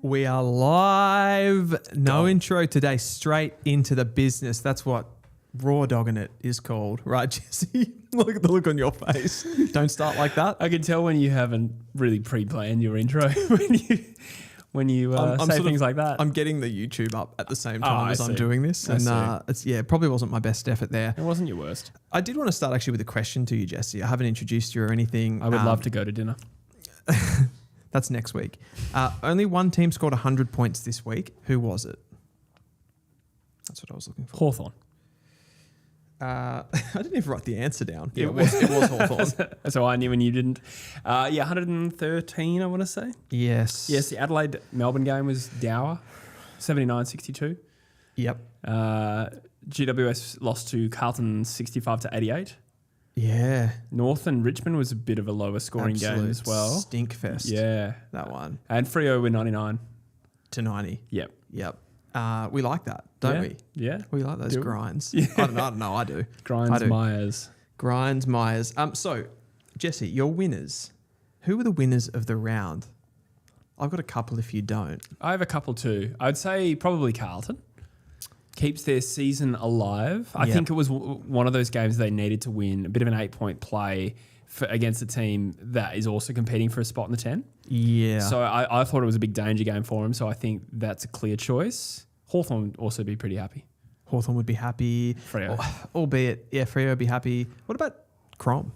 We are live. No intro today. Straight into the business. That's what raw dogging it is called. Right, Jesse? Look at the look on your face. Don't start like that. I can tell when you haven't really pre-planned your intro when you say things like that. I'm getting the YouTube up at the same time as I'm doing this. And it probably wasn't my best effort there. It wasn't your worst. I did want to start actually with a question to you, Jesse. I haven't introduced you or anything. I would love to go to dinner. That's next week. Only one team scored 100 points this week. Who was it? That's what I was looking for. Hawthorn. I didn't even write the answer down. Yeah, it was Hawthorn. So I knew when you didn't. 113, I want to say. Yes. Yes, the Adelaide-Melbourne game was dour, 79-62. Yep. GWS lost to Carlton 65-88. Yeah. North and Richmond was a bit of a lower scoring game as well. Stink fest. Yeah. That one. And Freo were 99. To 90. Yep. We like that, don't we? Yeah. We like those grinds. Yeah. I don't know. I do. Myers. Grinds, Myers. So, Jesse, your winners. Who were the winners of the round? I've got a couple if you don't. I have a couple too. I'd say probably Carlton. Keeps their season alive. I think it was one of those games they needed to win, a bit of an 8-point play against a team that is also competing for a spot in the 10. Yeah. So I thought it was a big danger game for him, so I think that's a clear choice. Hawthorn would also be pretty happy. Hawthorn would be happy. Freo. Albeit, Freo would be happy. What about Crom?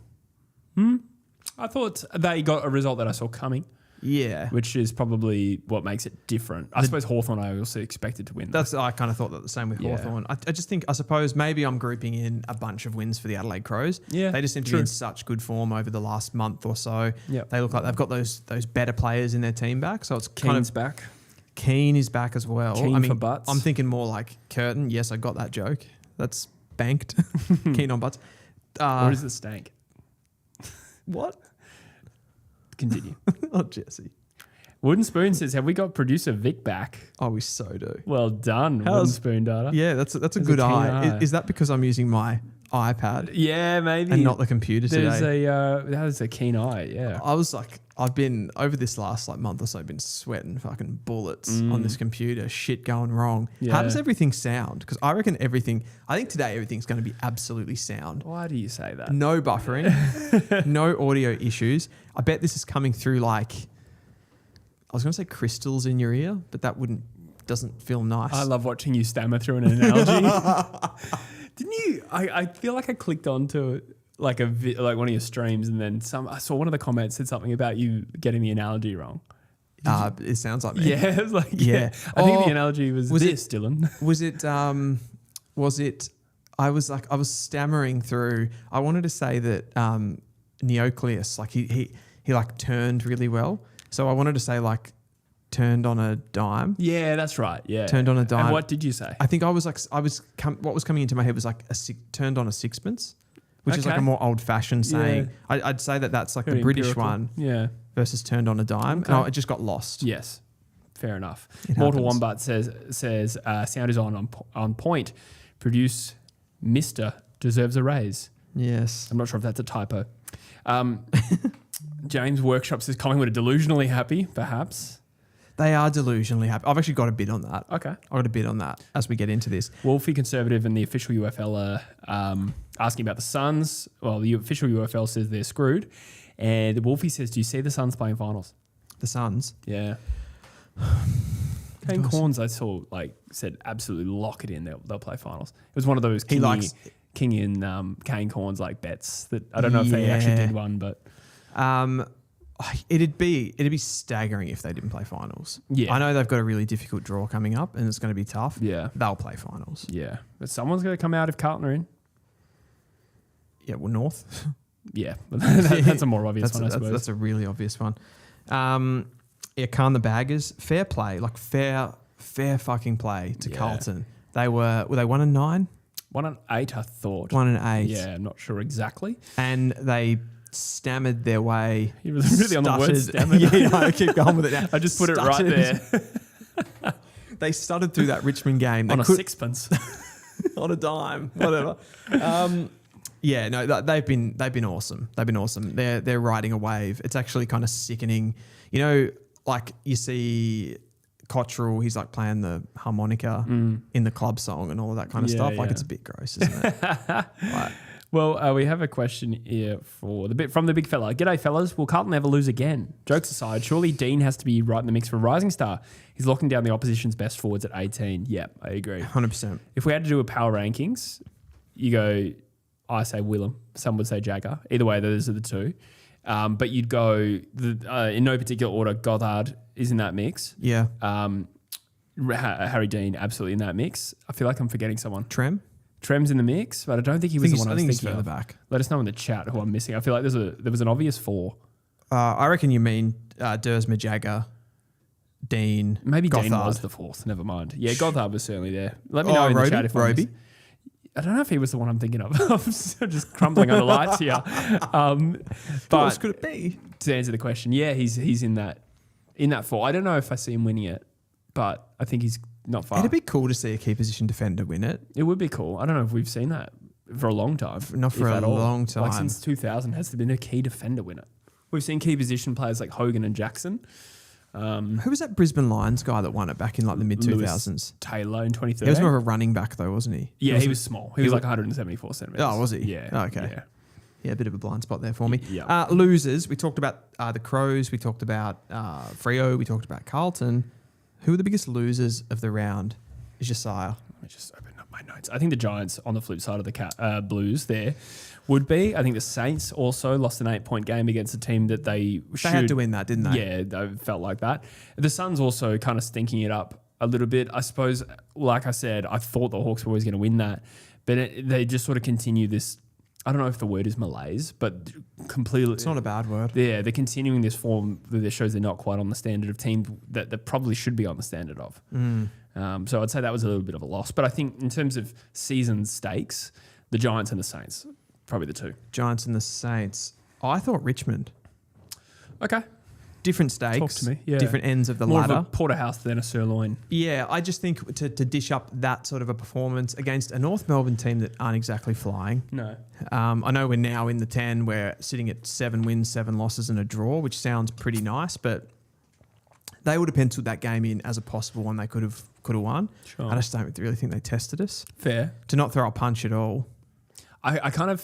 I thought they got a result that I saw coming. Yeah. Which is probably what makes it different. I suppose Hawthorn I also expected to win. I kind of thought that the same with Hawthorn. I just think, I suppose maybe I'm grouping in a bunch of wins for the Adelaide Crows. Yeah, they just seem to be in such good form over the last month or so. Yep. They look like they've got those better players in their team back. So it's Keen's back. Keane is back as well. Keen for butts. I'm thinking more like Curtin. Yes, I got that joke. That's banked. Keen on butts. Or is it Stank? What? Continue. Oh, Jesse. Wooden Spoon says, have we got producer Vic back? Oh, we so do. Well done, Wooden Spoon data. Yeah, that's a good eye. Is that because I'm using my iPad? Yeah, maybe. And not the computer today? That is a keen eye, yeah. I was like, I've been, over this last month or so, I've been sweating fucking bullets on this computer. Shit going wrong. Yeah. How does everything sound? Because I reckon I think today everything's going to be absolutely sound. Why do you say that? No buffering, no audio issues. I bet this is coming through I was going to say crystals in your ear, but that doesn't feel nice. I love watching you stammer through an analogy. Didn't you? I feel like I clicked onto like one of your streams, and then I saw one of the comments said something about you getting the analogy wrong. It sounds like me. Yeah, it was like, yeah. I think the analogy was this, Dylan. Was it? I was stammering through. I wanted to say that Neocleus, he turned really well. So I wanted to say turned on a dime. Yeah, that's right. Yeah, turned on a dime. And what did you say? I think what was coming into my head was turned on a sixpence, which is a more old fashioned saying. Yeah. I'd say that's like the British one. Yeah. Versus turned on a dime. Okay. And it just got lost. Yes. Fair enough. It Mortal happens. Wombat says sound is on point. Produce Mr. deserves a raise. Yes. I'm not sure if that's a typo. James Workshop says Collingwood are delusionally happy, perhaps. They are delusionally happy. I've actually got a bit on that. Okay. I've got a bit on that as we get into this. Wolfie Conservative and the official UFL are asking about the Suns. Well, the official UFL says they're screwed. And Wolfie says, do you see the Suns playing finals? The Suns? Yeah. Kane Corns, I saw, said absolutely lock it in. They'll play finals. It was one of those King and Kane Corns bets that I don't know if they actually did one, but it'd be staggering if they didn't play finals. Yeah, I know they've got a really difficult draw coming up, and it's going to be tough. Yeah, they'll play finals. Yeah, but someone's going to come out if Carlton are in. Yeah, well, North. Yeah, that's a more obvious one, I suppose. That's a really obvious one. Khan the Baggers, fair play, fair fucking play to Carlton. They were they 1-9? 1-8, I thought. 1-8. Yeah, I'm not sure exactly. And they stammered their way. He was really on the word stammered. Yeah, I keep going with it now. I just put it right there. They stuttered through that Richmond game. On a sixpence. On a dime, whatever. Yeah, no, they've been awesome. They've been awesome. They're riding a wave. It's actually kind of sickening. You know, you see Cottrell, he's like playing the harmonica in the club song and all of that kind of stuff. Like it's a bit gross, isn't it? Like, Well, we have a question here from the big fella. G'day, fellas. Will Carlton ever lose again? Jokes aside, surely Dean has to be right in the mix for a rising star. He's locking down the opposition's best forwards at 18. Yep, I agree. 100%. If we had to do a power rankings, you go, I say Willem. Some would say Jagger. Either way, those are the two. But you'd go, in no particular order, Goddard is in that mix. Yeah. Harry Dean, absolutely in that mix. I feel like I'm forgetting someone. Trem's in the mix, but I don't think he was the one I was thinking of. Back. Let us know in the chat who I'm missing. I feel like there was an obvious 4. I reckon you mean Dersma, Jagger, Dean, Maybe Gothard. Dean was the 4th. Never mind. Yeah, Gothard was certainly there. Let me know in the chat if Roby. I don't know if he was the one I'm thinking of. I'm just crumbling under lights here. Who else could it be? To answer the question, yeah, he's in that 4. I don't know if I see him winning it, but I think he's not far. It'd be cool to see a key position defender win it. It would be cool. I don't know if we've seen that for a long time. Not for a long time. Like since 2000, has there been a key defender win it? We've seen key position players like Hogan and Jackson. Who was that Brisbane Lions guy that won it back in like the mid-2000s? Taylor in 2013. He was more of a running back though, wasn't he? Yeah, he was small. He was like 174 centimetres. Oh, was he? Yeah. Oh, okay. Yeah, a bit of a blind spot there for me. Yeah. Losers, we talked about the Crows, we talked about Freo, we talked about Carlton. Who are the biggest losers of the round? Is Josiah. Let me just open up my notes. I think the Giants on the flip side of the Blues there would be. I think the Saints also lost an 8-point game against a team that they had to win that, didn't they? Yeah, they felt like that. The Suns also kind of stinking it up a little bit. I suppose, like I said, I thought the Hawks were always going to win that, but they just sort of continue this. I don't know if the word is malaise, but completely. It's not a bad word. Yeah, they're continuing this form that shows they're not quite on the standard of teams that they probably should be on the standard of. So I'd say that was a little bit of a loss. But I think in terms of season stakes, the Giants and the Saints, probably the two. Giants and the Saints. I thought Richmond. Okay. Different stakes. Talk to me. Yeah. Different ends of the More ladder. of a porterhouse than a sirloin. Yeah, I just think to dish up that sort of a performance against a North Melbourne team that aren't exactly flying. No. I know we're now in the 10. We're sitting at 7 wins, 7 losses and a draw, which sounds pretty nice, but they would have penciled that game in as a possible one they could have won. Sure. I just don't really think they tested us. Fair. To not throw a punch at all. I kind of,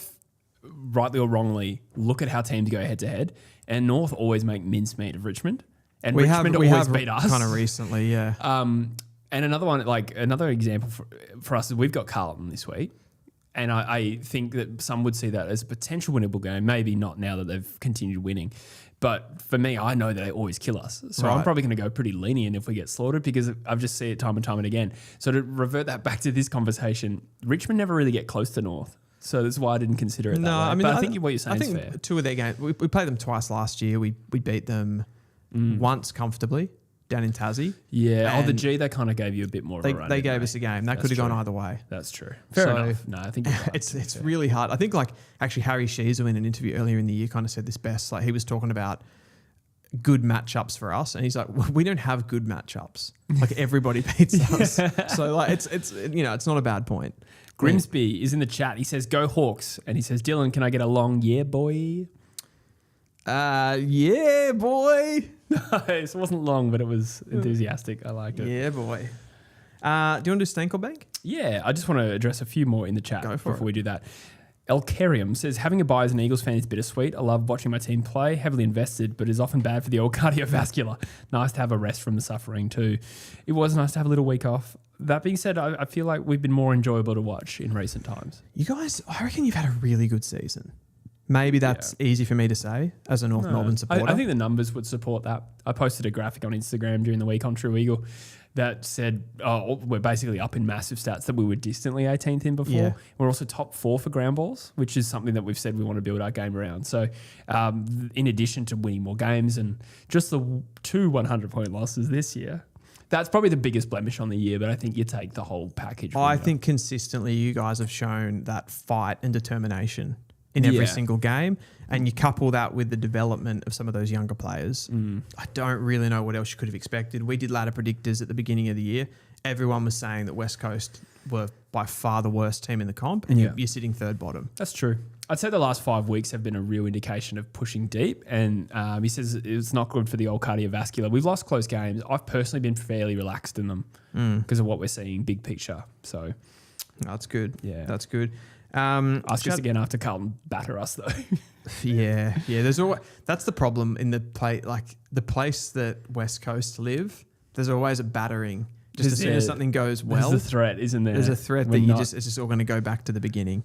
rightly or wrongly, look at how teams go head to head, and North always make mincemeat of Richmond, and Richmond always beat us. Kind of recently, yeah. And another one, like another example for us is we've got Carlton this week, and I think that some would see that as a potential winnable game. Maybe not now that they've continued winning, but for me, I know that they always kill us. So I'm probably going to go pretty lenient if we get slaughtered because I've just seen it time and time and again. So to revert that back to this conversation, Richmond never really get close to North. So that's why I didn't consider it that way. I mean, but I think what you're saying is fair. Two of their games, we played them twice last year. We beat them once comfortably down in Tassie. Yeah. The G, they kind of gave you a bit more of a run. They gave us a game. That could have gone either way. That's true. Fair enough. No, I think you're right. It's really hard. I think like actually Harry Sheezer in an interview earlier in the year kind of said this best. Like he was talking about good matchups for us, and he's like, we don't have good matchups. Like everybody beats us. So like it's it's not a bad point. Grimsby is in the chat. He says, "Go Hawks," and he says, "Dylan, can I get a long yeah, boy?" Yeah, boy. It wasn't long, but it was enthusiastic. I liked it. Yeah, boy. Do you want to do Stank or Bank? Yeah, I just want to address a few more in the chat before it. we do that. Elkarium says, having a buy as an Eagles fan is bittersweet. I love watching my team play, heavily invested, but is often bad for the old cardiovascular. Nice to have a rest from the suffering too. It was nice to have a little week off. That being said, I feel like we've been more enjoyable to watch in recent times. You guys, I reckon you've had a really good season. Maybe that's easy for me to say as a North Melbourne supporter. I think the numbers would support that. I posted a graphic on Instagram during the week on True Eagle that said, we're basically up in massive stats that we were distantly 18th in before. Yeah. We're also top 4 for ground balls, which is something that we've said we want to build our game around. So in addition to winning more games and just the 2 100-point losses this year, that's probably the biggest blemish on the year, but I think you take the whole package. I think consistently you guys have shown that fight and determination in every Yeah. single game. And you couple that with the development of some of those younger players. I don't really know what else you could have expected. We did ladder predictors at the beginning of the year. Everyone was saying that West Coast were by far the worst team in the comp, and you're sitting third bottom. That's true. I'd say the last 5 weeks have been a real indication of pushing deep, and he says it's not good for the old cardiovascular. We've lost close games. I've personally been fairly relaxed in them because of what we're seeing big picture. So that's good. Yeah. That's good. Ask us again after Carlton batter us, though. Yeah. There's always, that's the problem in the the place that West Coast live. There's always a battering. Just as soon as something goes well, there's a threat, isn't there? There's a threat that it's just all going to go back to the beginning.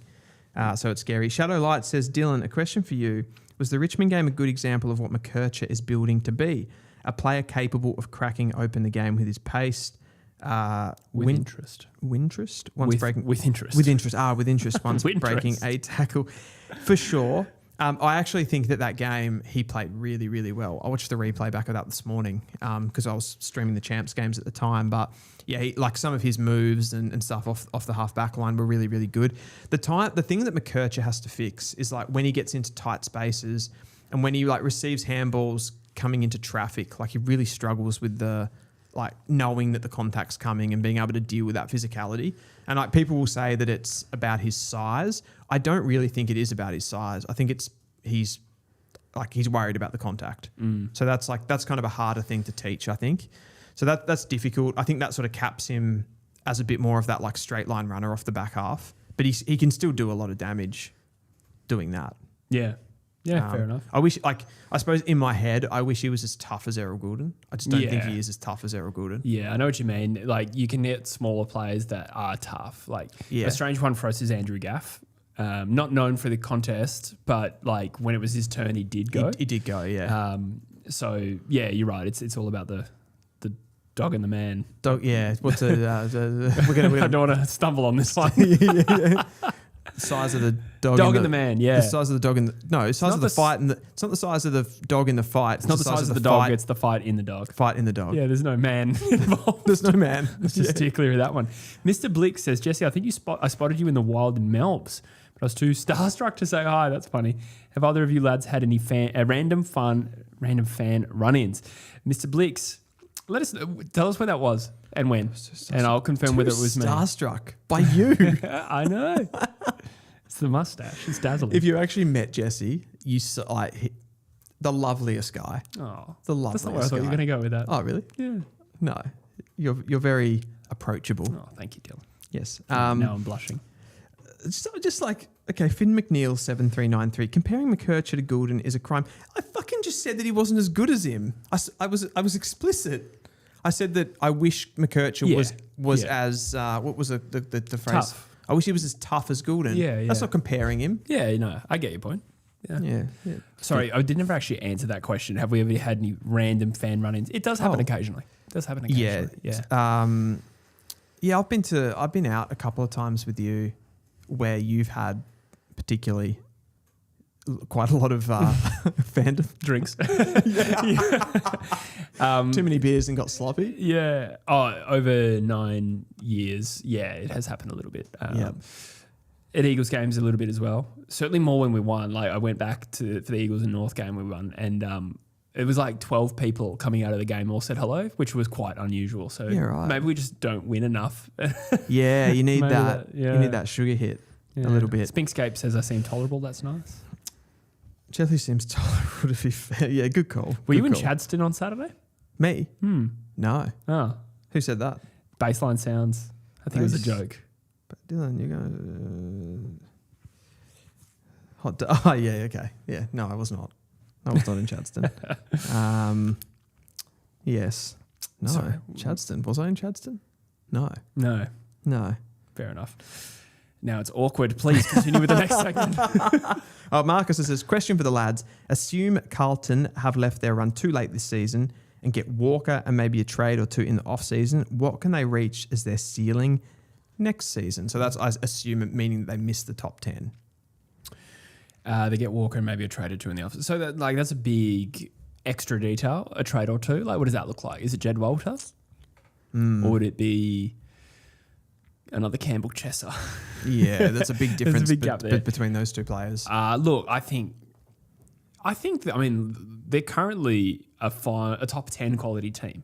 So it's scary. Shadow Light says, Dylan, a question for you. Was the Richmond game a good example of what McKercher is building to be? A player capable of cracking open the game with his pace. With interest. Winterest? With interest. With interest. Once breaking a tackle. For sure. I actually think that game, he played really, really well. I watched the replay back of that this morning because I was streaming the Champs games at the time. But yeah, some of his moves and stuff off the half back line were really, really good. The thing that McKercher has to fix is when he gets into tight spaces and when he receives handballs coming into traffic, he really struggles with the knowing that the contact's coming and being able to deal with that physicality. And people will say that it's about his size. I don't really think it is about his size. I think he's worried about the contact. So that's kind of a harder thing to teach, I think. So that's difficult. I think that sort of caps him as a bit more of that straight line runner off the back half. But he can still do a lot of damage doing that. Yeah. Yeah, fair enough. I wish, I suppose in my head, I wish he was as tough as Errol Goulden. I just don't think he is as tough as Errol Goulden. Yeah, I know what you mean. You can get smaller players that are tough. A strange one for us is Andrew Gaff. Not known for the contest, but when it was his turn, he did go. He did go, yeah. So yeah, you're right. It's all about the dog and the man. Dog, yeah. What's we're I don't want to stumble on this one. Size of the dog and the man, yeah. The size of the dog and the size of the fight and it's not the size of the dog in the fight. It's not the size of the dog, it's the fight in the dog. Fight in the dog. Yeah, there's no man involved. There's no man. Let's just steer clear of that one. Mr. Blick says, Jesse, I think I spotted you in the wild in Melbs, but I was too starstruck to say hi. That's funny. Have either of you lads had any random fan run-ins? Mr. Blix, tell us where that was and when, and I'll confirm whether it was me. Starstruck by you. I know. It's the mustache. It's dazzling. If you actually met Jesse, you the loveliest guy. Oh, the loveliest. That's not where I thought you were going to go with that. Oh, really? Yeah. No, you're very approachable. Oh, thank you, Dylan. Yes. Now I'm blushing. Just Finn McNeil 7393. Comparing McKercher to Goulden is a crime. I fucking just said that he wasn't as good as him. I was explicit. I said that I wish McKercher was as what was the phrase? Tough. I wish he was as tough as Goulden. Yeah. That's not comparing him. Yeah, no, I get your point. Yeah. Sorry, I did never actually answer that question. Have we ever had any random fan run-ins? It does happen occasionally. Yeah. I've been out a couple of times with you where you've had particularly quite a lot of fandom drinks. Too many beers and got sloppy. Yeah. Oh, over 9 years. Yeah, it has happened a little bit. At Eagles games a little bit as well. Certainly more when we won. I went back for the Eagles and North game we won, and it was 12 people coming out of the game all said hello, which was quite unusual. So maybe we just don't win enough. Yeah, you need that. You need that sugar hit a little bit. Spinkscape says I seem tolerable. That's nice. Jesse seems tolerable to be fair. Yeah, good call. Were you in Chadstone on Saturday? Me? No. Oh. Who said that? Baseline sounds. I think it was a joke. But Dylan, you're going oh, yeah, okay. Yeah, no, I was not. I was not in Chadstone. Yes. No. Sorry. Chadstone. Was I in Chadstone? No. Fair enough. Now it's awkward. Please continue with the next segment. Marcus says, question for the lads. Assume Carlton have left their run too late this season and get Walker and maybe a trade or two in the off-season. What can they reach as their ceiling next season? So that's, I assume, meaning they miss the top 10. They get Walker and maybe a trade or two in the off-season. So that's a big extra detail, a trade or two. What does that look like? Is it Jed Walter? Or would it be another Campbell Chesser. Yeah, that's a big difference big gap there. between those two players. Look, I think that, I mean, they're currently a top 10 quality team.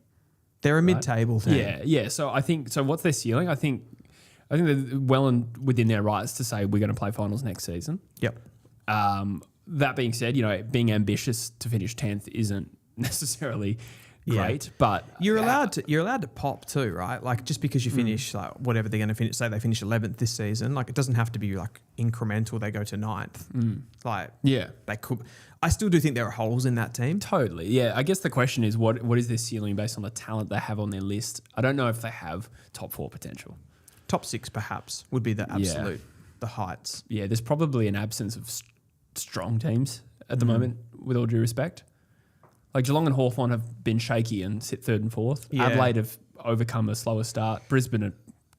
They're a mid-table team. Yeah. So I think, what's their ceiling? I think they're well and within their rights to say we're going to play finals next season. Yep. That being said, being ambitious to finish 10th isn't necessarily great, but you're allowed to pop too, right? Like just because you finish like whatever they're going to finish, say they finish 11th this season, like it doesn't have to be like incremental. They go to 9th. Like they could. I still do think there are holes in that team. Totally. Yeah. I guess the question is what is their ceiling based on the talent they have on their list? I don't know if they have top 4 potential. Top 6 perhaps would be the absolute the heights. Yeah. There's probably an absence of strong teams at the moment, with all due respect. Like Geelong and Hawthorn have been shaky and sit 3rd and 4th. Yeah. Adelaide have overcome a slower start. Brisbane are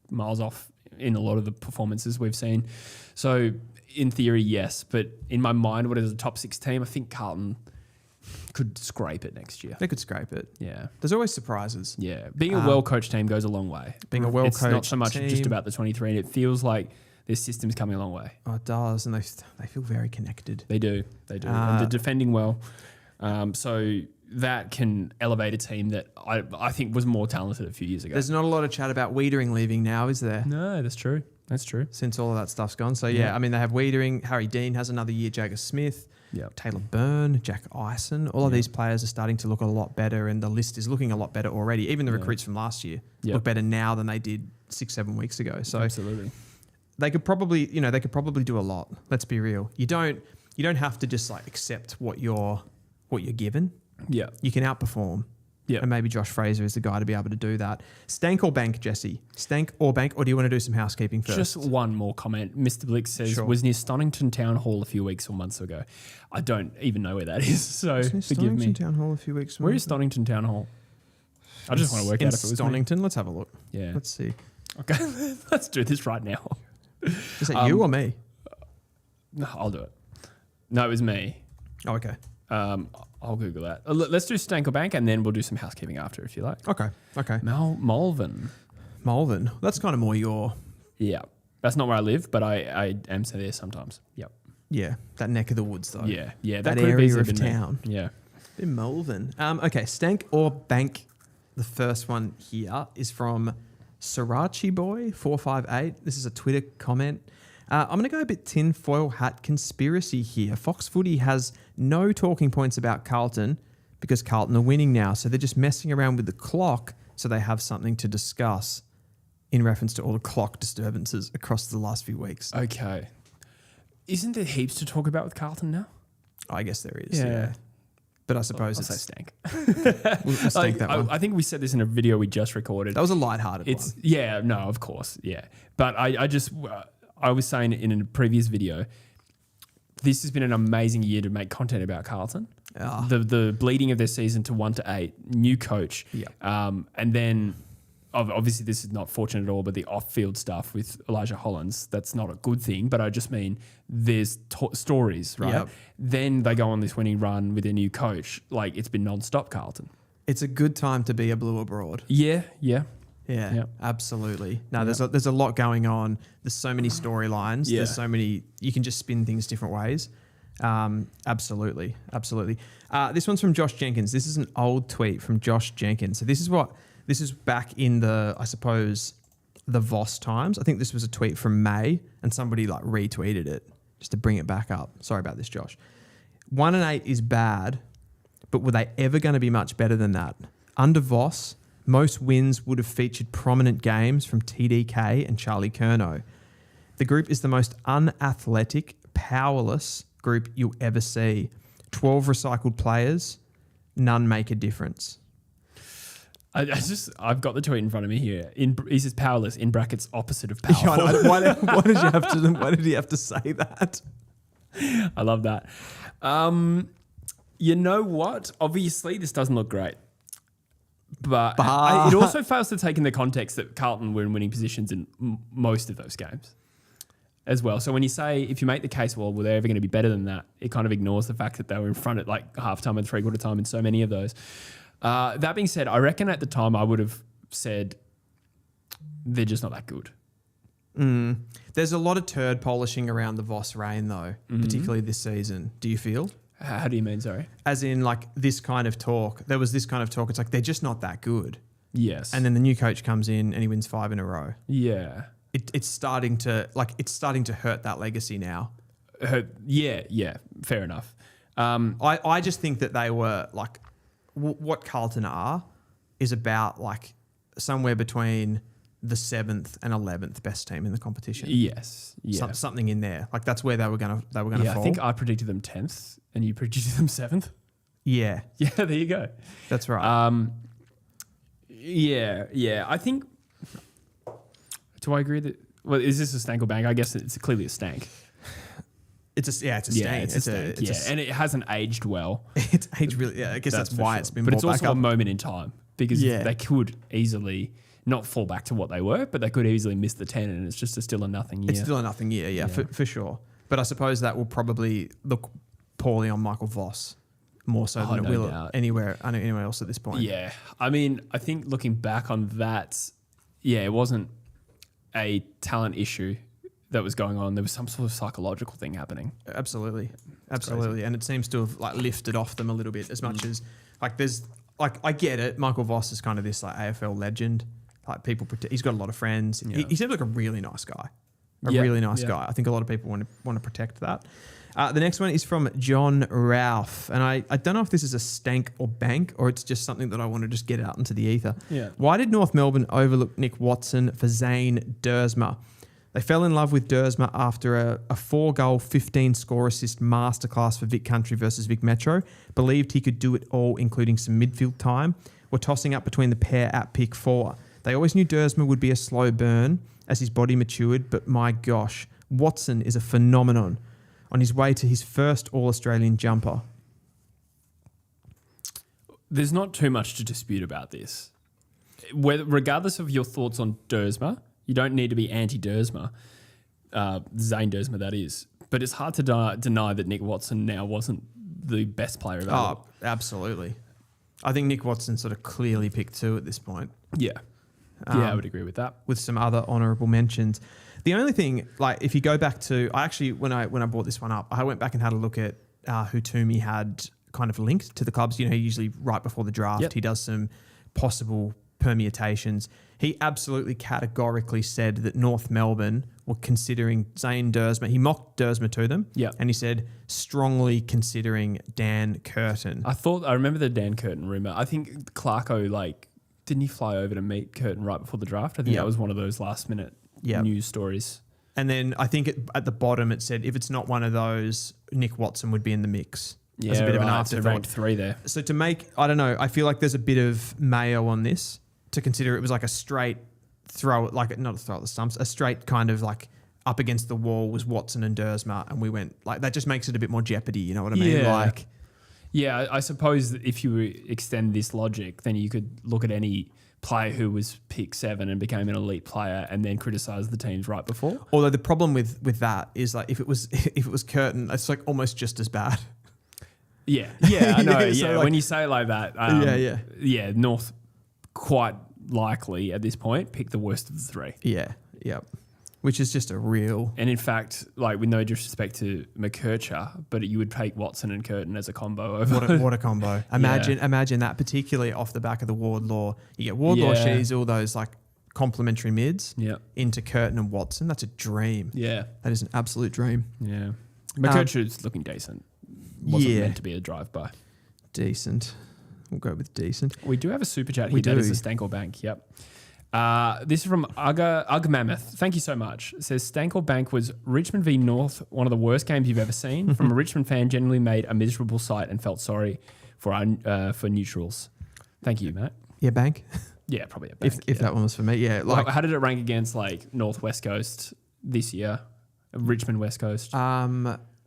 miles off in a lot of the performances we've seen. So in theory, yes. But in my mind, what is a top 6 team? I think Carlton could scrape it next year. They could scrape it. Yeah. There's always surprises. Yeah. Being a well-coached team goes a long way. Being a well-coached It's not so much team. just about the 23, and it feels like their system's coming a long way. Oh, it does. And they feel very connected. They do. And they're defending well. So that can elevate a team that I think was more talented a few years ago. There's not a lot of chat about Wiedering leaving now, is there? No, that's true. That's true. Since all of that stuff's gone. So, yeah, I mean, they have Wiedering. Harry Dean has another year. Jagger Smith. Yep. Taylor Byrne. Jack Ison. All of these players are starting to look a lot better, and the list is looking a lot better already. Even the recruits from last year look better now than they did 6-7 weeks ago. So absolutely. They could probably do a lot. Let's be real. You don't have to just like accept what you're given. Yeah. You can outperform. Yeah. And maybe Josh Fraser is the guy to be able to do that. Stank or bank, Jesse? Stank or bank, or do you want to do some housekeeping first? Just one more comment. Mr. Blix says, was near Stonington Town Hall a few weeks or months ago. I don't even know where that is, so forgive Stonington me. Town Hall a few weeks. Where is Stonington Town Hall? I just want to work out if it was Stonington. Let's have a look. Yeah. Let's see. Okay, let's do this right now. Is that you or me? No, I'll do it. No, it was me. Oh, okay. I'll Google that. Let's do Stank or Bank, and then we'll do some housekeeping after, if you like. Okay. Malvern. Malvern. That's kind of more your... Yeah. That's not where I live, but I am there sometimes. Yep. Yeah. That neck of the woods, though. Yeah. That area of town. Yeah. In Malvern. Okay. Stank or Bank. The first one here is from Srirachi Boy 458. This is a Twitter comment. I'm going to go a bit tinfoil hat conspiracy here. Fox Footy has no talking points about Carlton because Carlton are winning now. So they're just messing around with the clock so they have something to discuss in reference to all the clock disturbances across the last few weeks. Okay. Isn't there heaps to talk about with Carlton now? I guess there is, yeah. But I suppose I'll it's... say Stank. We'll stank that one. I think we said this in a video we just recorded. That was a lighthearted one. Yeah, no, of course, yeah. But I was saying in a previous video, this has been an amazing year to make content about Carlton. The bleeding of their season to 1 to 8, new coach. Yeah. And then obviously this is not fortunate at all, but the off-field stuff with Elijah Hollins, that's not a good thing, but I just mean there's stories, right? Yep. Then they go on this winning run with their new coach. Like, it's been non-stop Carlton. It's a good time to be a blue abroad. Yeah. Yeah, Yep. absolutely. No, there's a lot going on. There's so many storylines. Yeah. There's so many. You can just spin things different ways. Absolutely. This one's from Josh Jenkins. This is an old tweet from Josh Jenkins. So this is back in the, I suppose, the Voss times. I think this was a tweet from May, and somebody like retweeted it just to bring it back up. Sorry about this, Josh. 1 and 8 is bad, but were they ever going to be much better than that? Under Voss, most wins would have featured prominent games from TDK and Charlie Curnow. The group is the most unathletic, powerless group you'll ever see. 12 recycled players, none make a difference. I've got the tweet in front of me here. He says powerless in brackets opposite of powerful. Why did he have to say that? I love that. You know what? Obviously, this doesn't look great. But it also fails to take in the context that Carlton were in winning positions in most of those games as well. So when you say, if you make the case, well, were they ever going to be better than that? It kind of ignores the fact that they were in front at like halftime and three-quarter time in so many of those. That being said, I reckon at the time I would have said they're just not that good. There's a lot of turd polishing around the Voss reign, though, particularly this season. Do you feel? How do you mean, sorry? As in, like, this kind of talk. There was this kind of talk. It's like, they're just not that good. Yes. And then the new coach comes in and he wins 5 in a row. Yeah. It's starting to hurt that legacy now. Yeah. Fair enough. I just think that they were, like, what Carlton are is about, like, somewhere between the 7th and 11th best team in the competition. Yes. Yeah. Something in there. Like, that's where they were gonna fall. I think I predicted them 10th and you predicted them 7th. Yeah. Yeah, there you go. That's right. Yeah. I think. Do I agree that? Well, is this a stank or bang? I guess it's clearly a stank. It's a stank. It's a stank. And it hasn't aged well. It's aged really. Yeah, I guess that's why it's been. But more it's also back up. a moment in time because they could easily not fall back to what they were, but they could easily miss the 10, and it's just still a nothing year. It's still a nothing year, yeah. For sure. But I suppose that will probably look poorly on Michael Voss more so than it will anywhere else at this point. Yeah. I mean, I think looking back on that, it wasn't a talent issue that was going on. There was some sort of psychological thing happening. Absolutely. And it seems to have, like, lifted off them a little bit as much as, like, there's, like, I get it. Michael Voss is kind of this, like, AFL legend. Like, he's got a lot of friends. Yeah. He seems like a really nice guy. Really nice guy. I think a lot of people want to protect that. The next one is from John Ralph. And I don't know if this is a stank or bank or it's just something that I want to just get out into the ether. Yeah. Why did North Melbourne overlook Nick Watson for Zane Dersma? They fell in love with Dersma after a 4-goal, 15-score-assist masterclass for Vic Country versus Vic Metro. Believed he could do it all, including some midfield time. Were tossing up between the pair at pick 4. They always knew Dersma would be a slow burn as his body matured, but my gosh, Watson is a phenomenon on his way to his first All-Australian jumper. There's not too much to dispute about this. Regardless of your thoughts on Dersma, you don't need to be anti-Dersma, Zane Dersma that is, but it's hard to deny that Nick Watson now wasn't the best player available. Oh, absolutely. I think Nick Watson sort of clearly picked 2 at this point. Yeah. I would agree with that. With some other honourable mentions. The only thing, like, if you go back to, when I brought this one up, I went back and had a look at who Toomey had kind of linked to the clubs. You know, usually right before the draft, he does some possible permutations. He absolutely categorically said that North Melbourne were considering Zane Dersma. He mocked Dersma to them. Yeah. And he said strongly considering Dan Curtin. I remember the Dan Curtin rumour. I think Clarko, didn't he fly over to meet Curtin right before the draft? I think that was one of those last minute news stories. And then I think at the bottom it said if it's not one of those, Nick Watson would be in the mix. As a bit of an afterthought. So ranked 3 there. So to make, I don't know, I feel like there's a bit of mayo on this to consider it was like a straight throw, like not a throw at the stumps, a straight kind of like up against the wall was Watson and Dersma, and we went like that. Just makes it a bit more jeopardy. You know what I mean? Yeah, I suppose that if you extend this logic, then you could look at any player who was pick 7 and became an elite player and then criticise the teams right before. Although the problem with that is like if it was Curtin, it's like almost just as bad. Yeah, I know. So when you say it like that, North quite likely at this point pick the worst of the 3. Yeah. Which is just a real... And in fact, with no disrespect to McKercher, but you would take Watson and Curtin as a combo over... What a combo. Imagine that, particularly off the back of the Wardlaw. You get Wardlaw, Shees, all those complementary mids into Curtin and Watson. That's a dream. Yeah. That is an absolute dream. Yeah. McKercher's looking decent. Wasn't meant to be a drive-by. Decent. We'll go with decent. We do have a super chat here. That is a Stank or Bank. Yep. This is from Ugg Mammoth. Thank you so much. It says Stank or Bank was Richmond v North, one of the worst games you've ever seen. From a Richmond fan, generally made a miserable sight and felt sorry for neutrals. Thank you, Matt. Yeah, Bank. Yeah, probably a Bank. If that one was for me, yeah. How did it rank against North West Coast this year? Richmond West Coast.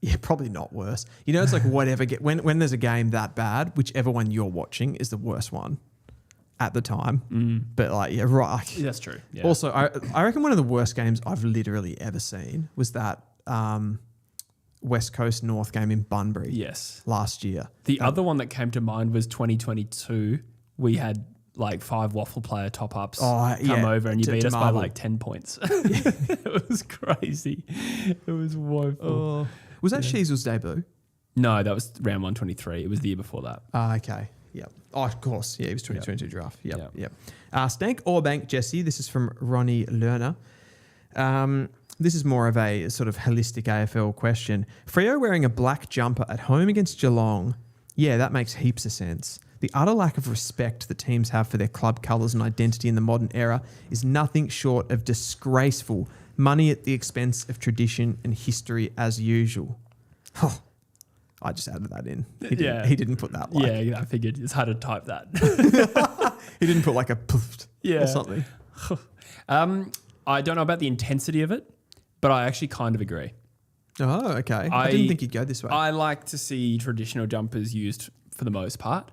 Yeah, probably not worse. You know, it's like whatever. When there's a game that bad, whichever one you're watching is the worst one at the time. But right. That's true. Yeah. Also, I reckon one of the worst games I've literally ever seen was that West Coast North game in Bunbury. Yes. Last year. The other one that came to mind was 2022. We had like 5 waffle player top ups Oh, come yeah, over and you to- beat to us by marble. like 10 points. It was crazy. It was woeful. Oh. Was that Sheasel's debut? No, that was round 123. It was the year before that. Okay. Yep. Oh, of course. Yeah, he was 2022 draft. Yep. Yep. Stank or bank, Jesse. This is from Ronnie Lerner. This is more of a sort of holistic AFL question. Freo wearing a black jumper at home against Geelong. Yeah, that makes heaps of sense. The utter lack of respect that teams have for their club colours and identity in the modern era is nothing short of disgraceful. Money at the expense of tradition and history as usual. Oh, I just added that in. He didn't put that. Like, Yeah, I figured it's hard to type that. he didn't put like a poof or something. I don't know about the intensity of it, but I actually kind of agree. Oh, okay. I didn't think you'd go this way. I like to see traditional jumpers used for the most part.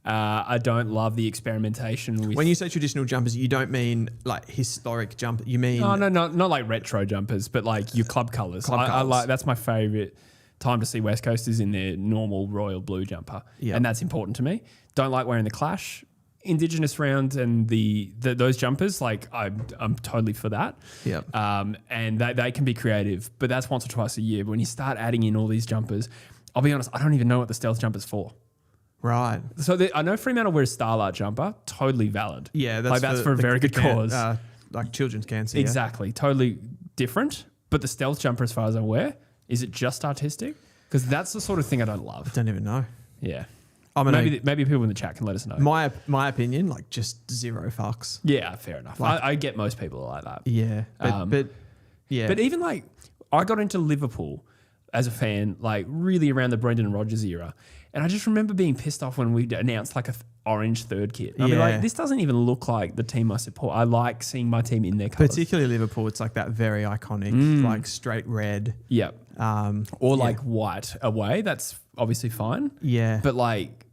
I don't love the experimentation with... When you say traditional jumpers, you don't mean like historic jumper. You mean... No, not like retro jumpers, but like your club colours. I like, that's my favourite time to see West Coasters in their normal royal blue jumper. Yep. And that's important to me. Don't like wearing the Clash Indigenous round and those jumpers. Like I'm totally for that. Yep. And they can be creative, but that's once or twice a year. But when you start adding in all these jumpers, I'll be honest, I don't even know what the stealth jumper's for. Right. So I know Fremantle wears a Starlight jumper, totally valid. Yeah, that's for a very good cause. Like children's cancer. Exactly, totally different. But the stealth jumper, as far as I'm aware, is it just artistic? Because that's the sort of thing I don't love. I don't even know. Yeah. Maybe Maybe people in the chat can let us know. my opinion, like just zero fucks. Yeah, fair enough. Like- I get most people are like that. Yeah, but yeah. But even like, I got into Liverpool as a fan, like really around the Brendan Rodgers era. And I just remember being pissed off when we announced like a orange third kit. I'd be like, this doesn't even look like the team I support. I like seeing my team in their colours. Particularly Liverpool, it's like that very iconic, like straight red. Yep. Or like white away. That's obviously fine. Yeah. But like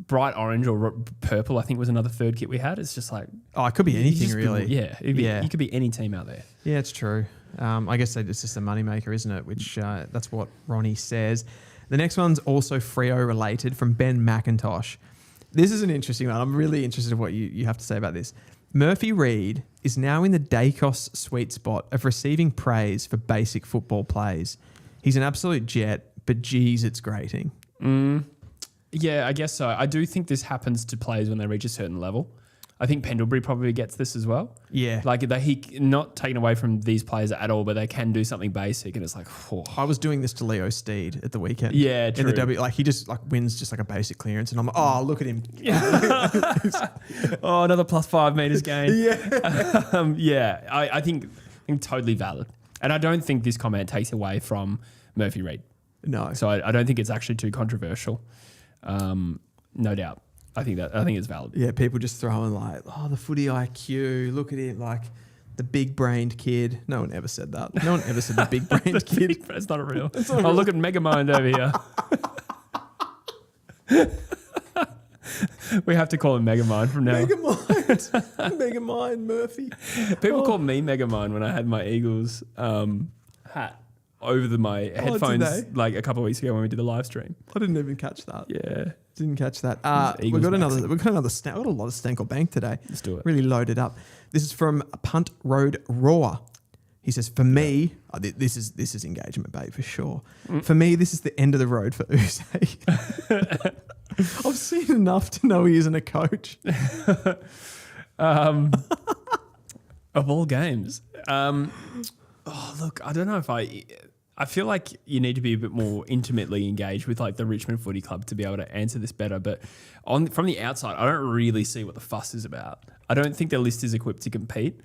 bright orange or purple, I think was another third kit we had. It's just like... Oh, it could be anything really. You could be any team out there. Yeah, it's true. I guess it's just a moneymaker, isn't it? Which that's what Ronnie says. The next one's also Freo related from Ben McIntosh. This is an interesting one. I'm really interested in what you have to say about this. Murphy Reid is now in the Dacos sweet spot of receiving praise for basic football plays. He's an absolute jet, but geez, it's grating. Yeah, I guess so. I do think this happens to players when they reach a certain level. I think Pendlebury probably gets this as well. Yeah. Like he not taken away from these players at all, but they can do something basic and it's like, oh. I was doing this to Leo Steed at the weekend. Yeah, true. In the W, like he just like wins just like a basic clearance and I'm like, oh, look at him. Oh, another plus 5 meters gain. Yeah. I think totally valid. And I don't think this comment takes away from Murphy Reid. No. So I don't think it's actually too controversial. No doubt. I think it's valid. Yeah, people just throwing like, oh, the footy IQ, look at it, like the big-brained kid. No one ever said that. No one ever said the big-brained kid. It's not a real. Look at Megamind over here. We have to call him Megamind from now. Megamind Murphy. People called me Megamind when I had my Eagles hat over my headphones like a couple of weeks ago when we did the live stream. I didn't even catch that. Yeah. Didn't catch that. We've got another stank. We've got a lot of stank or bank today. Let's do it. Really loaded up. This is from Punt Road Raw. He says, for me, this is engagement bait for sure. For me, this is the end of the road for Uze. I've seen enough to know he isn't a coach. Of all games. Look, I don't know if I feel like you need to be a bit more intimately engaged with like the Richmond Footy Club to be able to answer this better. But from the outside, I don't really see what the fuss is about. I don't think their list is equipped to compete.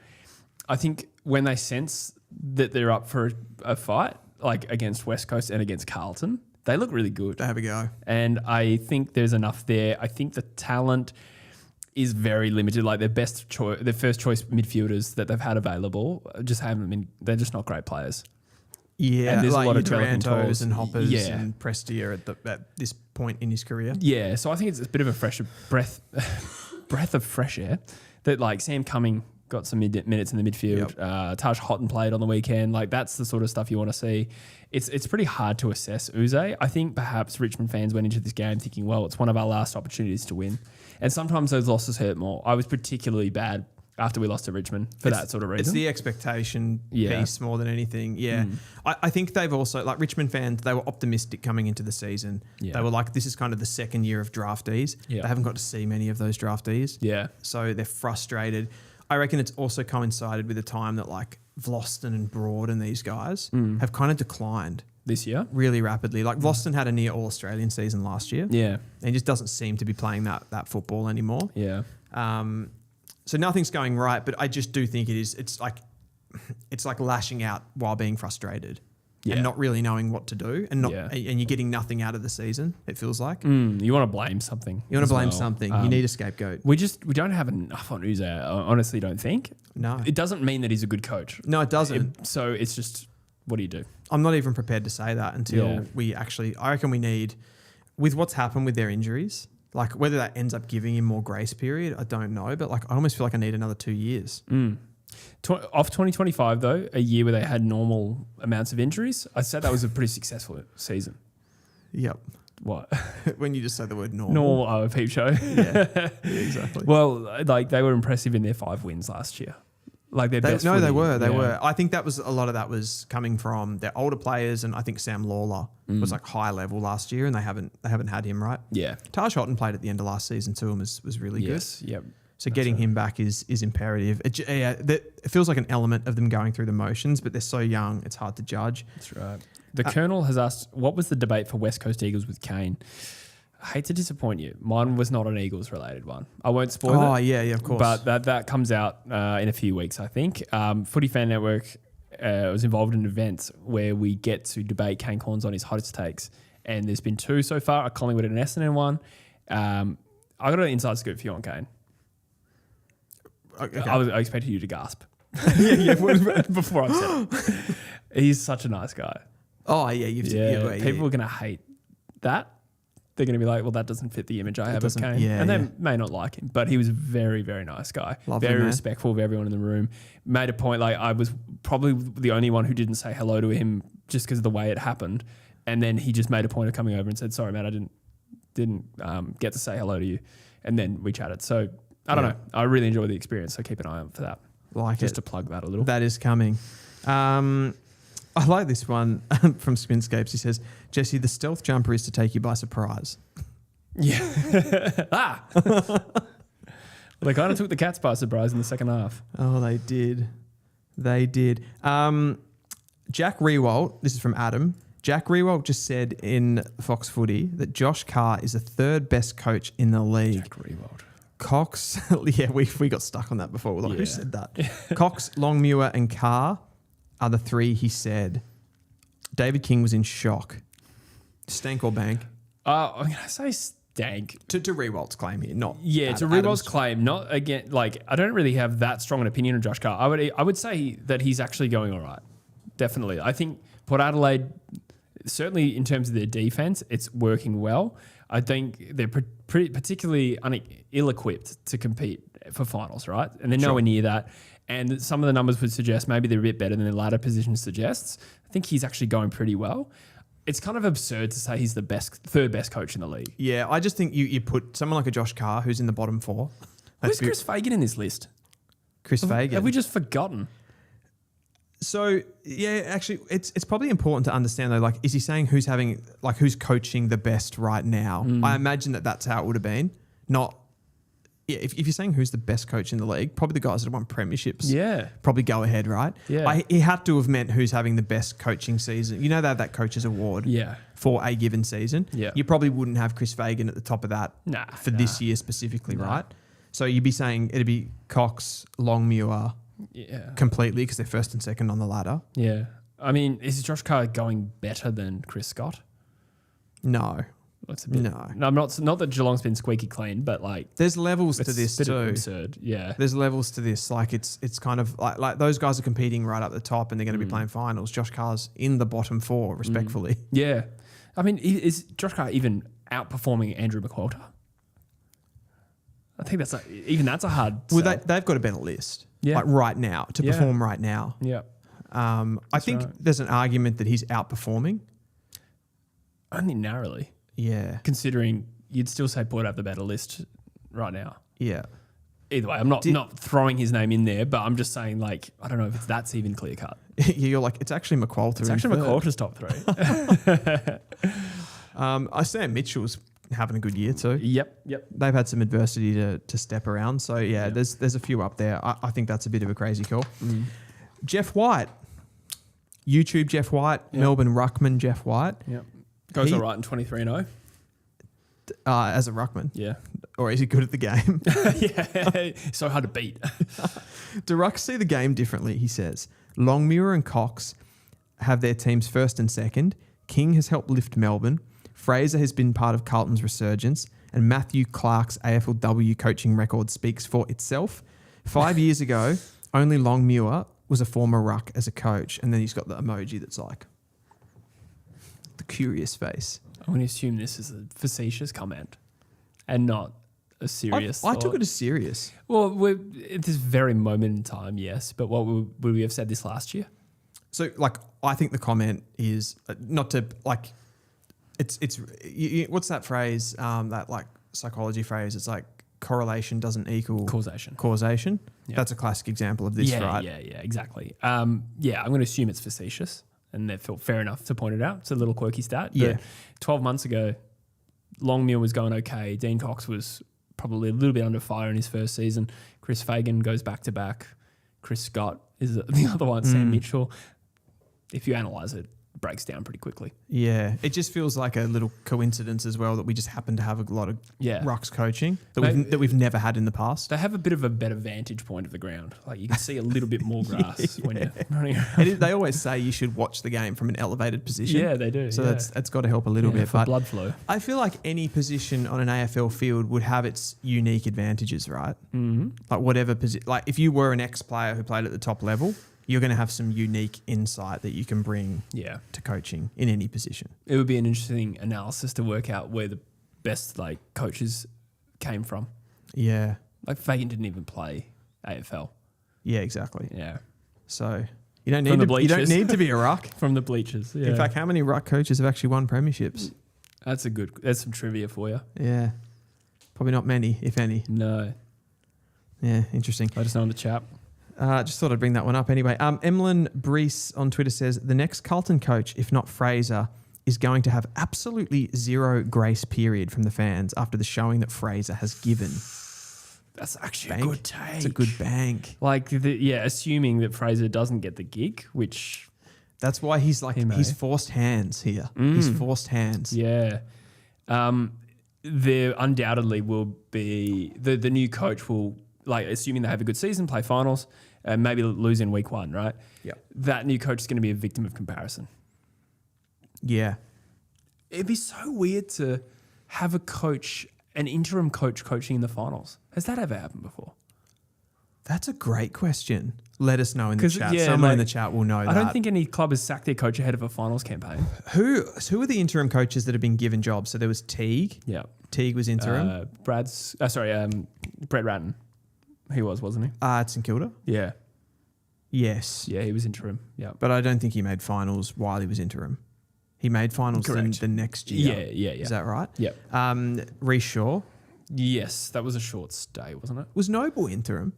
I think when they sense that they're up for a fight, like against West Coast and against Carlton, they look really good. They have a go. And I think there's enough there. I think the talent is very limited. Like their first choice midfielders that they've had available just haven't been. They're just not great players. Yeah, and there's like a lot of Tarantos and Hoppers Yeah. and Prestia at this point in his career. Yeah, so I think it's a bit of a breath of fresh air that like Sam Cumming got some minutes in the midfield. Taj Houghton played on the weekend. Like, that's the sort of stuff you want to see. It's pretty hard to assess Uze. I think perhaps Richmond fans went into this game thinking, well, it's one of our last opportunities to win. And sometimes those losses hurt more. I was particularly bad after we lost to Richmond for that sort of reason. It's the expectation piece more than anything. Yeah. I think they've also, like Richmond fans, they were optimistic coming into the season. Yeah. They were like, this is kind of the second year of draftees. Yeah. They haven't got to see many of those draftees. Yeah. So they're frustrated. I reckon it's also coincided with the time that like Vlosten and Broad and these guys have kind of declined this year really rapidly. Like Vlosten had a near All-Australian season last year. Yeah. And he just doesn't seem to be playing that football anymore. Yeah. So nothing's going right, but I just do think it's like lashing out while being frustrated and not really knowing what to do and you're getting nothing out of the season, it feels like. You want to blame something. You want to blame something. You need a scapegoat. We don't have enough on Uze, I honestly don't think. No. It doesn't mean that he's a good coach. No, it doesn't. So it's just, what do you do? I'm not even prepared to say that until I reckon we need, with what's happened with their injuries, like whether that ends up giving him more grace period, I don't know. But like I almost feel like I need another 2 years. Off 2025 though, a year where they had normal amounts of injuries, I said that was a pretty successful season. Yep. What? When you just say the word normal. Normal, peep show. Yeah, exactly. Well, like they were impressive in their 5 wins last year. Like their best. No, they were. I think a lot of that was coming from their older players, and I think Sam Lawler was like high level last year, and they haven't had him right. Yeah, Taj Houghton played at the end of last season too, and was really good. Yep. So getting him back is imperative. It feels like an element of them going through the motions, but they're so young, it's hard to judge. That's right. The Colonel has asked, what was the debate for West Coast Eagles with Kane? I hate to disappoint you. Mine was not an Eagles related one. I won't spoil it. Oh, yeah, of course. But that comes out in a few weeks, I think. Footy Fan Network was involved in events where we get to debate Kane Corns on his hottest takes. And there's been 2 so far, a Collingwood and an Essendon one. I got an inside scoop for you on Kane. Okay. I expected you to gasp. Before I said it. He's such a nice guy. Oh, yeah. People are going to hate that. They're going to be like, well, that doesn't fit the image I have of Kane. Yeah, and they may not like him, but he was a very, very nice guy. Very respectful of everyone in the room. Made a point, like I was probably the only one who didn't say hello to him just because of the way it happened. And then he just made a point of coming over and said, sorry, man, I didn't get to say hello to you. And then we chatted. So I don't know. I really enjoyed the experience. So keep an eye out for that. Just to plug that a little. That is coming. I like this one from Spinscapes. He says, Jesse, the stealth jumper is to take you by surprise. Yeah. They kind of took the Cats by surprise in the second half. Oh, they did. Jack Rewalt, this is from Adam. Jack Rewalt just said in Fox Footy that Josh Carr is the 3rd best coach in the league. Jack Rewalt. Cox, we got stuck on that before. We're like, who said that? Cox, Longmuir and Carr are the 3 he said. David King was in shock. Stank or bank? I'm going to say Stank. To Rewalt's claim here, not to Rewalt's claim. Not again. Like I don't really have that strong an opinion of Josh Carr. I would say that he's actually going all right. Definitely, I think Port Adelaide, certainly in terms of their defense, it's working well. I think they're particularly ill-equipped to compete for finals, right? And they're nowhere near that. And some of the numbers would suggest maybe they're a bit better than their ladder position suggests. I think he's actually going pretty well. It's kind of absurd to say he's the 3rd best coach in the league. Yeah, I just think you put someone like a Josh Carr who's in the bottom 4. Who's Chris Fagan in this list? Chris Fagan. Have we just forgotten? So, yeah, actually, it's probably important to understand, though, like, is he saying who's coaching the best right now? I imagine that's how it would have been. If you're saying who's the best coach in the league, probably the guys that have won premierships. Yeah. Probably go ahead, right? Yeah. He had to have meant who's having the best coaching season. You know, they have that coach's award for a given season. Yeah. You probably wouldn't have Chris Fagan at the top of that for this year specifically, right? So you'd be saying it'd be Cox, Longmuir, completely because they're 1st and 2nd on the ladder. Yeah. I mean, is Josh Carr going better than Chris Scott? No. No, I'm not that Geelong's been squeaky clean, but like there's levels to this too. Absurd, yeah. There's levels to this. Like it's kind of like those guys are competing right up the top, and they're going to be playing finals. Josh Carr's in the bottom 4, respectfully. Yeah, I mean, is Josh Carr even outperforming Andrew McQualter? I think that's a hard. Well, they've got a better list. Yeah. like right now, to Yeah. perform right now. Yeah. I think right. there's an argument that he's outperforming. Only narrowly, Yeah. considering you'd still say Port have the better list right now. Yeah. Either way, I'm not throwing his name in there, but I'm just saying, like, I don't know if that's even clear cut. You're like, it's actually McQualter. It's actually McQualter's top 3. Sam Mitchell's having a good year too. Yep. They've had some adversity to step around. So, yeah, there's a few up there. I think that's a bit of a crazy call. Jeff White. YouTube Jeff White. Yep. Melbourne Ruckman Jeff White. Yep. Goes all right in 23-0. As a Ruckman. Yeah. Or is he good at the game? Yeah. So hard to beat. Do Rucks see the game differently, he says. Longmuir and Cox have their teams first and second. King has helped lift Melbourne. Fraser has been part of Carlton's resurgence. And Matthew Clark's AFLW coaching record speaks for itself. 5 years ago, only Longmuir was a former ruck as a coach. And then he's got the emoji that's like the curious face. I'm going to assume this is a facetious comment and not a serious I took it as serious. Well, at this very moment in time, yes. But what would we have said this last year? So, like, I think the comment is not to, like, what's that phrase, that, like, psychology phrase? It's like correlation doesn't equal causation. Yeah. That's a classic example of this, right? Yeah, exactly. I'm going to assume it's facetious, and they felt fair enough to point it out. It's a little quirky stat. Yeah. But 12 months ago, Longmuir was going okay. Dean Cox was probably a little bit under fire in his first season. Chris Fagan goes back-to-back. Chris Scott is the other one, Sam Mitchell. If you analyse it, it breaks down pretty quickly. Yeah. It just feels like a little coincidence as well that we just happen to have a lot of rucks coaching that we've never had in the past. They have a bit of a better vantage point of the ground. Like, you can see a little bit more grass when you're running around. They always say you should watch the game from an elevated position. Yeah, they do. So that's got to help a little bit. For but blood flow. I feel like any position on an AFL field would have its unique advantages, right? Mm-hmm. Like whatever position. Like if you were an ex-player who played at the top level, you're going to have some unique insight that you can bring to coaching in any position. It would be an interesting analysis to work out where the best like coaches came from. Yeah. Like Fagan didn't even play AFL. Yeah, exactly. Yeah. So you don't need to be a ruck. From the bleachers. Yeah. In fact, how many ruck coaches have actually won premierships? That's some trivia for you. Yeah. Probably not many, if any. No. Yeah, interesting. Let us know in the chat. Just thought I'd bring that one up anyway. Emlyn Brees on Twitter says, the next Carlton coach, if not Fraser, is going to have absolutely zero grace period from the fans after the showing that Fraser has given. That's actually a good take. It's a good bank. Like, assuming that Fraser doesn't get the gig, which... That's why he's like, he's forced hands here. He's forced hands. Yeah. There undoubtedly will be... The new coach will, like, assuming they have a good season, play finals, and maybe lose in week 1, right? Yeah. That new coach is going to be a victim of comparison. Yeah. It'd be so weird to have an interim coach coaching in the finals. Has that ever happened before? That's a great question. Let us know in the chat. Someone in the chat will know that. I don't think any club has sacked their coach ahead of a finals campaign. Who are the interim coaches that have been given jobs? So there was Teague. Yeah. Teague was interim. Brett Ratton. He was, wasn't he? At St Kilda? Yeah. Yes. Yeah, he was interim. Yeah. But I don't think he made finals while he was interim. He made finals the next year. Yeah. Is that right? Yeah. Reece Shaw. Yes, that was a short stay, wasn't it? Was Noble interim?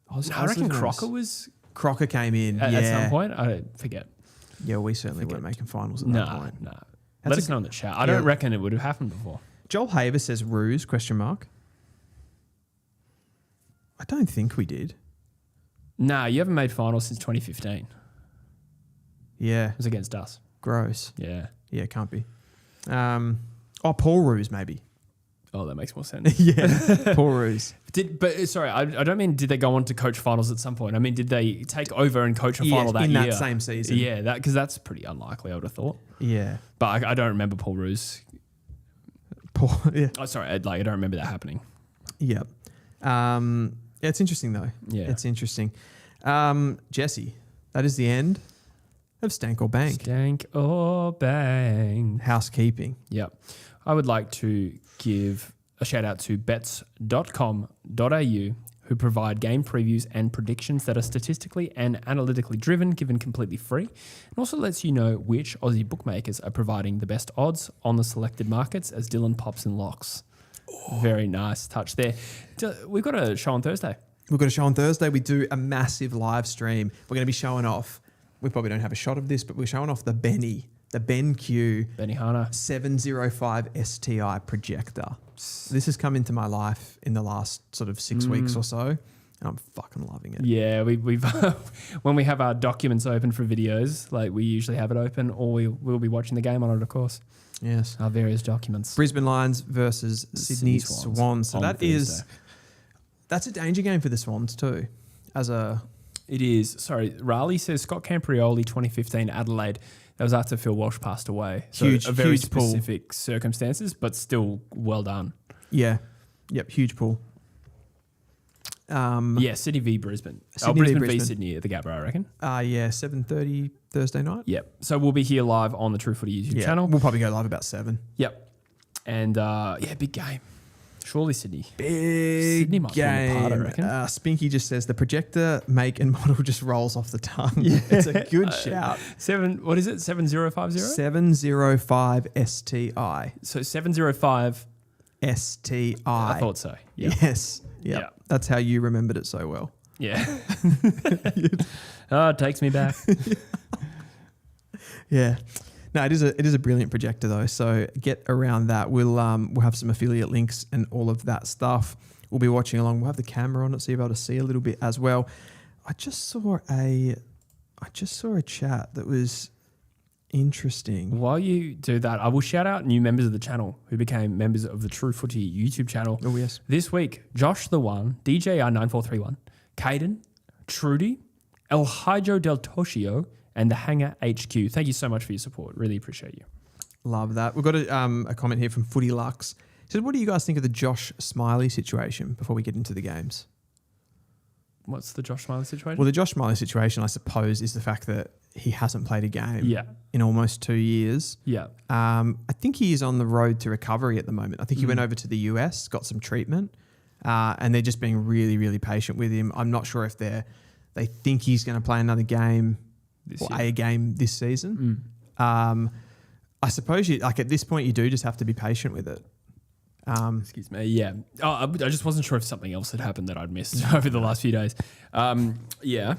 I reckon Crocker was... Crocker came in at some point. I don't forget. Yeah, we certainly weren't making finals at that point. No. Let us know in the chat. I don't reckon it would have happened before. Joel Haver says ruse, ? I don't think we did. Nah, you haven't made finals since 2015. Yeah. It was against us. Gross. Yeah. Yeah, it can't be. Paul Ruse, maybe. Oh, that makes more sense. Yeah, Paul Ruse. I don't mean did they go on to coach finals at some point. I mean, did they take over and coach a final that year? In that same season. Yeah, because that's pretty unlikely, I would have thought. Yeah. But I don't remember Paul Ruse. Yeah. Oh, sorry, I don't remember that happening. Yeah. It's interesting, though. Yeah. It's interesting. Jesse, that is the end of Stank or Bank. Stank or Bang. Housekeeping. Yep. I would like to give a shout out to bets.com.au, who provide game previews and predictions that are statistically and analytically driven, given completely free, and also lets you know which Aussie bookmakers are providing the best odds on the selected markets as Dylan pops and locks. Very nice touch there. We've got a show on Thursday. We've got a show on Thursday. We do a massive live stream. We're going to be showing off, we probably don't have a shot of this, but we're showing off the BenQ Benihana 705 STI projector. This has come into my life in the last sort of 6 weeks or so, and I'm fucking loving it. Yeah, we've when we have our documents open for videos, like we usually have it open, or we'll be watching the game on it, of course. Yes. Our various documents. Brisbane Lions versus Sydney Swans. So that's a danger game for the Swans too. It is. Sorry, Raleigh says Scott Camprioli 2015 Adelaide. That was after Phil Walsh passed away. So huge, a very huge specific circumstances, but still well done. Yeah. Yep. Huge pull. Sydney v Brisbane. Brisbane v Sydney at the Gabba, I reckon. 7:30 Thursday night. Yep. So we'll be here live on the True Footy YouTube channel. We'll probably go live about 7. Yep. And big game. Surely Sydney. Sydney might game. Fall apart, I reckon. Spinky just says the projector make and model just rolls off the tongue. Yeah. It's a good shout. 7050? 705 STI. So 705 STI. I thought so. Yep. Yes. Yep. Yeah. That's how you remembered it so well. Yeah. It takes me back. Yeah. No, it is a brilliant projector though. So get around that. We'll have some affiliate links and all of that stuff. We'll be watching along. We'll have the camera on it so you'll be able to see a little bit as well. I just saw a chat that was interesting. While you do that, I will shout out new members of the channel who became members of the True Footy YouTube channel. Oh yes. This week, Josh the One, DJR9431, Caden, Trudy, El Hijo del Toshio, and the Hanger HQ. Thank you so much for your support. Really appreciate you. Love that. We've got a comment here from Footy Lux. He said, what do you guys think of the Josh Smiley situation before we get into the games? What's the Josh Smiley situation? Well, the Josh Smiley situation, I suppose, is the fact that he hasn't played a game in almost 2 years. Yeah. I think he is on the road to recovery at the moment. I think he went over to the US, got some treatment, and they're just being really, really patient with him. I'm not sure if they think he's going to play another game a game this season. I suppose at this point you do just have to be patient with it. Excuse me. Yeah. I just wasn't sure if something else had happened that I'd missed over the last few days. Yeah.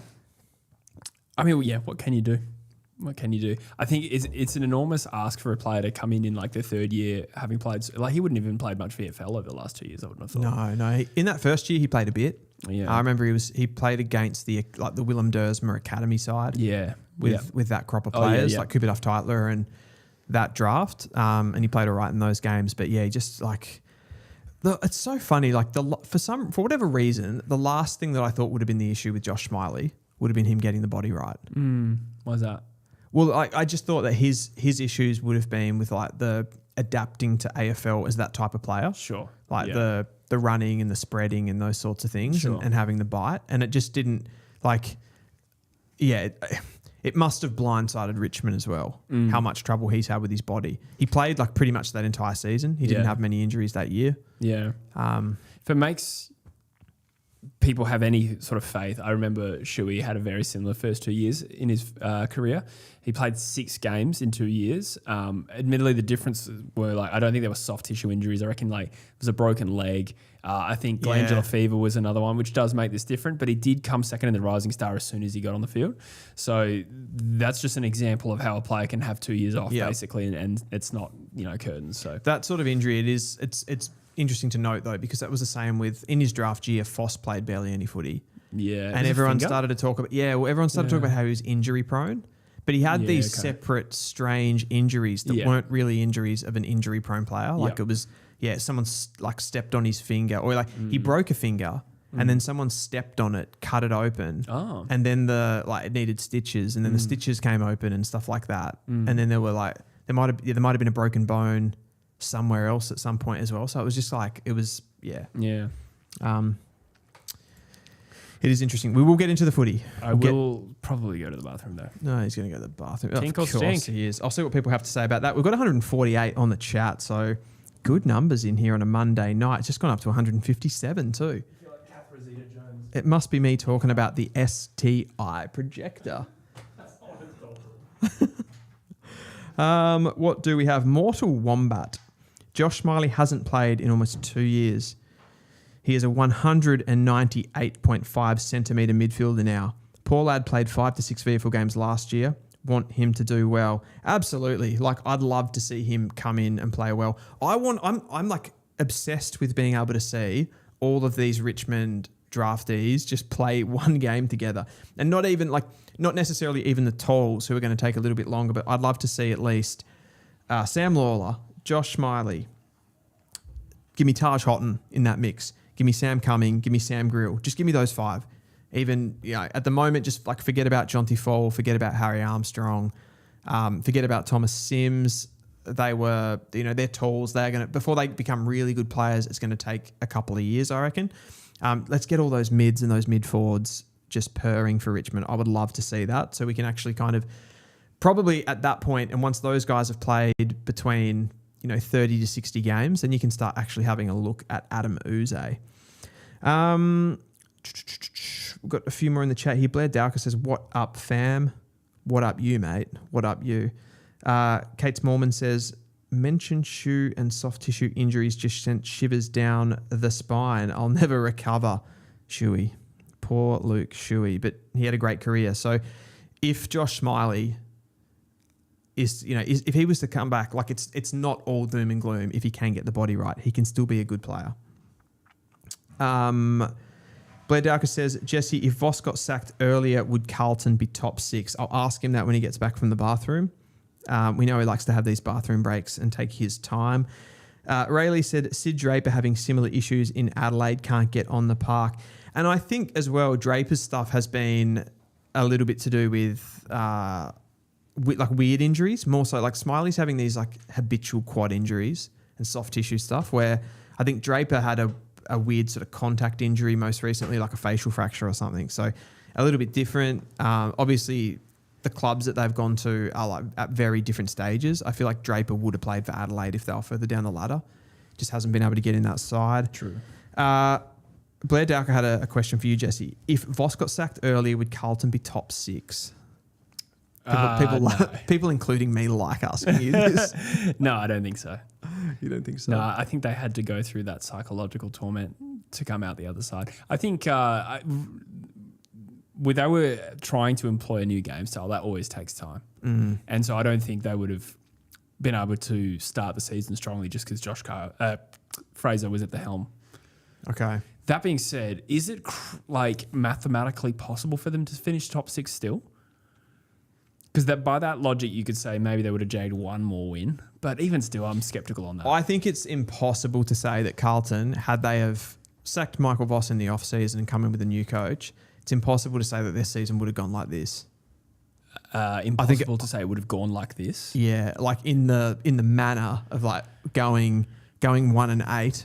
I mean, yeah. What can you do? What can you do? I think it's an enormous ask for a player to come in like their third year, having played he wouldn't even played much VFL over the last 2 years. I wouldn't have thought. No. In that first year, he played a bit. Yeah. I remember he played against the Willem Dersmer Academy side. Yeah. With that crop of players like Cooper Duff Tytler and that draft, and he played all right in those games. But yeah, he just it's so funny. For whatever reason, the last thing that I thought would have been the issue with Josh Smiley would have been him getting the body right. Why's that? Well, I just thought that his issues would have been with the adapting to AFL as that type of player. Sure. The running and the spreading and those sorts of things, and having the bite, and it just didn't it must have blindsided Richmond as well. How much trouble he's had with his body. He played pretty much that entire season. He didn't have many injuries that year. Yeah. If it makes people have any sort of faith, I remember Shuey had a very similar first 2 years in his career. He played 6 games in 2 years. Admittedly, the difference were I don't think there were soft tissue injuries. I reckon it was a broken leg. I think glandular fever was another one, which does make this different. But he did come second in the Rising Star as soon as he got on the field. So that's just an example of how a player can have 2 years off basically, and it's not curtains. So that sort of injury, it's interesting to note though, because that was the same in his draft year. Foss played barely any footy. Yeah, and everyone started to talk about everyone started to talk about how he was injury prone. But he had these separate, strange injuries that weren't really injuries of an injury-prone player. It was, someone stepped on his finger, or he broke a finger, and then someone stepped on it, cut it open, and then it needed stitches, and then the stitches came open and stuff like that, and then there were there might have been a broken bone somewhere else at some point as well. So it was just it is interesting. We will get into the footy. I will probably go to the bathroom though. No, he's going to go to the bathroom. Tink or of course stink? He is. I'll see what people have to say about that. We've got 148 on the chat, so good numbers in here on a Monday night. It's just gone up to 157 too. I feel like Catherine Zeta-Jones. It must be me talking about the STI projector. What do we have? Mortal Wombat. Josh Smiley hasn't played in almost 2 years. He is a 198.5 centimetre midfielder now. Poor lad played 5 to 6 VFL games last year. Want him to do well. Absolutely. Like, I'd love to see him come in and play well. I'm like obsessed with being able to see all of these Richmond draftees just play one game together. And not necessarily even the talls who are going to take a little bit longer, but I'd love to see at least Sam Lawler, Josh Smiley. Give me Taj Houghton in that mix. Give me Sam Cumming. Give me Sam Grill. Just give me those 5. Even, at the moment, just like forget about Jonty Fall, forget about Harry Armstrong, forget about Thomas Sims. They were, they're talls. They're going to, before they become really good players, it's going to take a couple of years, I reckon. Let's get all those mids and those mid forwards just purring for Richmond. I would love to see that. So we can actually kind of probably at that point, and once those guys have played between, 30 to 60 games, then you can start actually having a look at Adam Uze. We've got a few more in the chat here. Blair Dowker says, "What up, fam? What up, you, mate? What up, you?" Kate Smallman says, "Mention shoe and soft tissue injuries just sent shivers down the spine. I'll never recover." Shuey. Poor Luke Shuey. But he had a great career. So if Josh Smiley if he was to come back, like it's not all doom and gloom if he can get the body right. He can still be a good player. Blair Dowker says, "Jesse, if Voss got sacked earlier, would Carlton be top 6? I'll ask him that when he gets back from the bathroom. We know he likes to have these bathroom breaks and take his time." Rayleigh said, "Sid Draper having similar issues in Adelaide, can't get on the park." And I think as well, Draper's stuff has been a little bit to do with like weird injuries, more so like Smiley's having these like habitual quad injuries and soft tissue stuff, where I think Draper had a weird sort of contact injury most recently, like a facial fracture or something. So a little bit different. Obviously, the clubs that they've gone to are like at very different stages. I feel like Draper would have played for Adelaide if they were further down the ladder. Just hasn't been able to get in that side. True. Blair Dowker had a question for you, Jesse. If Voss got sacked earlier, would Carlton be top 6? No. People including me like asking you this. No, I don't think so. You don't think so? No, I think they had to go through that psychological torment to come out the other side. I think they were trying to employ a new game style. That always takes time. And so I don't think they would have been able to start the season strongly just because Fraser was at the helm. Okay. That being said, is it mathematically possible for them to finish top 6 still? Because by that logic, you could say maybe they would have jagged one more win. But even still, I'm sceptical on that. I think it's impossible to say that Carlton, had they have sacked Michael Voss in the off-season and come in with a new coach, it's impossible to say that their season would have gone like this. Impossible to say it would have gone like this? Yeah, like in the manner of like going 1-8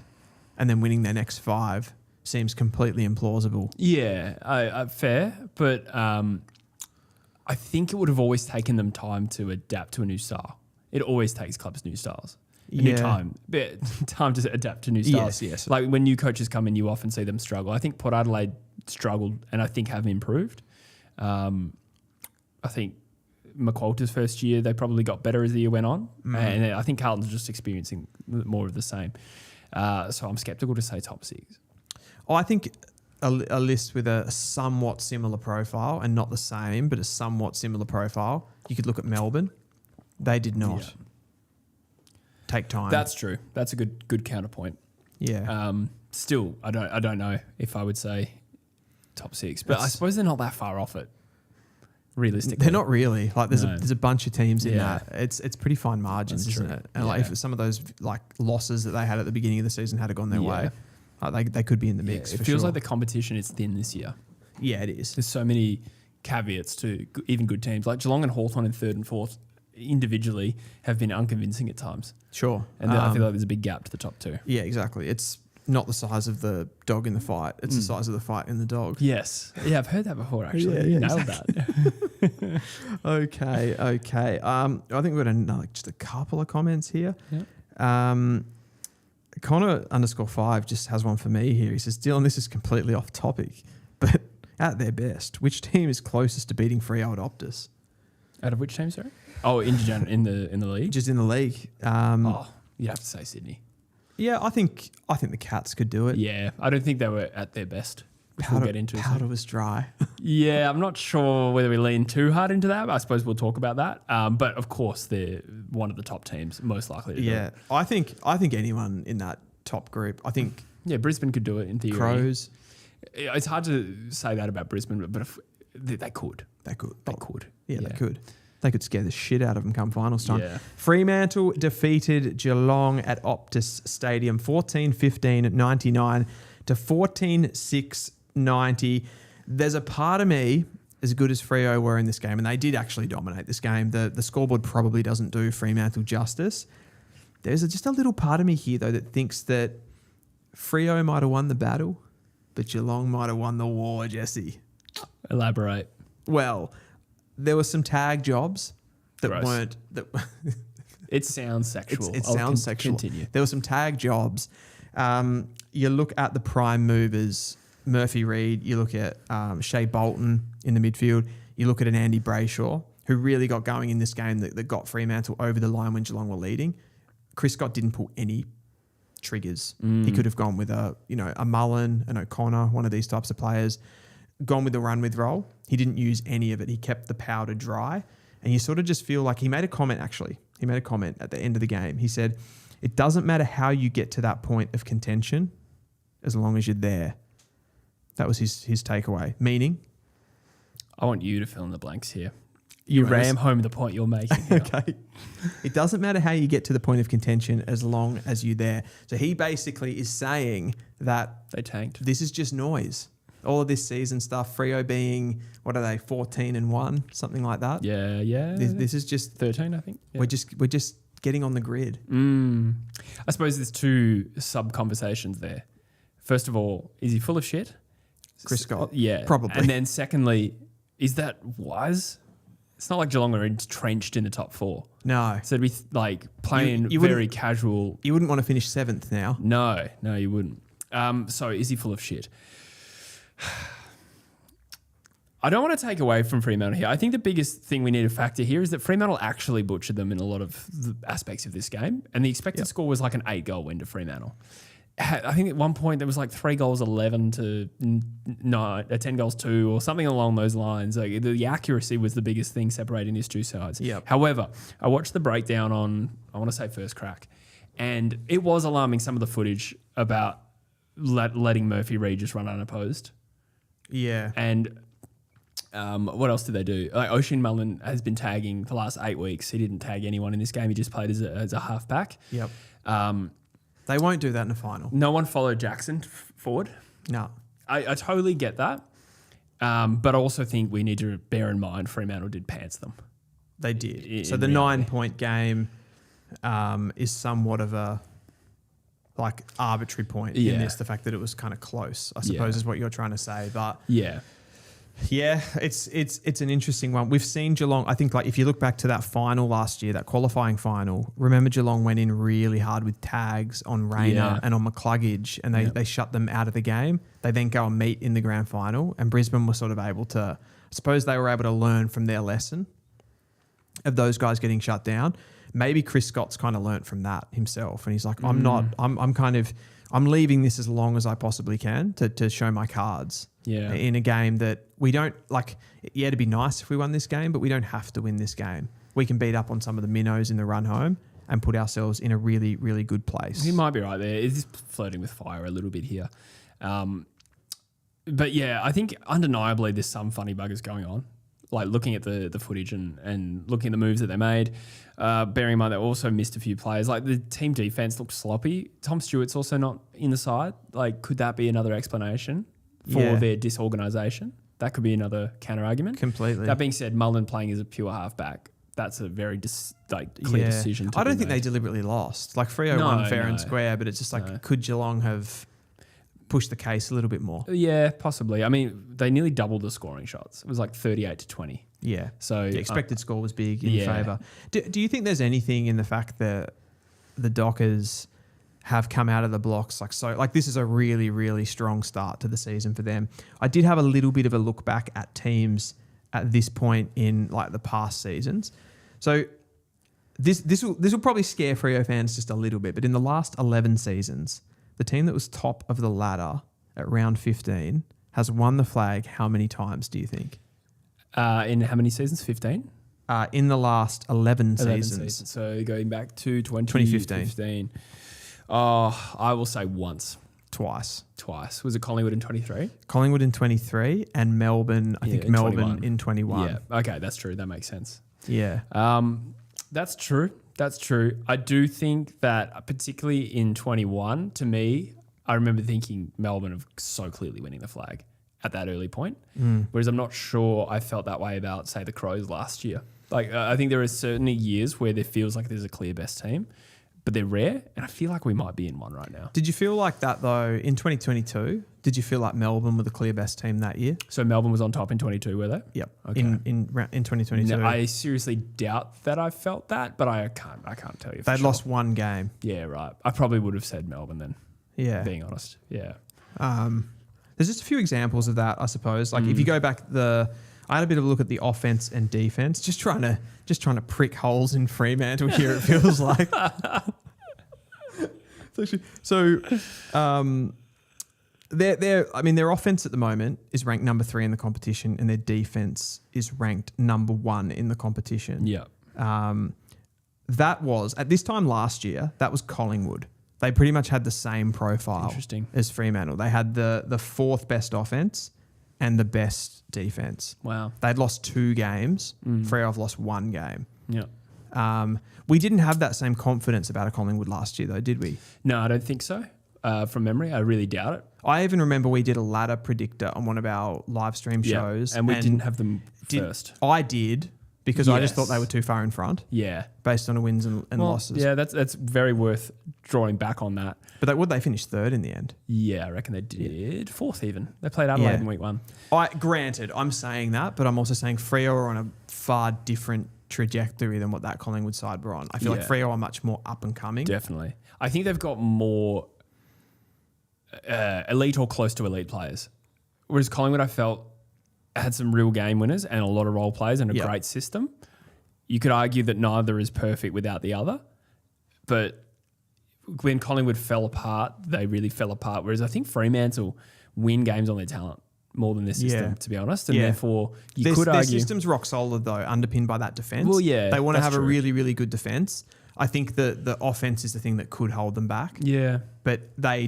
and then winning their next 5 seems completely implausible. Yeah, fair. But I think it would have always taken them time to adapt to a new style. It always takes clubs new styles. New time to adapt to new styles. Yes. Like when new coaches come in, you often see them struggle. I think Port Adelaide struggled and I think have improved. I think McQualter's first year, they probably got better as the year went on. And I think Carlton's just experiencing more of the same. So I'm sceptical to say top 6. I think a list with a somewhat similar profile, and not the same, but a somewhat similar profile. You could look at Melbourne. They did not take time. That's true. That's a good counterpoint. Yeah. Still, I don't know if I would say top 6, but I suppose they're not that far off it. Realistically, they're not really. Like there's a bunch of teams in that. It's pretty fine margins, That's isn't true. it? And like if some of those like losses that they had at the beginning of the season had gone their way, they could be in the mix. It for feels sure. like the competition is thin this year. Yeah, it is. There's so many caveats to even good teams. Like Geelong and Hawthorn in 3rd and 4th individually have been unconvincing at times. Sure. And then I feel like there's a big gap to the top 2. Yeah, exactly. It's not the size of the dog in the fight. It's the size of the fight in the dog. Yes. Yeah, I've heard that before, actually. Yeah, Nailed exactly. that. Okay. I think we've got just a couple of comments here. Yeah. Connor _5 just has one for me here. He says, Dylan, this is completely off topic, but at their best, which team is closest to beating Freo at Optus? Out of which team, sorry? Oh, in the league? Just in the league. You'd have to say Sydney. Yeah, I think the Cats could do it. Yeah, I don't think they were at their best. We'll get into it. Powder was dry. Yeah, I'm not sure whether we lean too hard into that. But I suppose we'll talk about that. But of course, they're one of the top teams, most likely to do it. I think anyone in that top group. I think Brisbane could do it in theory. Crows. It's hard to say that about Brisbane, but if they could. They could. They could. Yeah, they could. They could scare the shit out of them come finals time. Yeah. Fremantle defeated Geelong at Optus Stadium 14-15-99 to 14-6-90. There's a part of me, as good as Freo were in this game, and they did actually dominate this game, the scoreboard probably doesn't do Fremantle justice. There's just a little part of me here, though, that thinks that Freo might have won the battle, but Geelong might have won the war, Jesse. Elaborate. Well, there were some tag jobs that Gross. weren't... It sounds sexual. It sounds sexual. Continue. There were some tag jobs. You look at the prime movers, Murphy Reid, you look at Shea Bolton in the midfield, you look at an Andy Brayshaw, who really got going in this game that got Fremantle over the line when Geelong were leading. Chris Scott didn't pull any triggers. He could have gone with a Mullen, an O'Connor, one of these types of players, gone with the run with role. He didn't use any of it. He kept the powder dry. And you sort of just feel like he made a comment, actually. He made a comment at the end of the game. He said, it doesn't matter how you get to that point of contention as long as you're there. That was his takeaway. Meaning? I want you to fill in the blanks here. You ram home the point you're making. Okay. It doesn't matter how you get to the point of contention as long as you're there. So he basically is saying that they tanked. This is just noise. All of this season stuff, Freo being, 14-1, something like that. Yeah. This is just 13, I think. Yeah. We're just getting on the grid. I suppose there's two sub conversations there. First of all, is he full of shit? Chris Scott? Yeah. Probably. And then secondly, is that wise? It's not like Geelong are entrenched in the top four. No. So to be playing you very casual. You wouldn't want to finish 7th now. No, you wouldn't. So is he full of shit? I don't want to take away from Fremantle here. I think the biggest thing we need to factor here is that Fremantle actually butchered them in a lot of the aspects of this game. And the expected score was like an 8-goal win to Fremantle. I think at one point there was like 3 goals 11 to 10 goals 2 or something along those lines. Like the accuracy was the biggest thing separating these two sides. Yep. However, I watched the breakdown on, I want to say First Crack, and it was alarming, some of the footage about letting Murphy Reid just run unopposed. Yeah. And what else did they do? Like Oisin Mullen has been tagging the last 8 weeks. He didn't tag anyone in this game. He just played as a halfback. Yep. They won't do that in the final. No one followed Jackson forward. No. I totally get that. But I also think we need to bear in mind Fremantle did pants them. They did. So the 9-point game is somewhat of a arbitrary point in this. The fact that it was kind of close, I suppose, is what you're trying to say. But yeah, it's an interesting one. We've seen Geelong. I think if you look back to that final last year, that qualifying final, remember Geelong went in really hard with tags on Rayner and on McCluggage, and they shut them out of the game. They then go and meet in the grand final, and Brisbane were sort of able to, I suppose they were able to learn from their lesson of those guys getting shut down. Maybe Chris Scott's kind of learnt from that himself, and he's like, I'm leaving this as long as I possibly can to show my cards. Yeah. In a game that we don't it'd be nice if we won this game, but we don't have to win this game. We can beat up on some of the minnows in the run home and put ourselves in a really, really good place. He might be right there. He's flirting with fire a little bit here. But yeah, I think undeniably there's some funny buggers going on. Like looking at the footage and looking at the moves that they made, bearing in mind they also missed a few players. Like the team defense looked sloppy. Tom Stewart's also not in the side. Like, could that be another explanation for their disorganisation? That could be another counter argument. Completely. That being said, Mullen playing as a pure halfback, that's a very clear decision. I don't think they deliberately lost. Freo won fair and square, but it's just could Geelong have pushed the case a little bit more? Yeah, possibly. I mean, they nearly doubled the scoring shots. It was 38-20. Yeah. So the expected score was big in favour. Do you think there's anything in the fact that the Dockers have come out of the blocks this is a really, really strong start to the season for them. I did have a little bit of a look back at teams at this point in like the past seasons. So this will probably scare Freo fans just a little bit, but in the last 11 seasons, the team that was top of the ladder at round 15 has won the flag how many times, do you think? In how many seasons? 15? In the last 11 seasons. So going back to 2015. I will say once. Twice. Was it Collingwood in 23? Collingwood in 23 and Melbourne, I think Melbourne 21. In 21. Yeah, okay, that's true. That makes sense. Yeah. That's true. I do think that particularly in 21, to me, I remember thinking Melbourne of so clearly winning the flag at that early point. Whereas I'm not sure I felt that way about, say, the Crows last year. I think there are certainly years where there feels like there's a clear best team, but they're rare, and I feel like we might be in one right now. Did you feel like that, though, in 2022? Did you feel like Melbourne were the clear best team that year? So Melbourne was on top in 22, were they? Yep. Okay. In 2022. No, I seriously doubt that I felt that, but I can't tell you for They'd sure. lost one game. Yeah, right. I probably would have said Melbourne then. Yeah. Being honest. Yeah. There's just a few examples of that, I suppose. Like if you go back I had a bit of a look at the offense and defense, just trying to prick holes in Fremantle here, it feels like. So, their offense at the moment is ranked number 3 in the competition, and their defense is ranked number 1 in the competition. Yeah. That was at this time last year. That was Collingwood. They pretty much had the same profile as Fremantle. They had the 4th best offense and the best defense. Wow. They'd lost 2 games. Freo have lost 1 game. Yeah. We didn't have that same confidence about a Collingwood last year, though, did we? No, I don't think so. From memory, I really doubt it. I even remember we did a ladder predictor on one of our live stream shows. And we didn't have them first. I did, because I just thought they were too far in front. Yeah. Based on the wins and losses. Yeah, that's very worth drawing back on that. But would they finish 3rd in the end? Yeah, I reckon they did. 4th even. They played Adelaide in week 1. Granted, I'm saying that, but I'm also saying Freo are on a far different trajectory than what that Collingwood side were on. I feel like Freo are much more up and coming. Definitely. I think they've got more elite or close to elite players. Whereas Collingwood, I felt, had some real game winners and a lot of role players and a great system. You could argue that neither is perfect without the other. But when Collingwood fell apart, they really fell apart. Whereas I think Fremantle win games on their talent more than their system, to be honest. And therefore, you could argue... Their system's rock solid, though, underpinned by that defence. Well, yeah, they want to have a really, really good defence. I think the offense is the thing that could hold them back. Yeah. But they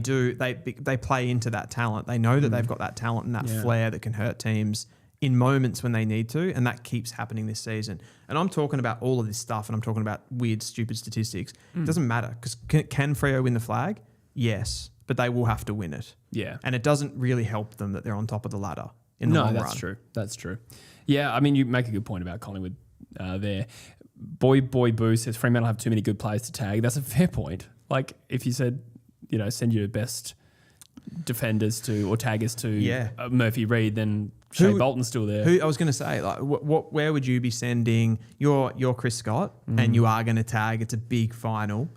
play into that talent. They know that they've got that talent and that flair that can hurt teams in moments when they need to, and that keeps happening this season. And I'm talking about all of this stuff, and I'm talking about weird, stupid statistics. It doesn't matter, because can Freo win the flag? Yes, but they will have to win it. Yeah. And it doesn't really help them that they're on top of the ladder in the long run. No, that's true. That's true. Yeah, I mean, you make a good point about Collingwood there. Boy Boo says Fremantle have too many good players to tag. That's a fair point. Like, if you said, send your best defenders to or taggers to Murphy Reid, then Shea Bolton's still there. I was going to say, like, where would you be sending your Chris Scott, and you are going to tag? It's a big final.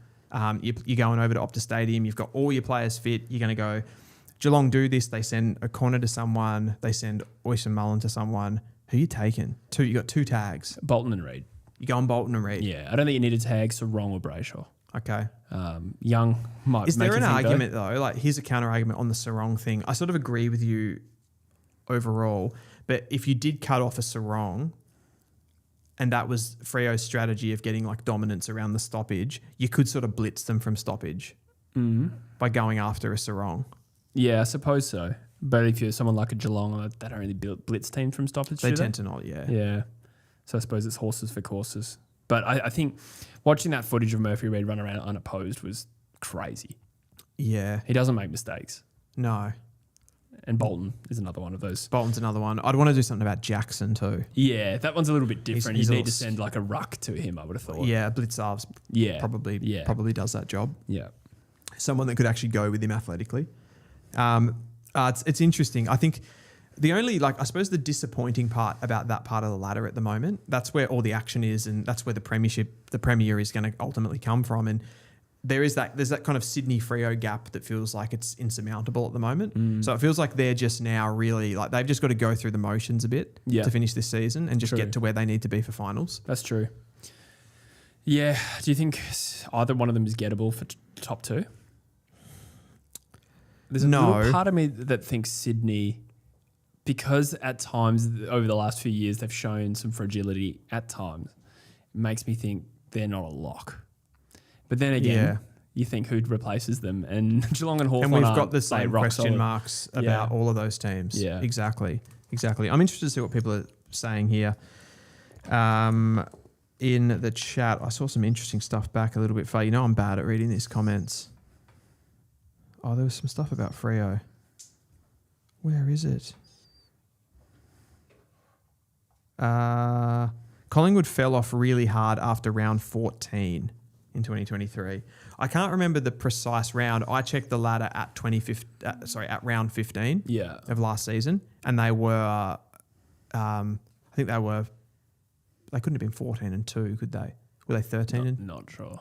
You're going over to Optus Stadium. You've got all your players fit. You're going to go. Geelong do this. They send O'Connor to someone. They send Oyster Mullen to someone. Who are you taking? You got 2 tags. Bolton and Reid. You go on Bolton and Reid. Yeah, I don't think you need to tag Sarong or Brayshaw. Okay. Young might. Is there an argument though? Like, here's a counter argument on the Sarong thing. I sort of agree with you overall, but if you did cut off a Sarong, and that was Freo's strategy of getting like dominance around the stoppage, you could sort of blitz them from stoppage by going after a Sarong. Yeah, I suppose so. But if you're someone like a Geelong, they don't really blitz teams from stoppage. They tend to not. Yeah. So I suppose it's horses for courses. But I think watching that footage of Murphy Reid run around unopposed was crazy. Yeah. He doesn't make mistakes. No. And Bolton is another one of those. Bolton's another one. I'd want to do something about Jackson too. Yeah, that one's a little bit different. You need to send like a ruck to him, I would have thought. Yeah, Blitzarves probably does that job. Yeah. Someone that could actually go with him athletically. It's interesting. I think the only, I suppose the disappointing part about that part of the ladder at the moment, that's where all the action is, and that's where the Premier is going to ultimately come from. And there's that kind of Sydney Freo gap that feels like it's insurmountable at the moment. So it feels like they're just now really like they've just got to go through the motions a bit to finish this season and just get to where they need to be for finals. That's true. Yeah. Do you think either one of them is gettable for top two? There's a little part of me that thinks Sydney, because at times over the last few years they've shown some fragility at times, it makes me think they're not a lock. But then again, you think who replaces them, and Geelong and Hawthorn. And we've got the same question solid. marks about all of those teams. Yeah, exactly. I'm interested to see what people are saying here. In the chat, I saw some interesting stuff back a little bit far. You know, I'm bad at reading these comments. Oh, there was some stuff about Freo. Where is it? Collingwood fell off really hard after round 14 in 2023. I can't remember the precise round. I checked the ladder at round 15 of last season, and they were, I think they couldn't have been 14 and 2, could they? Were they 13 Not sure.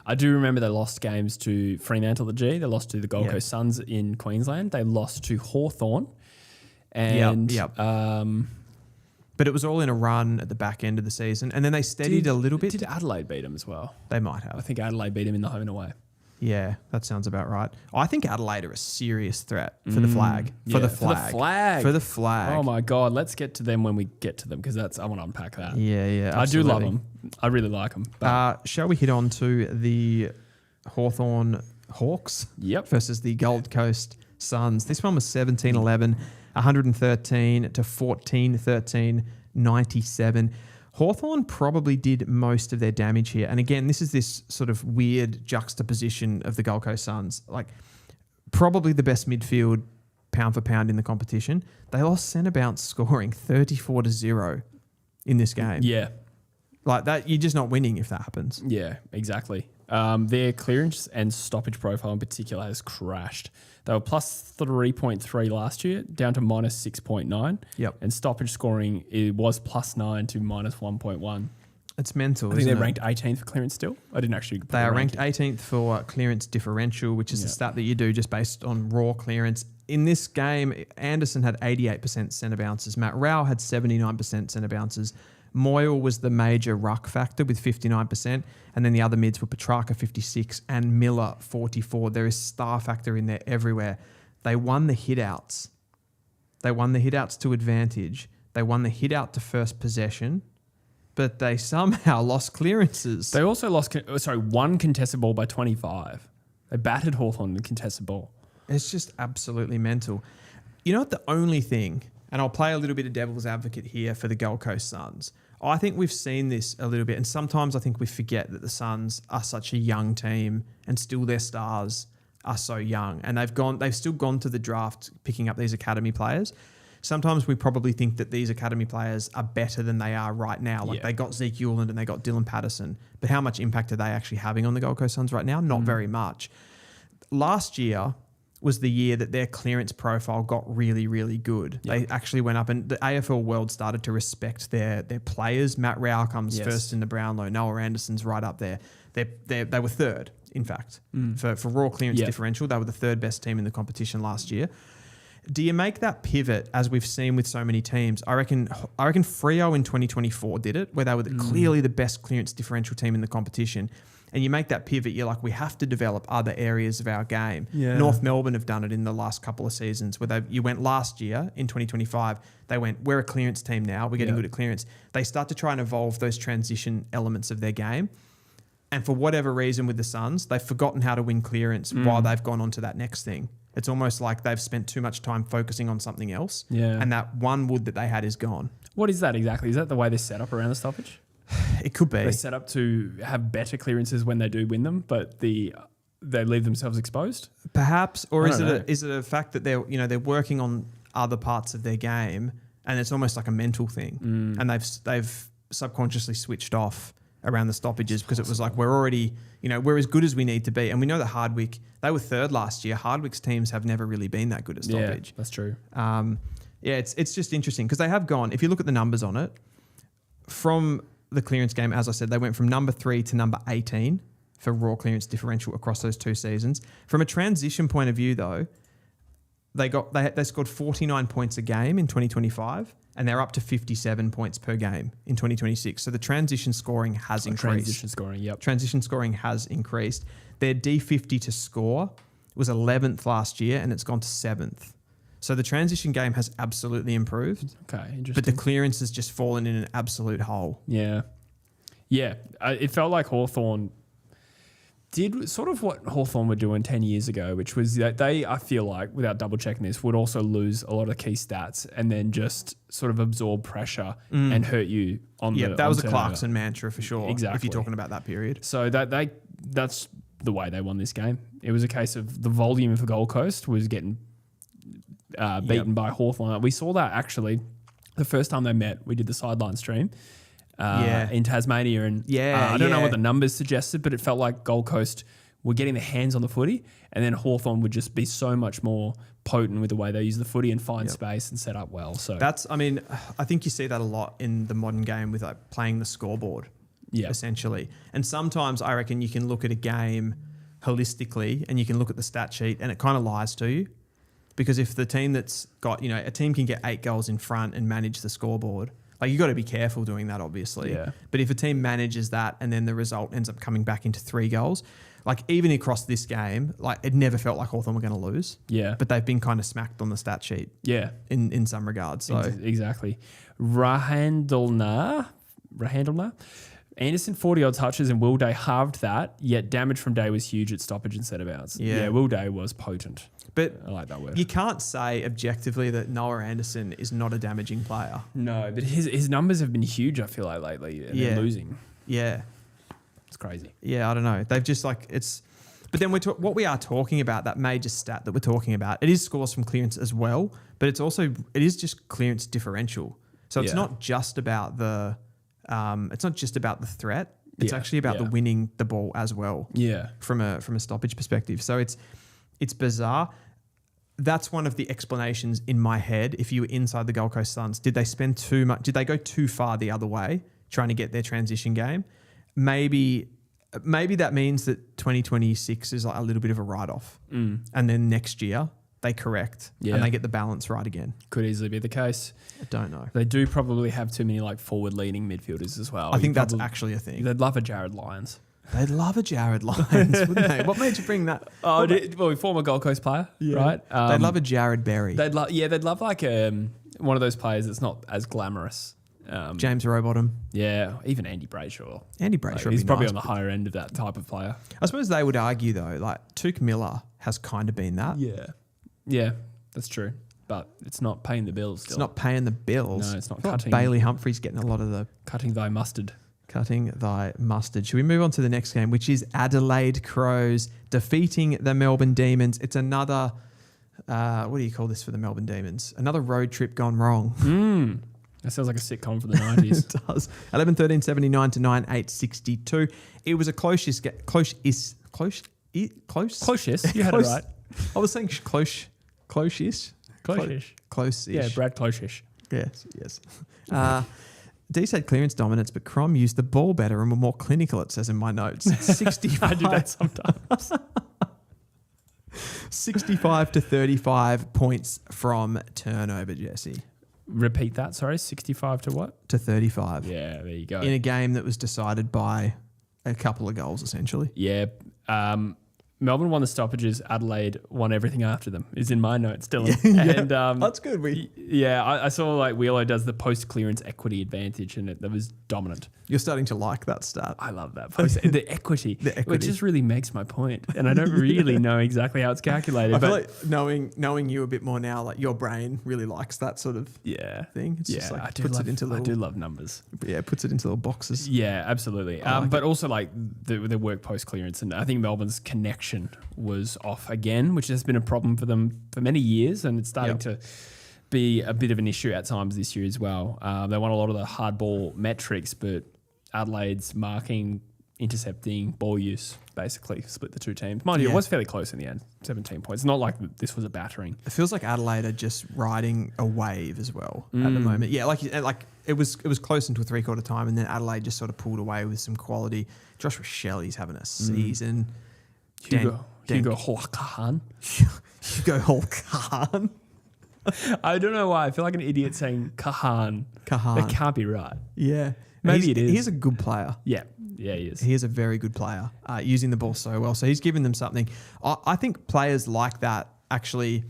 I do remember they lost games to Fremantle, the G. They lost to the Gold Coast Suns in Queensland. They lost to Hawthorn. And but it was all in a run at the back end of the season, and then they steadied a little bit. Did Adelaide beat them as well? They might have. I think Adelaide beat them in the home and away. Yeah, that sounds about right. I think Adelaide are a serious threat for the flag. For the flag. Oh my God, let's get to them when we get to them, because I want to unpack that. Yeah, absolutely. I do love them. I really like them. Shall we hit on to the Hawthorn Hawks versus the Gold Coast Suns? This one was 17-11. 113 to 14-13, 97. Hawthorn probably did most of their damage here. And again, this is this sort of weird juxtaposition of the Gold Coast Suns. Like, probably the best midfield pound for pound in the competition. They lost centre bounce scoring 34-0 in this game. Yeah. Like that, you're just not winning if that happens. Yeah, exactly. Their clearance and stoppage profile in particular has crashed. They were plus 3.3 last year, down to minus 6.9. Yep. And stoppage scoring, it was plus 9 to minus 1.1. It's mental. I think they're ranked 18th for clearance still. I didn't actually. They are ranked 18th for clearance differential, which is a stat that you do just based on raw clearance. In this game, Anderson had 88% centre bounces. Matt Rao had 79% centre bounces. Moyle was the major ruck factor with 59%, and then the other mids were Petrarca 56 and Miller 44. There is star factor in there everywhere. They won the hitouts. They won the hitouts to advantage. They won the hitout to first possession, but they somehow lost clearances. They also lost, one contested ball by 25. They battered Hawthorn in the contested ball. It's just absolutely mental. You know what, the only thing, and I'll play a little bit of devil's advocate here for the Gold Coast Suns. I think we've seen this a little bit, and sometimes I think we forget that the Suns are such a young team and still their stars are so young. And they've still gone to the draft picking up these academy players. Sometimes we probably think that these academy players are better than they are right now. Like they got Zeke Uland and they got Dylan Patterson. But how much impact are they actually having on the Gold Coast Suns right now? Not very much. Last year was the year that their clearance profile got really, really good. They actually went up, and the AFL world started to respect their players. Matt Rao comes first in the Brownlow. Noah Anderson's right up there. They were third, in fact, for raw clearance differential. They were the third best team in the competition last year. Do you make that pivot, as we've seen with so many teams? I reckon Freo in 2024 did it, where they were clearly the best clearance differential team in the competition. And you make that pivot, you're like, we have to develop other areas of our game. Yeah. North Melbourne have done it in the last couple of seasons, where you went last year in 2025, they went, we're a clearance team now, we're getting good at clearance. They start to try and evolve those transition elements of their game. And for whatever reason with the Suns, they've forgotten how to win clearance while they've gone on to that next thing. It's almost like they've spent too much time focusing on something else. Yeah. And that one wood that they had is gone. What is that exactly? Is that the way they're set up around the stoppage? It could be. They're set up to have better clearances when they do win them, but they leave themselves exposed? Perhaps. Or is it a fact that they're working on other parts of their game, and it's almost like a mental thing. And they've subconsciously switched off around the stoppages because it was like, we're already, we're as good as we need to be. And we know that Hardwick, they were third last year. Hardwick's teams have never really been that good at stoppage. Yeah, that's true. It's just interesting because they have gone, if you look at the numbers on it, from the clearance game, as I said, they went from number 3 to number 18 for raw clearance differential across those 2 seasons. From a transition point of view, though, they scored 49 points a game in 2025, and they're up to 57 points per game in 2026. So the transition scoring has increased. Transition scoring has increased. Their D50 to score was 11th last year, and it's gone to 7th. So the transition game has absolutely improved. Okay, interesting. But the clearance has just fallen in an absolute hole. Yeah. Yeah. It felt like Hawthorn did sort of what Hawthorn were doing 10 years ago, which was that they, I feel like, without double checking this, would also lose a lot of key stats and then just sort of absorb pressure and hurt you on the that was a turnover. Clarkson mantra for sure. Exactly. If you're talking about that period. So that's the way they won this game. It was a case of the volume of the Gold Coast was getting beaten by Hawthorn. We saw that actually the first time they met. We did the sideline stream. In Tasmania. And I don't know what the numbers suggested, but it felt like Gold Coast were getting their hands on the footy, and then Hawthorn would just be so much more potent with the way they use the footy and find space and set up well. So I think you see that a lot in the modern game with like playing the scoreboard, essentially. And sometimes I reckon you can look at a game holistically and you can look at the stat sheet and it kind of lies to you. Because if the team that's got, a team can get 8 goals in front and manage the scoreboard, like you got to be careful doing that, obviously. Yeah. But if a team manages that and then the result ends up coming back into 3 goals, like even across this game, like it never felt like Hawthorn were going to lose. Yeah. But they've been kind of smacked on the stat sheet. Yeah. In some regards. So exactly. Rahandlna. Anderson 40-odd touches and Will Day halved that, yet damage from Day was huge at stoppage and centre-bounce. Yeah, Will Day was potent. But I like that word. You can't say objectively that Noah Anderson is not a damaging player. No, but his numbers have been huge, I feel like, lately. And they're losing. Yeah. It's crazy. Yeah, I don't know. They've just it's... But then what we are talking about, that major stat that we're talking about, it is scores from clearance as well, but it is just clearance differential. So it's not just about the... it's not just about the threat. It's actually about the winning the ball as well. Yeah. From a stoppage perspective. So it's bizarre. That's one of the explanations in my head. If you were inside the Gold Coast Suns, did they spend too much? Did they go too far the other way trying to get their transition game? Maybe that means that 2026 is like a little bit of a write-off. And then next year they correct and they get the balance right again. Could easily be the case. I don't know. They do probably have too many like forward-leaning midfielders as well. I think that's actually a thing. They'd love a Jared Lyons. They'd love a Jared Lyons, wouldn't they? What made you bring that? Former Gold Coast player, right? They'd love a Jared Berry. They'd love like one of those players that's not as glamorous. James Rowbottom. Yeah, even Andy Brayshaw. He's probably on the higher end of that type of player. I suppose they would argue though, like Tuke Miller has kind of been that. Yeah, that's true. But it's not paying the bills still. It's not paying the bills. No, it's not cutting. Bailey Humphrey's getting a lot of the... Cutting thy mustard. Should we move on to the next game, which is Adelaide Crows defeating the Melbourne Demons? It's another... what do you call this for the Melbourne Demons? Another road trip gone wrong. That sounds like a sitcom from the 90s. It does. 11-13-79 to 9-8-62. It was a close-ish. Close? You had it right. I was saying close-ish. Close-ish. Close-ish. Yeah, Brad Close-ish. Yes. D's had clearance dominance, but Crom used the ball better and were more clinical, it says in my notes. 65. I do that sometimes. 65 to 35 points from turnover, Jesse. Repeat that, sorry. 65 to what? To 35. Yeah, there you go. In a game that was decided by a couple of goals, essentially. Yeah. Melbourne won the stoppages. Adelaide won everything after them. Is in my notes, Dylan. And that's good. I saw like Wheelo does the post clearance equity advantage, and that was dominant. You're starting to like that stat. I love that the equity, which just really makes my point. And I don't really know exactly how it's calculated. I feel like knowing you a bit more now, like your brain really likes that sort of thing. It's just like I do love numbers. Yeah, puts it into little boxes. Yeah, absolutely. But also like the work post clearance, and I think Melbourne's connection was off again, which has been a problem for them for many years, and it's starting to be a bit of an issue at times this year as well. They won a lot of the hard ball metrics, but Adelaide's marking intercepting, ball use, basically split the two teams. Mind you, it was fairly close in the end, 17 points. It's not like this was a battering. It feels like Adelaide are just riding a wave as well at the moment. Yeah, like it was close into a 3/4 time, and then Adelaide just sort of pulled away with some quality. Josh Rochelli's having a season. Hugo Holkahan. Hugo Holkahan. I don't know why. I feel like an idiot saying Kahan. Kahan. That can't be right. Yeah. Maybe it is. He's a good player. Yeah, he is. He is a very good player, using the ball so well. So he's given them something. I think players like that actually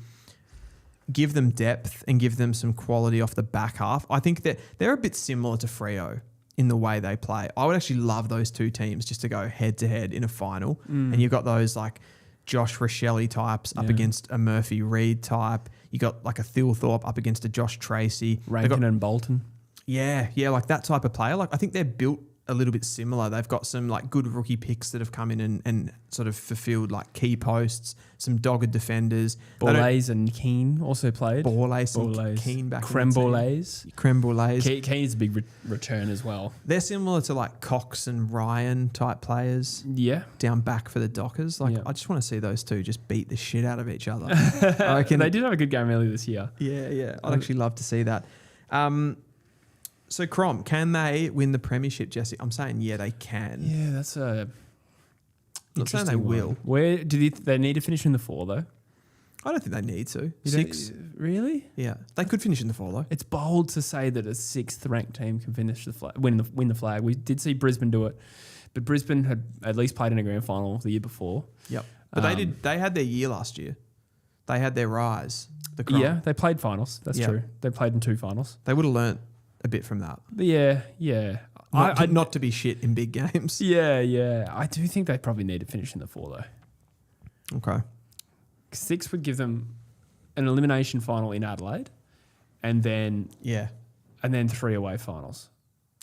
give them depth and give them some quality off the back half. I think that they're a bit similar to Freo in the way they play. I would actually love those two teams just to go head to head in a final. And you've got those like Josh Rochelli types up against a Murphy Reed type. You got like a Thilthorpe up against a Josh Tracy. Rankin and Bolton. Yeah, like that type of player. Like I think they're built a little bit similar. They've got some like good rookie picks that have come in and sort of fulfilled like key posts, some dogged defenders. Borlase and Keane also played. Borlase and Keane back Creme Borlase. Keane's a big return as well. They're similar to like Cox and Ryan type players. Yeah. Down back for the Dockers. Like I just want to see those two just beat the shit out of each other. I reckon they did have a good game earlier this year. Yeah. I'd actually love to see that. So, Crom, can they win the premiership, Jesse? I'm saying, yeah, they can. Yeah, that's a... I'm not saying they will. Where do they need to finish in the 4, though? I don't think they need to. You 6. Really? Yeah. They could finish in the 4, though. It's bold to say that a 6th ranked team can finish the flag, win the flag. We did see Brisbane do it, but Brisbane had at least played in a grand final the year before. Yep. But they had their year last year. They had their rise. The Crom. Yeah, they played finals. That's true. They played in 2 finals. They would have learnt a bit from that. Yeah. Not to be shit in big games. Yeah. I do think they probably need to finish in the 4 though. Okay. 6 would give them an elimination final in Adelaide, and then 3 away finals.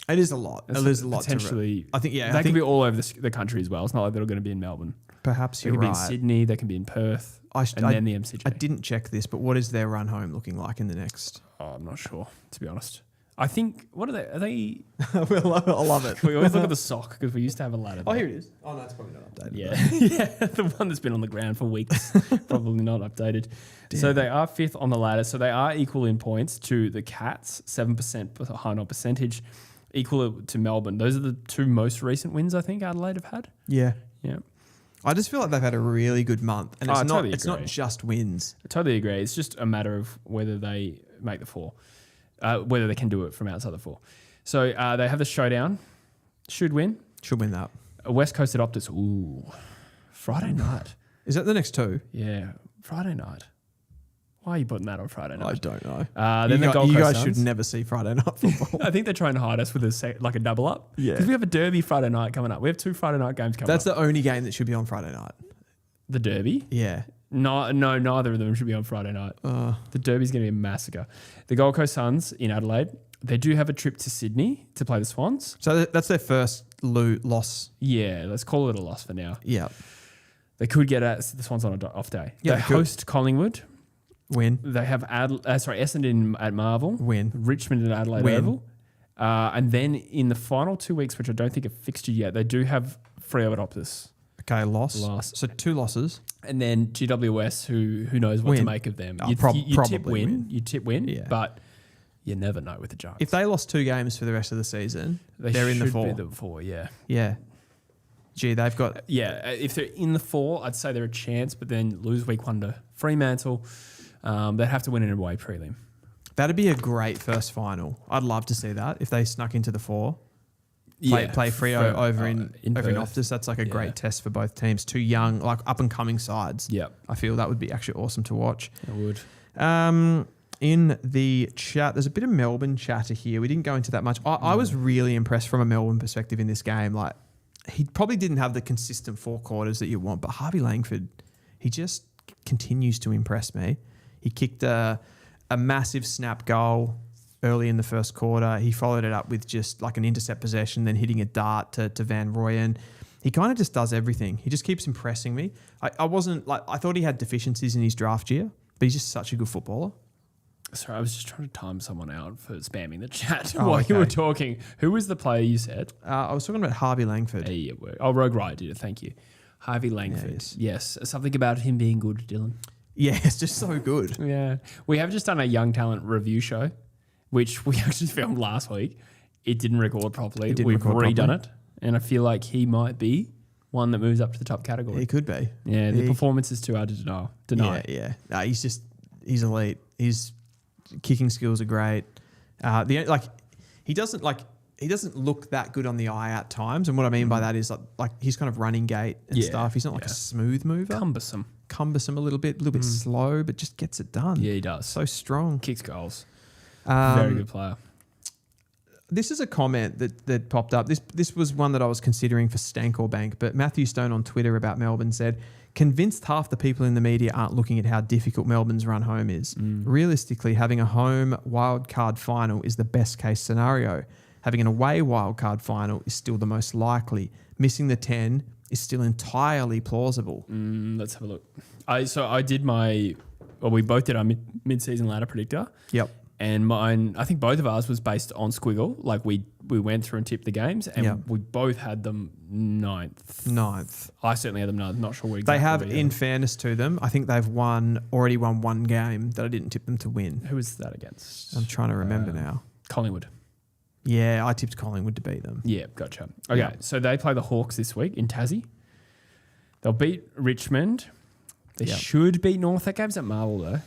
It is a lot. It is a lot. Potentially, I think they can be all over the country as well. It's not like they're going to be in Melbourne. Perhaps they you're can right. be in Sydney. They can be in Perth. Then the MCG. I didn't check this, but what is their run home looking like in the next? Oh, I'm not sure, to be honest. I think, what are they? Are they? I love it. We always look at the sock because we used to have a ladder. Oh, here it is. Oh, no, it's probably not updated. Yeah, the one that's been on the ground for weeks, probably not updated. Damn. So they are 5th on the ladder. So they are equal in points to the Cats, 7% high on percentage, equal to Melbourne. Those are the 2 most recent wins I think Adelaide have had. Yeah. Yeah. I just feel like they've had a really good month, and it's not just wins. I totally agree. It's just a matter of whether they make the 4, whether they can do it from outside the 4. So they have the showdown. Should win that. A West Coast at Optus. Ooh, Friday night. Is that the next 2? Yeah, Friday night. Why are you putting that on Friday night? I don't know. Then you guys should never see Friday night football. I think they're trying to hide us with a double up. Yeah. Because we have a Derby Friday night coming up. We have 2 Friday night games coming up. That's the only game that should be on Friday night. The Derby? Yeah. No, neither of them should be on Friday night. The Derby's going to be a massacre. The Gold Coast Suns in Adelaide, they do have a trip to Sydney to play the Swans. So that's their first loss. Yeah, let's call it a loss for now. Yeah. They could get the Swans on an off day. Yeah, they host Collingwood. Win. They have Essendon at Marvel. Win. Richmond at Adelaide Oval. And then in the final 2 weeks, which I don't think are fixtured yet, they do have Freo at Optus. Okay, loss. So 2 losses. And then GWS, who knows what to make of them. Oh, You probably tip win. You tip win, Yeah. but you never know with the Giants. If they lost 2 games for the rest of the season, they're in the 4. Be the 4, yeah. Yeah. Gee, they've got... Yeah, if they're in the 4, I'd say they're a chance, but then lose week 1 to Fremantle. They'd have to win an away prelim. That'd be a great first final. I'd love to see that if they snuck into the 4. Play Freo over in Optus. That's like a great test for both teams. 2 young, like up and coming sides. Yeah, I feel that would be actually awesome to watch. It would. In the chat, there's a bit of Melbourne chatter here. We didn't go into that much. I was really impressed from a Melbourne perspective in this game. Like, he probably didn't have the consistent 4 quarters that you want, but Harvey Langford, he just continues to impress me. He kicked a massive snap goal early in the first quarter. He followed it up with just like an intercept possession, then hitting a dart to Van Rooyen. He kind of just does everything. He just keeps impressing me. I thought he had deficiencies in his draft year, but he's just such a good footballer. Sorry, I was just trying to time someone out for spamming the chat Oh, while you were okay. talking. Who was the player you said? I was talking about Harvey Langford. Yeah, Rogue Riot did it. Thank you. Harvey Langford. Yes. Something about him being good, Dylan. Yeah, it's just so good. Yeah. We have just done a young talent review show, which we actually filmed last week. It didn't record properly. We've redone it. And I feel like he might be one that moves up to the top category. He could be. Yeah, the performance is too hard to deny. Yeah. No, he's elite. His kicking skills are great. He doesn't look that good on the eye at times. And what I mean by that is like his kind of running gait and stuff. He's not like a smooth mover. Cumbersome a little bit slow, but just gets it done. Yeah, he does. So strong. Kicks goals. Very good player. This is a comment that popped up. This was one that I was considering for Stank or Bank, but Matthew Stone on Twitter about Melbourne said, convinced half the people in the media aren't looking at how difficult Melbourne's run home is. Realistically, having a home wildcard final is the best case scenario. Having an away wildcard final is still the most likely. Missing the 10 is still entirely plausible. Let's have a look. We both did our mid-season ladder predictor. Yep. And mine, I think both of ours was based on Squiggle. Like we went through and tipped the games, and we both had them ninth. I certainly had them ninth. Not sure where exactly. They have, in fairness to them, I think they've already won one game that I didn't tip them to win. Who was that against? I'm trying to remember now. Collingwood. Yeah, I tipped Collingwood to beat them. Yeah, gotcha. Okay, so they play the Hawks this week in Tassie. They'll beat Richmond. They should beat North. That game's at Marvel though.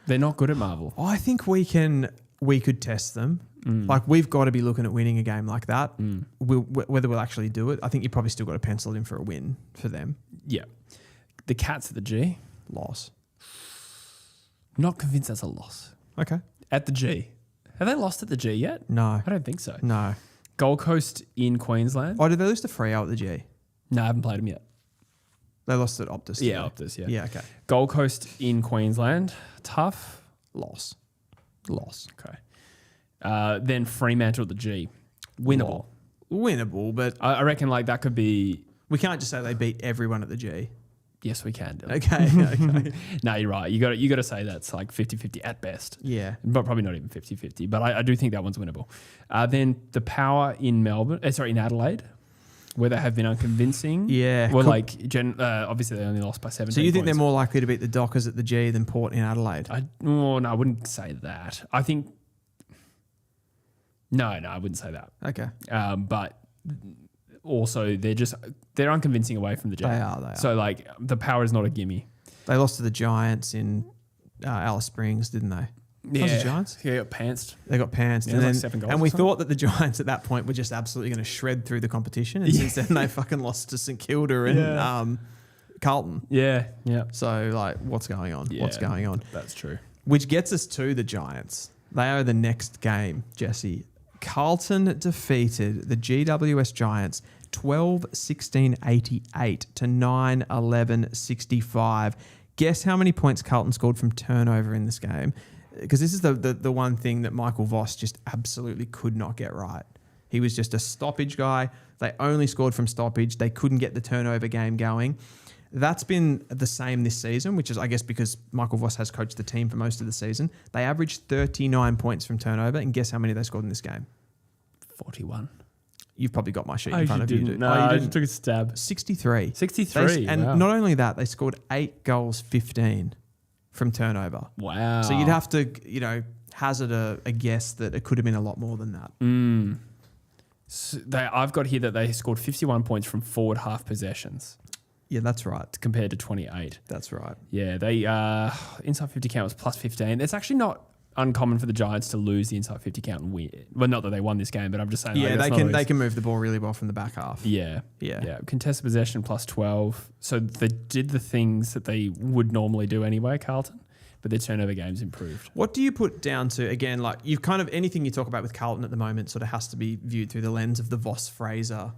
They're not good at Marvel. I think we could test them. Like we've got to be looking at winning a game like that. Whether we'll actually do it, I think you probably still got to pencil it in for a win for them. Yeah. The Cats at the G. Loss. Not convinced that's a loss. Okay. At the G. Have they lost at the G yet? No. I don't think so. No. Gold Coast in Queensland. Oh, did they lose to Freo at the G? No, I haven't played them yet. They lost at Optus. Yeah, Optus, yeah. Yeah, okay. Gold Coast in Queensland. Tough. Loss. Okay. Then Fremantle at the G. Winnable. Winnable, but I reckon like that could be... We can't just say they beat everyone at the G. Yes, we can. Dylan. Okay. No, you're right. You got to say that's like 50-50 at best. Yeah. But probably not even 50-50. But I do think that one's winnable. Then the Power in in Adelaide, where they have been unconvincing. Yeah. Well, obviously they only lost by 17 So you think points. they're more likely to beat the Dockers at the G than Port in Adelaide? No, I wouldn't say that. I think... No, I wouldn't say that. Okay. But also they're unconvincing away from the G. They are. So like the Power is not a gimme. They lost to the Giants in Alice Springs, didn't they? Yeah. Was it Giants? Yeah, got pantsed. They got pantsed. Yeah, and, like 7 goals and we or something. thought that the Giants at that point were just absolutely going to shred through the competition. And since then they fucking lost to St Kilda and Carlton. Yeah. So like what's going on? Yeah, What's going on? That's true. Which gets us to the Giants. They are the next game, Jesse. Carlton defeated the GWS Giants 12-16-88 to 9-11-65. Guess how many points Carlton scored from turnover in this game? Because this is the one thing that Michael Voss just absolutely could not get right. He was just a stoppage guy. They only scored from stoppage. They couldn't get the turnover game going. That's been the same this season, which is, I guess, because Michael Voss has coached the team for most of the season. They averaged 39 points from turnover, and guess how many they scored in this game? 41. You've probably got my sheet in front of you. No, I just took a stab. 63. 63. And wow. not only that, they scored 8 goals, 15 from turnover. Wow. So you'd have to, hazard a guess that it could have been a lot more than that. So I've got here that they scored 51 points from forward half possessions. Yeah, that's right. Compared to 28. That's right. Yeah, they inside 50 count was plus 15. It's actually not uncommon for the Giants to lose the inside 50 count and win. Well, not that they won this game, but I'm just saying. Yeah, they can move the ball really well from the back half. Yeah. Contested possession plus 12. So they did the things that they would normally do anyway, Carlton, but their turnover games improved. What do you put down to, again, like you've kind of anything you talk about with Carlton at the moment sort of has to be viewed through the lens of the Voss-Fraser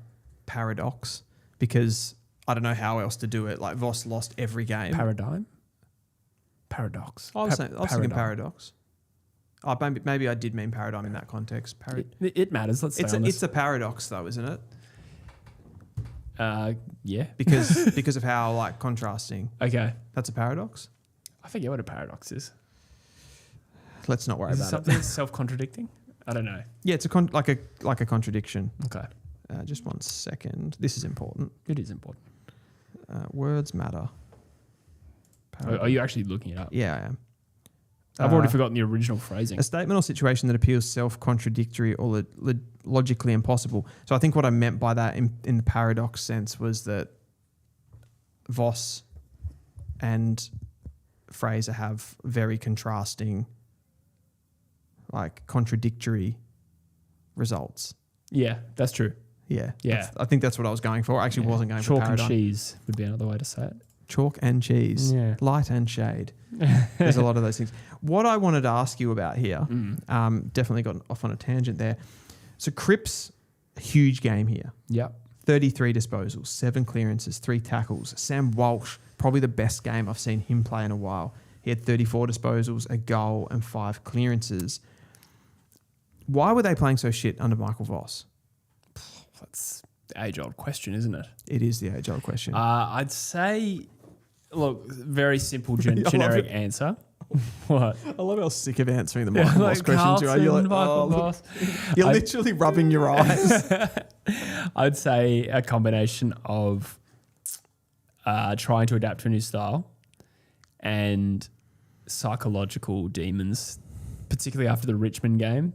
paradox, because I don't know how else to do it. Like Voss lost every game. Paradigm? Paradox. I was thinking paradox. Oh, maybe I did mean paradigm in that context. It matters. Let's say it's a paradox though, isn't it? Yeah. Because of how like contrasting. Okay. That's a paradox? I forget what a paradox is. let's not worry Is it about it. something that's self-contradicting? I don't know. Yeah, it's like a contradiction. Okay. Just 1 second. This is important. It is important. Words matter. Are you actually looking it up? Yeah, I am. I've already forgotten the original phrasing. A statement or situation that appears self-contradictory or logically impossible. So I think what I meant by that in the paradox sense was that Voss and Fraser have very contrasting, like contradictory results. Yeah, that's true. Yeah. Yeah. I think that's what I was going for. I actually wasn't going for chalk paradigm. and cheese would be another way to say it. Chalk and cheese. Yeah. Light and shade. There's a lot of those things. What I wanted to ask you about here, definitely got off on a tangent there. So Cripps, huge game here. Yep. 33 disposals, 7 clearances, 3 tackles. Sam Walsh, probably the best game I've seen him play in a while. He had 34 disposals, a goal and 5 clearances. Why were they playing so shit under Michael Voss? That's the age-old question, isn't it? It is the age-old question. I'd say, look, very simple generic answer. What? I love how sick of answering the Michael Voss questions Carlton, you are. You're like, Michael Voss. You're literally rubbing your eyes. I'd say a combination of trying to adapt to a new style and psychological demons, particularly after the Richmond game.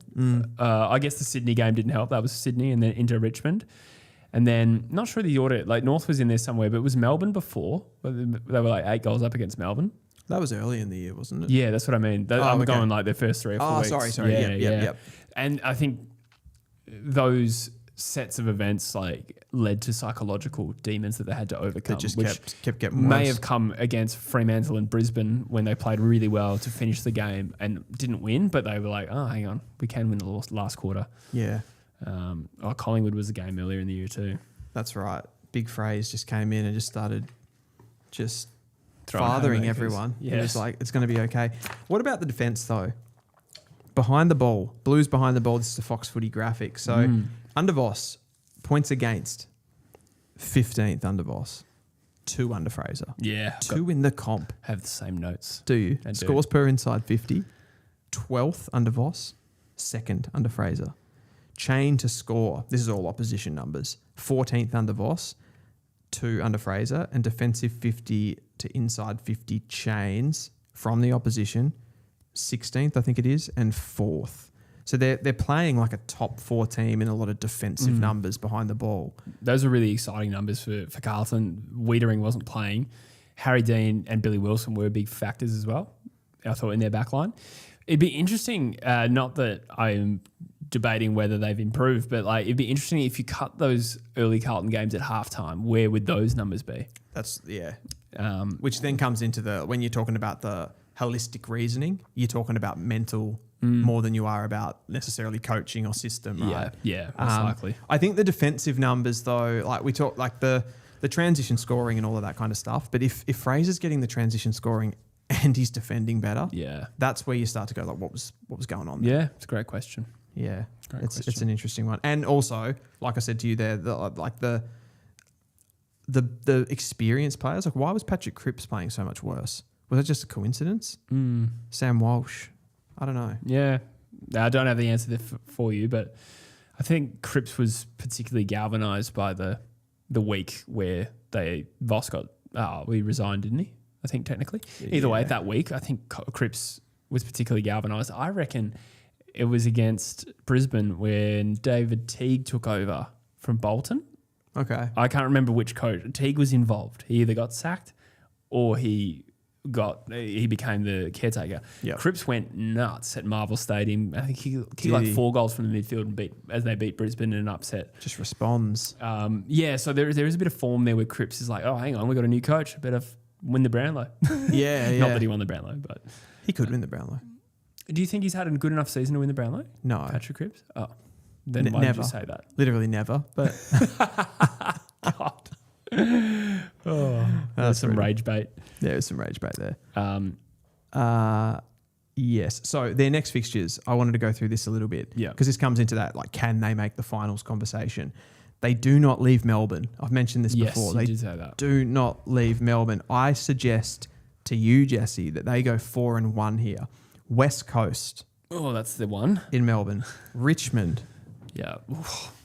I guess the Sydney game didn't help. That was Sydney and then into Richmond. And then, not sure the order, like North was in there somewhere, but it was Melbourne before. They were like 8 goals up against Melbourne. That was early in the year, wasn't it? Yeah, that's what I mean. I'm okay. going like their first 3 or 4 weeks. Sorry. Yeah. And I think those sets of events like led to psychological demons that they had to overcome, That just which kept getting worse. may have come against Fremantle and Brisbane when they played really well to finish the game and didn't win, but they were like, oh, hang on, we can win the last quarter. Yeah. Collingwood was a game earlier in the year too. That's right. Big Phrase just came in and just started just Throwing fathering haymakers. everyone. Yes. It was like, it's going to be okay. What about the defence though? Behind the ball. Blues behind the ball. This is the Fox Footy graphic. So under Voss, points against, 15th under Voss, 2 under Fraser. Yeah. 2 in the comp. Have the same notes. Do you? I do. Scores per inside 50, 12th under Voss, 2nd under Fraser. Chain to score. This is all opposition numbers. 14th under Voss, 2 under Fraser, and defensive 50 to inside 50 chains from the opposition, 16th I think it is, and 4th. So they're playing like a top 4 team in a lot of defensive numbers behind the ball. Those are really exciting numbers for Carlton. Wiedering wasn't playing. Harry Dean and Billy Wilson were big factors as well, I thought, in their backline. It'd be interesting, not that I'm debating whether they've improved, but like it'd be interesting if you cut those early Carlton games at halftime, where would those numbers be? That's, yeah. Which then comes into when you're talking about the holistic reasoning, you're talking about mental more than you are about necessarily coaching or system, right? Yeah, most likely. I think the defensive numbers though, like we talk like the transition scoring and all of that kind of stuff, but if Fraser's getting the transition scoring and he's defending better, that's where you start to go like, what was going on there? Yeah, it's a great question. Yeah, it's an interesting one. And also, like I said to you there, the experienced players, like why was Patrick Cripps playing so much worse? Was that just a coincidence? Sam Walsh, I don't know. Yeah, I don't have the answer there for you, but I think Cripps was particularly galvanised by the week where Voss got we resigned, didn't he? I think technically. Either way, that week I think Cripps was particularly galvanised. I reckon it was against Brisbane when David Teague took over from Bolton. Okay. I can't remember which coach. Teague was involved. He either got sacked or he became the caretaker. Yep. Cripps went nuts at Marvel Stadium. I think he kicked like 4 goals from the midfield and they beat Brisbane in an upset. Just responds. So there is a bit of form there where Cripps is like, oh, hang on, we got a new coach. Better win the Brownlow. Yeah. Not that he won the Brownlow, but he could win the Brownlow. Do you think he's had a good enough season to win the Brownlow? No. Patrick Cripps? Oh. Then why did you say that? Literally never. But God. That's some rage bait. There was some rage bait there. Yes. So their next fixtures, I wanted to go through this a little bit. Yeah. Because this comes into that, like, can they make the finals conversation? They do not leave Melbourne. I've mentioned this before. Yes, you did say that. Do not leave Melbourne. I suggest to you, Jesse, that they go 4-1 here. West Coast Oh, that's the one. in Melbourne. Richmond. Yeah.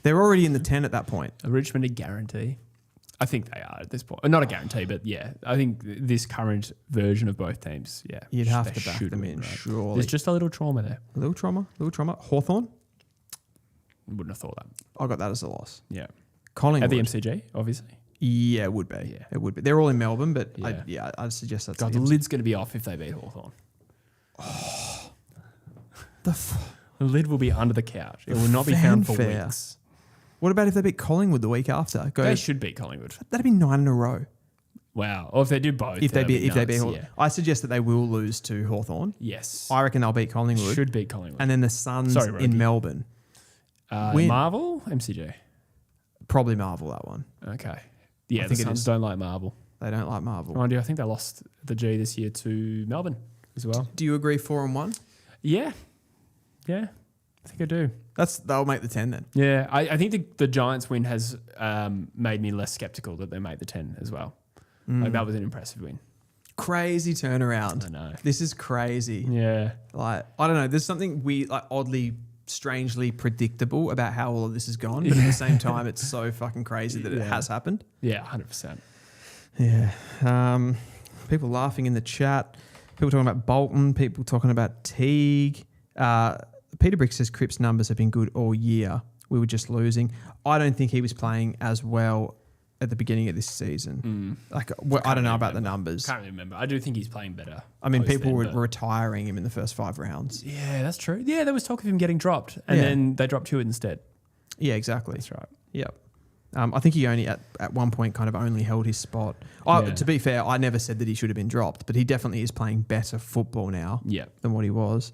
They're already in the 10 at that point. A Richmond a guarantee. I think they are at this point. Not a guarantee, but yeah. I think this current version of both teams, yeah. You'd have they to back should them win, in, right? surely. There's just a little trauma there. A little trauma. Hawthorn. Wouldn't have thought that. I got that as a loss. Yeah. Collingwood. At the MCG, obviously. Yeah, it would be. Yeah. It would be. They're all in Melbourne, but Yeah. I'd suggest that's God, the lid's going to be off if they beat Hawthorn. The lid will be under the couch. It will not be found for fanfare. weeks. What about if they beat Collingwood the week after? They should beat Collingwood. That'd be 9 in a row. Wow. Or if they do both. If they that'd beat be Hawthorn. yeah. I suggest that they will lose to Hawthorn. Yes. I reckon they'll beat Collingwood. Should beat Collingwood. And then the Suns Sorry, Rogie. in Melbourne. Win. Marvel? MCG? Probably Marvel, that one. Okay. Yeah, I the think it Suns is. don't like Marvel. They don't like Marvel. Mind you, I think they lost the G this year to Melbourne as well. Do you agree 4-1? Yeah. Yeah. I think I do. They'll make the 10 then. Yeah. I think the Giants win has made me less skeptical that they made the 10 as well. Like, that was an impressive win. Crazy turnaround. I know. This is crazy. Yeah. Like, I don't know. There's something weird, like oddly, strangely predictable about how all of this has gone. But at the same time, it's so fucking crazy that it has happened. Yeah, 100%. Yeah. People laughing in the chat. People talking about Bolton. People talking about Teague. Peter Brick says Cripps' numbers have been good all year. We were just losing. I don't think he was playing as well at the beginning of this season. Like, I don't know about the numbers. Can't remember. I do think he's playing better. I mean, people were retiring him in the first 5 rounds. Yeah, that's true. Yeah, there was talk of him getting dropped, and then they dropped Hewitt instead. Yeah, exactly. That's right. Yep. I think he only at one point kind of only held his spot. To be fair, I never said that he should have been dropped, but he definitely is playing better football now than what he was.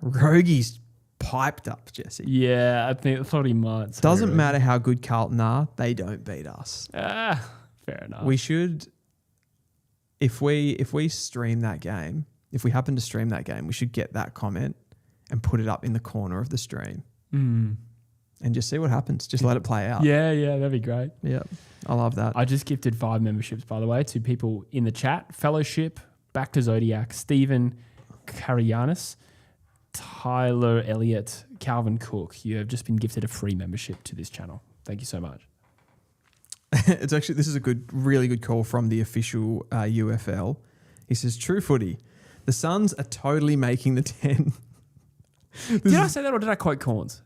Rogie's piped up, Jesse. Yeah, I thought he might. Doesn't matter how good Carlton are, they don't beat us. Fair enough. We should, if we stream that game, if we happen to stream that game, we should get that comment and put it up in the corner of the stream. And just see what happens. Just let it play out. Yeah, that'd be great. Yeah, I love that. I just gifted 5 memberships, by the way, to people in the chat. Fellowship, Back to Zodiac, Stephen Karianis, Tyler Elliott, Calvin Cook. You have just been gifted a free membership to this channel. Thank you so much. This is a really good call from the official UFL. He says, "True footy. The Suns are totally making the 10." Did I say that or did I quote Corns?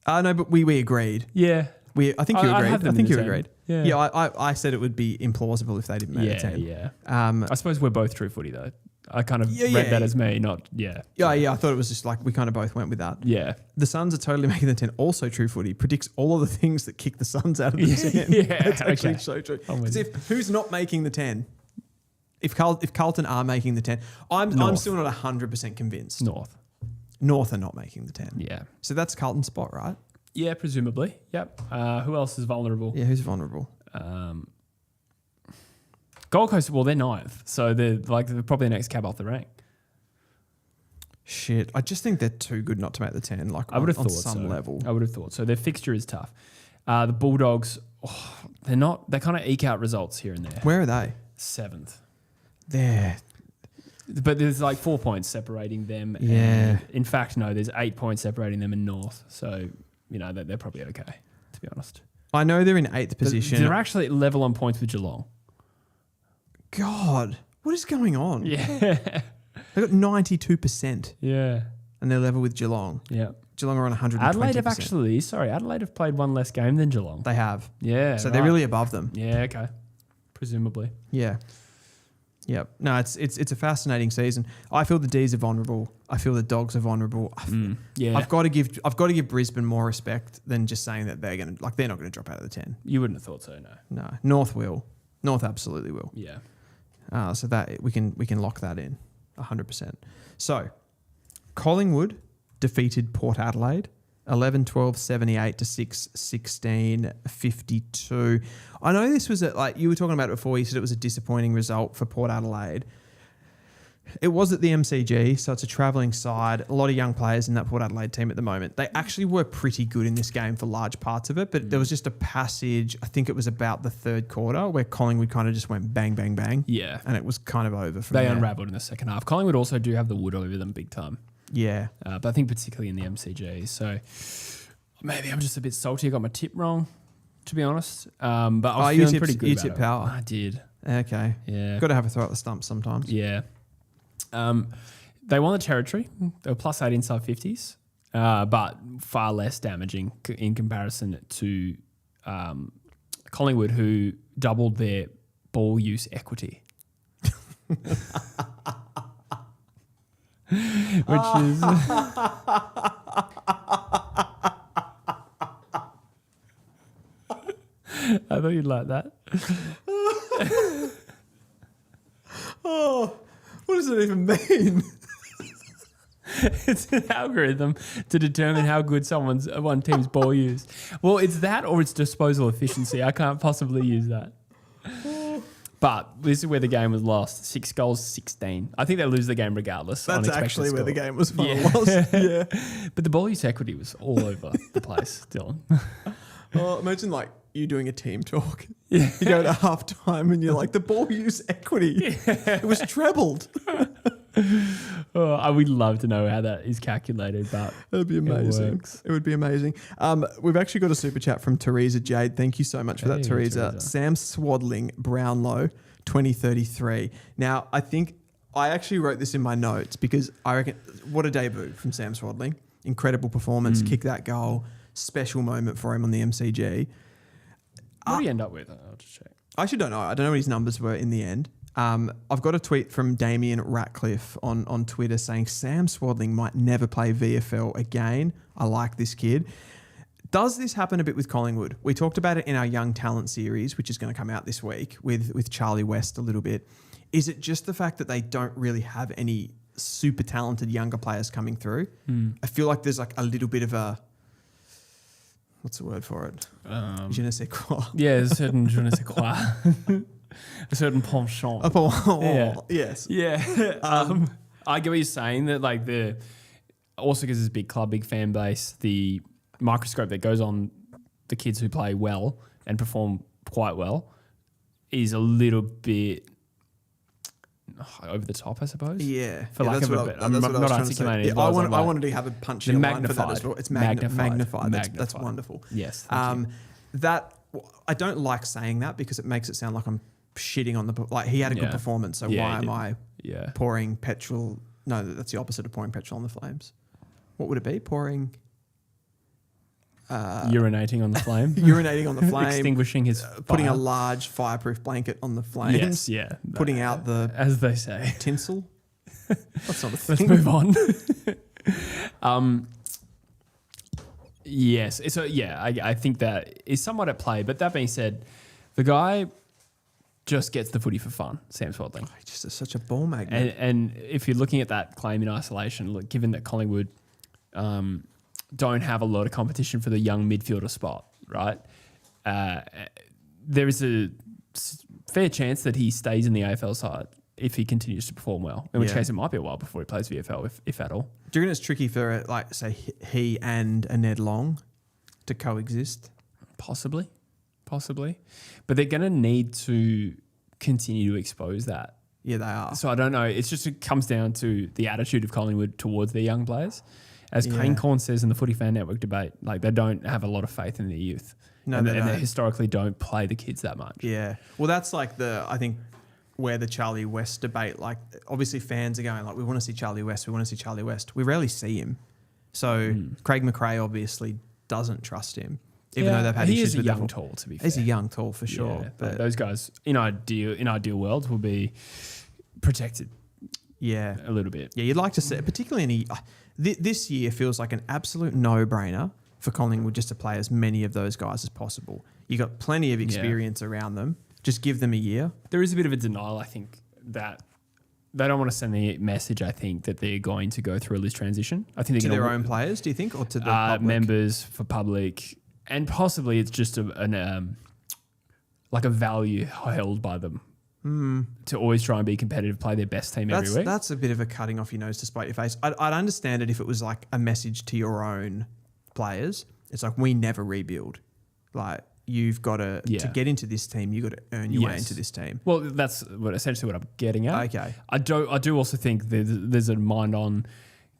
No, but we agreed. Yeah. I think you agreed. I think you 10. agreed. Yeah. I said it would be implausible if they didn't make the 10. Yeah. I suppose we're both true footy though. I kind of read that as me, not Yeah, I thought it was just like we kind of both went with that. Yeah. The Suns are totally making the 10. Also true footy predicts all of the things that kick the Suns out of the 10. Yeah, it's actually so true. Because who's not making the 10? If Carlton are making the 10, I'm still not 100% convinced. North are not making the 10. Yeah. So that's Carlton's spot, right? Yeah, presumably. Yep. Who else is vulnerable? Yeah, who's vulnerable? Gold Coast, well, they're 9th. So they're probably the next cab off the rank. Shit. I just think they're too good not to make the 10. Like, I would have on thought some level. I would have thought so. Their fixture is tough. The Bulldogs, they're not. They kind of eke out results here and there. Where are they? 7th. But there's like 4 points separating them. Yeah. And in fact, no, there's 8 points separating them in North. So, they're probably okay, to be honest. I know they're in 8th position. They're actually level on points with Geelong. God, what is going on? Yeah. They got 92%. Yeah. And they're level with Geelong. Yeah. Geelong are on 120%. Adelaide have played one less game than Geelong. They have. Yeah. So they're really above them. Yeah, okay. Presumably. Yeah. Yep. No, it's a fascinating season. I feel the D's are vulnerable. I feel the Dogs are vulnerable. I've got to give Brisbane more respect than just saying that they're not going to drop out of the 10. You wouldn't have thought so, no. No. North will. North absolutely will. Yeah. So that we can lock that in 100%. So, Collingwood defeated Port Adelaide 11-12, 78 to 6, 16, 52. I know this was you were talking about it before. You said it was a disappointing result for Port Adelaide. It was at the MCG, so it's a travelling side. A lot of young players in that Port Adelaide team at the moment. They actually were pretty good in this game for large parts of it, but there was just a passage, I think it was about the third quarter, where Collingwood kind of just went bang, bang, bang. Yeah. And it was kind of over from They there. unravelled in the second half. Collingwood also do have the wood over them big time. Yeah. But I think particularly in the MCG. So maybe I'm just a bit salty. I got my tip wrong, to be honest. But I was feeling pretty good you about tipped it. Power. I did. Okay. Yeah. Got to have a throw at the stump sometimes. Yeah. They won the territory. They were +8 inside 50s, but far less damaging in comparison to Collingwood, who doubled their ball use equity. Which is... I thought you'd like that. Oh, what does it even mean? It's an algorithm to determine how good one team's ball use. Well, it's that or it's disposal efficiency. I can't possibly use that. But this is where the game was lost. 6 goals, 16. I think they lose the game regardless. That's actually where the game was Yeah. lost. Yeah. But the ball use equity was all over the place, Dylan. Well, imagine like you doing a team talk. Yeah. You go to halftime and you're like, the ball use equity. It was trebled. Oh, I would love to know how that is calculated, but that'd be amazing. works. It would be amazing. We've actually got a super chat from Teresa Jade. Thank you so much for that, Teresa. Sam Swaddling, Brownlow, 2033. Now, I think I actually wrote this in my notes because I reckon what a debut from Sam Swaddling. Incredible performance, kick that goal, special moment for him on the MCG. What do you end up with? I'll just check. I actually don't know. I don't know what his numbers were in the end. I've got a tweet from Damien Ratcliffe on Twitter saying Sam Swaddling might never play VFL again. I like this kid. Does this happen a bit with Collingwood? We talked about it in our Young Talent series, which is going to come out this week with Charlie West a little bit. Is it just the fact that they don't really have any super talented younger players coming through? I feel like there's like a little bit of a... What's the word for it? Je ne sais quoi. Yeah, there's a certain je ne sais quoi. A certain penchant. Yeah. Yes. Yeah. I get what you're saying, that like also because it's a big club, big fan base, the microscope that goes on the kids who play well and perform quite well is a little bit over the top, I suppose. Yeah. For lack of a bit. I'm not articulating it. I wanted to have a punchy line for that as well. It's magnified. That's wonderful. Yes. That I don't like saying that because it makes it sound like I'm shitting on like he had a good performance. So why am I pouring petrol? No, that's the opposite of pouring petrol on the flames. What would it be? Pouring. Urinating on the flame. Urinating on the flame. Extinguishing his putting fire. a large fireproof blanket on the flames. Yes, yeah. Putting out the... As they say. Tinsel. That's not a thing. Let's move on. Yes. So, yeah, I think that is somewhat at play. But that being said, the guy just gets the footy for fun, Sam Swaddling. Oh, he just is such a ball magnet. And if you're looking at that claim in isolation, look, given that Collingwood... don't have a lot of competition for the young midfielder spot, right? There is a fair chance that he stays in the AFL side if he continues to perform well, in which case it might be a while before he plays VFL, if at all. Do you reckon it's tricky for, like, say, he and a Ned Long to coexist? Possibly. But they're going to need to continue to expose that. Yeah, they are. So I don't know. It comes down to the attitude of Collingwood towards their young players. As Kane Corn says in the Footy Fan Network debate, like they don't have a lot of faith in their youth. No, and they don't. They historically don't play the kids that much. Yeah. Well, that's like I think where the Charlie West debate, like obviously fans are going like, we want to see Charlie West. We rarely see him. So Craig McRae obviously doesn't trust him, even though they've had issues with him. He's a young tall, to be fair. He's a young tall for sure. Yeah, but those guys in ideal worlds will be protected. Yeah. A little bit. Yeah, you'd like to see, particularly this year feels like an absolute no-brainer for Collingwood just to play as many of those guys as possible. You got plenty of experience around them. Just give them a year. There is a bit of a denial, I think, that they don't want to send the message, I think, that they're going to go through a list transition. I think to their own players, do you think, or to the public? Members, for public, and possibly it's just like a value held by them to always try and be competitive, play their best team every week. That's a bit of a cutting off your nose to spite your face. I'd understand it if it was like a message to your own players. It's like, we never rebuild. Like, you've got to get into this team, you've got to earn your way into this team. Well, that's essentially what I'm getting at. Okay. I do also think there's a mind on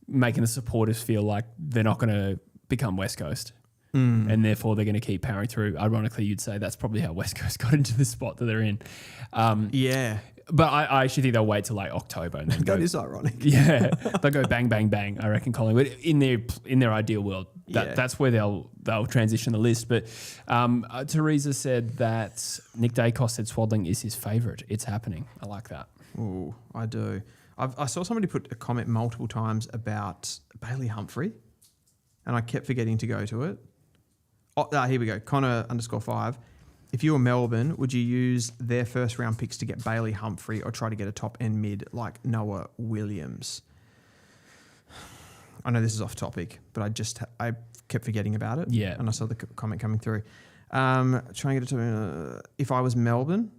making the supporters feel like they're not going to become West Coast. And therefore they're going to keep powering through. Ironically, you'd say that's probably how West Coast got into the spot that they're in. But I actually think they'll wait till like October and then That is ironic. Yeah, they'll go bang, bang, bang. I reckon Collingwood in their ideal world. That's where they'll transition the list. But Teresa said that Nick Dacos said Swaddling is his favourite. It's happening. I like that. Oh, I do. I saw somebody put a comment multiple times about Bailey Humphrey, and I kept forgetting to go to it. Here we go. Connor_5. If you were Melbourne, would you use their first round picks to get Bailey Humphrey or try to get a top end mid like Noah Williams? I know this is off topic, but I kept forgetting about it. Yeah. And I saw the comment coming through. Trying to get it to if I was Melbourne,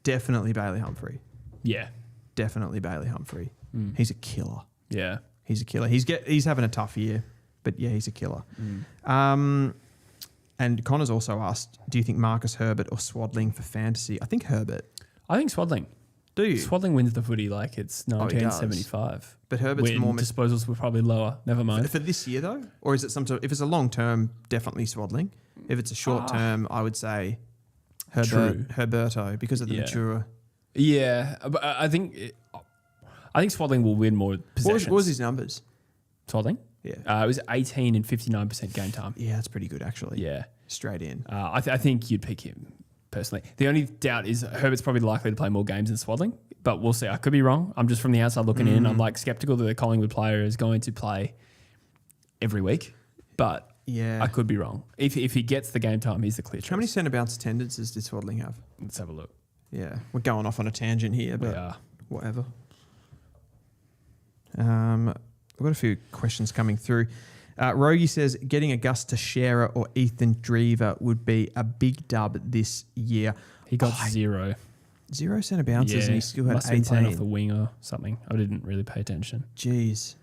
definitely Bailey Humphrey. Yeah. Definitely Bailey Humphrey. He's a killer. Yeah. He's a killer. He's having a tough year, but yeah, he's a killer. And Connor's also asked, do you think Marcus Herbert or Swaddling for fantasy? I think Herbert. I think Swaddling. Do you? Swaddling wins the footy like it's 1975. But Herbert's when more... disposals were probably lower. Never mind. For this year, though? Or is it some sort of... If it's a long term, definitely Swaddling. If it's a short term, I would say Herberto because of the mature... Yeah, but I think Swaddling will win more possessions. What was his numbers? Swaddling? Yeah. It was 18 and 59% game time. Yeah, that's pretty good, actually. Yeah. Straight in. I think you'd pick him, personally. The only doubt is Herbert's probably likely to play more games than Swaddling, but we'll see. I could be wrong. I'm just from the outside looking in. I'm like skeptical that the Collingwood player is going to play every week, but I could be wrong. If he gets the game time, he's the clear choice. How many centre bounce attendances did Swaddling have? Let's have a look. Yeah, we're going off on a tangent here, but we are. Whatever. We've got a few questions coming through. Rogie says, getting a Gus Teixeira or Ethan Drever would be a big dub this year. He got 0. 0 centre bounces and he still had must 18. Have been playing off the wing or something. I didn't really pay attention. Jeez.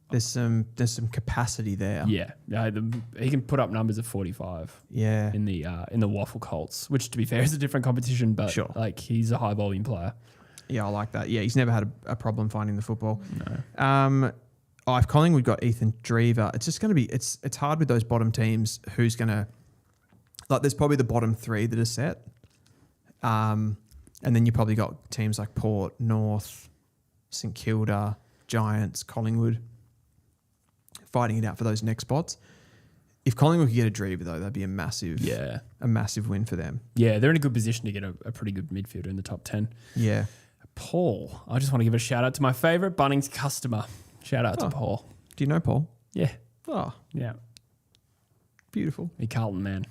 There's some capacity there. Yeah. He can put up numbers of 45. Yeah. In the Waffle Colts, which to be fair is a different competition, but like he's a high volume player. Yeah, I like that. Yeah, he's never had a problem finding the football. No. If Collingwood got Ethan Drever, it's just going to be it's hard with those bottom teams. Who's going to there's probably the bottom 3 that are set, and then you probably got teams like Port, North, St Kilda, Giants, Collingwood fighting it out for those next spots. If Collingwood could get a Drever though, that'd be a massive win for them. Yeah, they're in a good position to get a pretty good midfielder in the top 10. Yeah. Paul, I just want to give a shout out to my favourite Bunnings customer. Shout out to Paul. Do you know Paul? Yeah. Oh. Yeah. Beautiful. A Carlton man.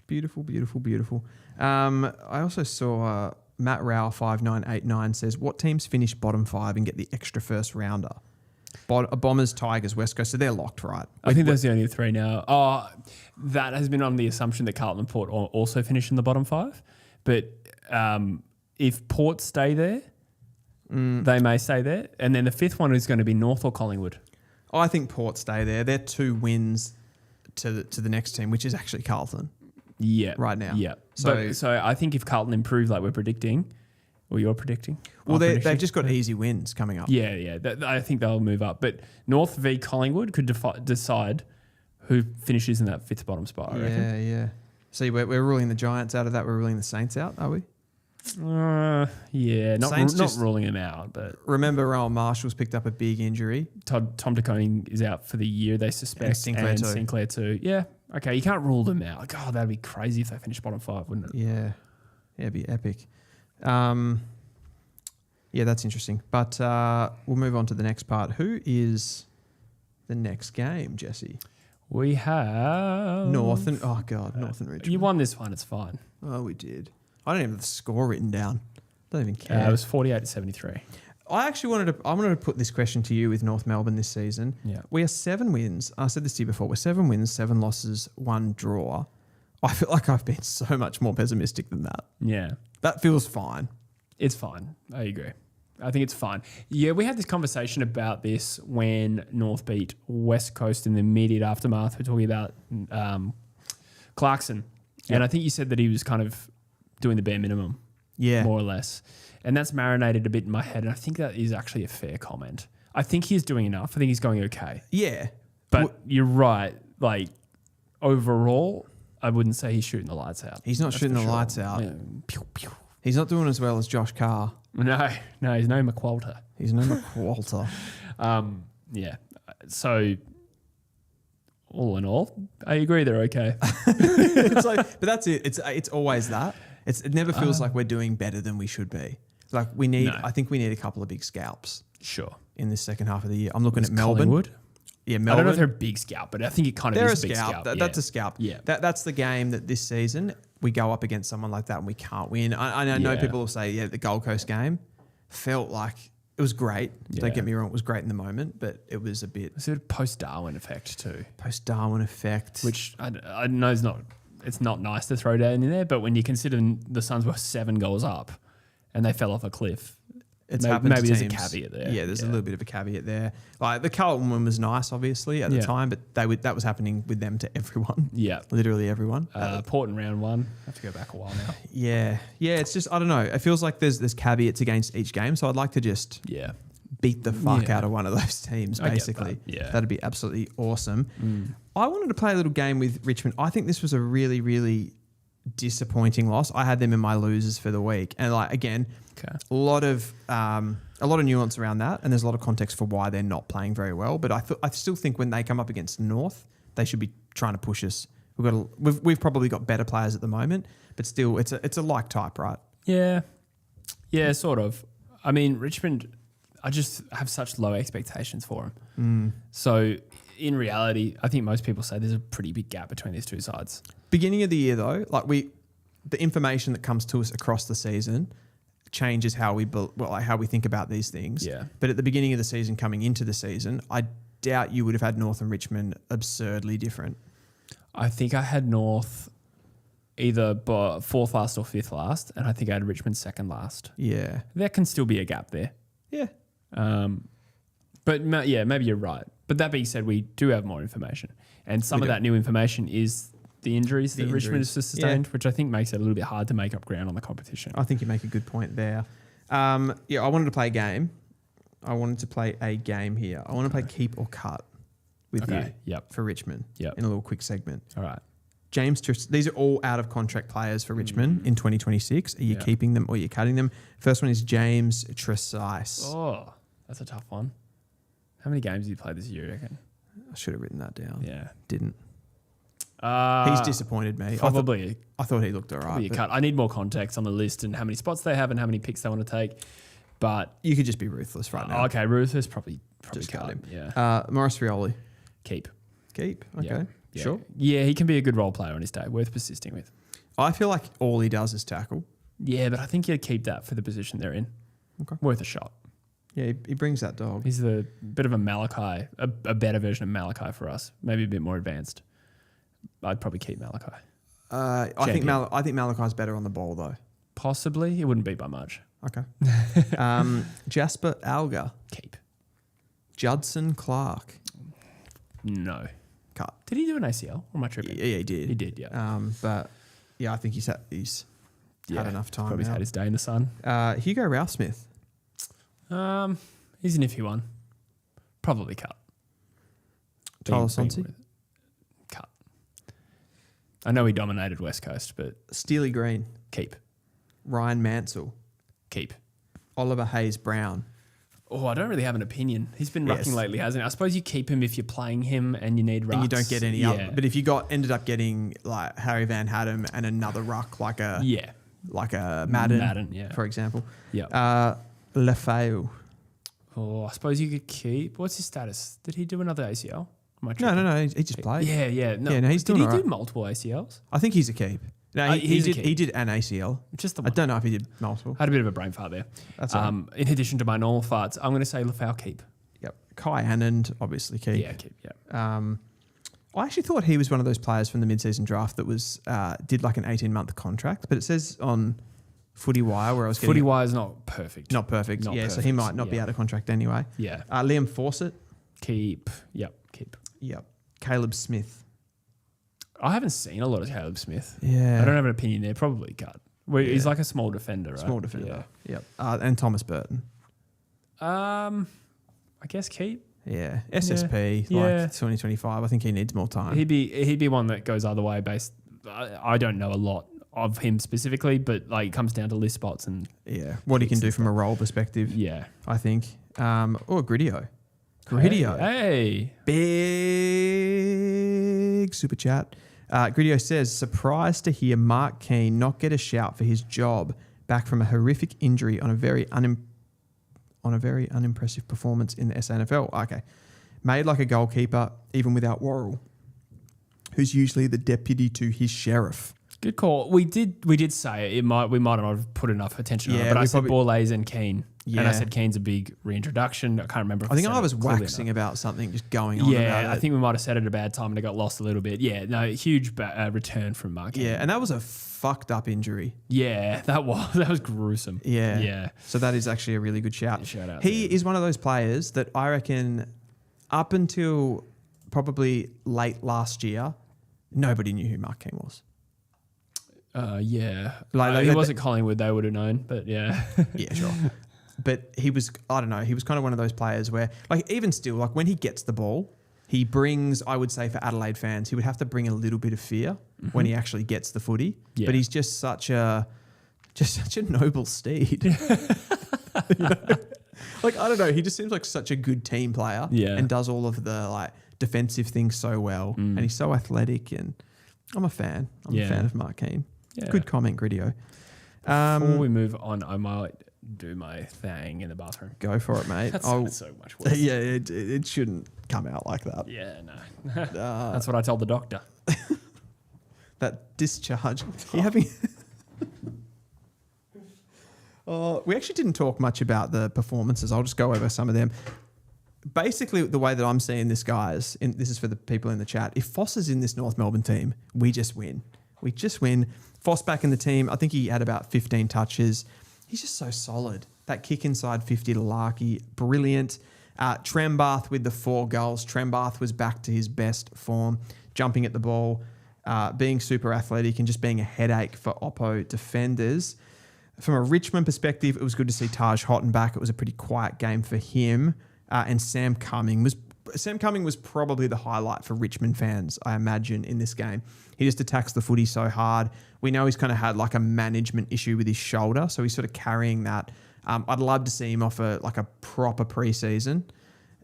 Beautiful, beautiful, beautiful. I also saw Matt Rao 5989 says, what teams finish bottom 5 and get the extra first rounder? Bombers, Tigers, West Coast. So they're locked, right? I think that's the only 3 now. Oh, that has been on the assumption that Carlton and Port also finish in the bottom 5. But if Port stay there, they may stay there. And then the 5th one is going to be North or Collingwood. I think Port stay there. They're 2 wins to the next team, which is actually Carlton. Yeah. Right now. Yeah. So I think if Carlton improve like we're predicting, or you're predicting. Well, they've just got easy wins coming up. Yeah. I think they'll move up. But North v Collingwood could decide who finishes in that 5th bottom spot, I reckon. Yeah. See, we're ruling the Giants out of that. We're ruling the Saints out, are we? Yeah, not ruling them out, but remember Rowan Marshall's picked up a big injury. Tom De Koning is out for the year, they suspect, and Sinclair too. Yeah, okay, you can't rule them out. God, that'd be crazy if they finish bottom 5, wouldn't it? Yeah, it'd be epic. Yeah, that's interesting. But we'll move on to the next part. Who is the next game, Jesse? We have North and Richmond. You won this one, it's fine. Oh, we did. I don't even have the score written down. Don't even care. It was 48-73. I actually wanted to put this question to you with North Melbourne this season. Yeah. We are 7 wins. I said this to you before. We're 7 wins, 7 losses, 1 draw. I feel like I've been so much more pessimistic than that. Yeah. That feels fine. It's fine. I agree. I think it's fine. Yeah, we had this conversation about this when North beat West Coast in the immediate aftermath. We're talking about Clarkson. Yep. And I think you said that he was kind of doing the bare minimum, more or less. And that's marinated a bit in my head. And I think that is actually a fair comment. I think he's doing enough. I think he's going okay. Yeah. But you're right. Like, overall, I wouldn't say he's shooting the lights out. He's not shooting the lights out. Yeah. Pew, pew. He's not doing as well as Josh Carr. No, he's no McQualter. He's no McQualter. Yeah. So, all in all, I agree they're okay. It's like, but that's it. It's always that. It never feels like we're doing better than we should be. Like we need. No. I think we need a couple of big scalps. Sure. In this second half of the year, I'm looking at Melbourne. Collingwood? Yeah, Melbourne. I don't know if they're a big scalp, but I think it kind of is a big scalp. That's a scalp. Yeah. That's the game that this season we go up against someone like that and we can't win. I know people will say, the Gold Coast game felt like it was great. Yeah. Don't get me wrong, it was great in the moment, but it was a bit... It's a post-Darwin effect too. Post-Darwin effect. Which I know it's not nice to throw down in there, but when you consider the Suns were 7 goals up and they fell off a cliff... Maybe there's a caveat there. Yeah, there's a little bit of a caveat there. Like the Carlton one was nice, obviously, at the time, but that was happening with them to everyone. Yeah. Literally everyone. Port in round 1. I have to go back a while now. Yeah. Yeah, it's just, I don't know. It feels like there's caveats against each game, so I'd like to just beat the fuck out of one of those teams, basically. Yeah. That'd be absolutely awesome. I wanted to play a little game with Richmond. I think this was a really, really disappointing loss. I had them in my losers for the week. And again... Okay. A lot of nuance around that, and there's a lot of context for why they're not playing very well. But I still think when they come up against North, they should be trying to push us. We've probably got better players at the moment, but still, it's a like type, right? Yeah, sort of. I mean, Richmond, I just have such low expectations for them. So in reality, I think most people say there's a pretty big gap between these two sides. Beginning of the year, though, the information that comes to us across the season changes how we think about these things. Yeah. But at the beginning of the season, coming into the season, I doubt you would have had North and Richmond absurdly different. I think I had North either 4th last or 5th last, and I think I had Richmond 2nd last. Yeah. There can still be a gap there. Yeah. But maybe you're right. But that being said, we do have more information. And some of that new information is the injuries that Richmond has sustained, which I think makes it a little bit hard to make up ground on the competition. I think you make a good point there. I wanted to play a game. I wanted to play a game here. I want to play keep or cut with you for Richmond in a little quick segment. All right. James, these are all out of contract players for Richmond in 2026. Are you keeping them or are you cutting them? First one is James Tresize. Oh, that's a tough one. How many games did you play this year, you reckon? I should have written that down. Yeah. Didn't. He's disappointed me. Probably. I thought he looked all right. Probably a cut. I need more context on the list and how many spots they have and how many picks they want to take. But you could just be ruthless right now. Okay, ruthless, probably just cut him. Yeah. Maurice Rioli. Keep. Okay. Yeah. Sure. Yeah, he can be a good role player on his day. Worth persisting with. I feel like all he does is tackle. Yeah, but I think you'd keep that for the position they're in. Okay. Worth a shot. Yeah, he brings that dog. He's a bit of a Malachi, a better version of Malachi for us. Maybe a bit more advanced. I'd probably keep Malachi. I think Malachi's better on the ball though. Possibly. It wouldn't be by much. Okay. Jasper Alga. Keep. Judson Clark. No. Cut. Did he do an ACL? Or am I tripping? Yeah, he did. He did, yeah. But yeah, I think he's had enough time. Probably had his day in the sun. Hugo Ralphsmith. He's an iffy one. Probably cut. Tyler Sonsi. Cut. I know he dominated West Coast, but... Steely Green. Keep. Ryan Mansell. Keep. Oliver Hayes-Brown. Oh, I don't really have an opinion. He's been rucking lately, hasn't he? I suppose you keep him if you're playing him and you need rucks. And you don't get any other. But if you ended up getting like Harry Van Haddam and another ruck like a Madden, for example. Yeah. Lefeu. Oh, I suppose you could keep. What's his status? Did he do another ACL? No. He just played. Yeah. No, he's doing all right. Did he do multiple ACLs? I think he's a keep. No, he did an ACL. Just the one. I don't know if he did multiple. I had a bit of a brain fart there. That's all right. In addition to my normal farts, I'm going to say Lefau keep. Yep. Kai Anand, obviously keep. Yeah, keep. Yeah. I actually thought he was one of those players from the mid-season draft that was did like an 18-month contract, but it says on Footy Wire where I was getting Footy Wire's not perfect. not perfect. Not So perfect. he might not be out of contract anyway. Yeah. Liam Fawcett. Keep. Yep. Keep. Yep. Caleb Smith. I haven't seen a lot of Caleb Smith. Yeah. I don't have an opinion there. Probably cut. Well, he's like a small defender, right? Small defender. Yep. And Thomas Burton. I guess keep. Yeah. SSP, Yeah. like 2025. I think he needs more time. He'd be one that goes either way based. I don't know a lot of him specifically, but like it comes down to list spots and what he can do from a role perspective. yeah. I think. Gridio. Gridio. Hey. Big super chat. Gridio says, surprised to hear Mark Keane not get a shout for his job back from a horrific injury on a very unimpressive performance in the SNFL. Okay. Made like a goalkeeper, even without Worrell, who's usually the deputy to his sheriff. Good call. We did say we might not have put enough attention on it, but I said Borlase and Keane. Yeah. And I said Keane's a big reintroduction. I can't remember. I think I was waxing about something, just going on about it. Yeah, I think we might have said it at a bad time and it got lost a little bit. Yeah, no, huge return from Mark. Yeah, and that was a fucked up injury. Yeah, that was gruesome. Yeah. Yeah. So that is actually a really good shout. Shout out He to him. is one of those players that I reckon up until probably late last year, nobody knew who Mark Keane was. Yeah. Like, he wasn't Collingwood, they would have known, but yeah. Yeah, sure. But he was, I don't know, he was kind of one of those players where, like, even still, like when he gets the ball, he brings, I would say for Adelaide fans, he would have to bring a little bit of fear when he actually gets the footy. Yeah. But he's just such a noble steed. You know? Like, I don't know, he just seems like such a good team player and does all of the like defensive things so well. And he's so athletic, and I'm a fan. I'm a fan of Mark Keane. Yeah. Good comment, Gridio. Before we move on, I might do my thing in the bathroom. Go for it, mate. That's so much worse. Yeah, it shouldn't come out like that. Yeah, no. That's what I told the doctor. That discharge. Are you having... we actually didn't talk much about the performances. I'll just go over some of them. Basically, the way that I'm seeing this, guys, and this is for the people in the chat, if Foss is in this North Melbourne team, we just win. We just win. Foss back in the team. I think he had about 15 touches. He's just so solid. That kick inside 50 to Larky, brilliant. Trembath with the 4 goals. Trembath was back to his best form, jumping at the ball, being super athletic and just being a headache for Oppo defenders. From a Richmond perspective, it was good to see Taj Houghton back. It was a pretty quiet game for him. And Sam Cumming was probably the highlight for Richmond fans, I imagine, in this game. He just attacks the footy so hard. We know he's kind of had like a management issue with his shoulder, so he's sort of carrying that. I'd love to see him off a proper preseason,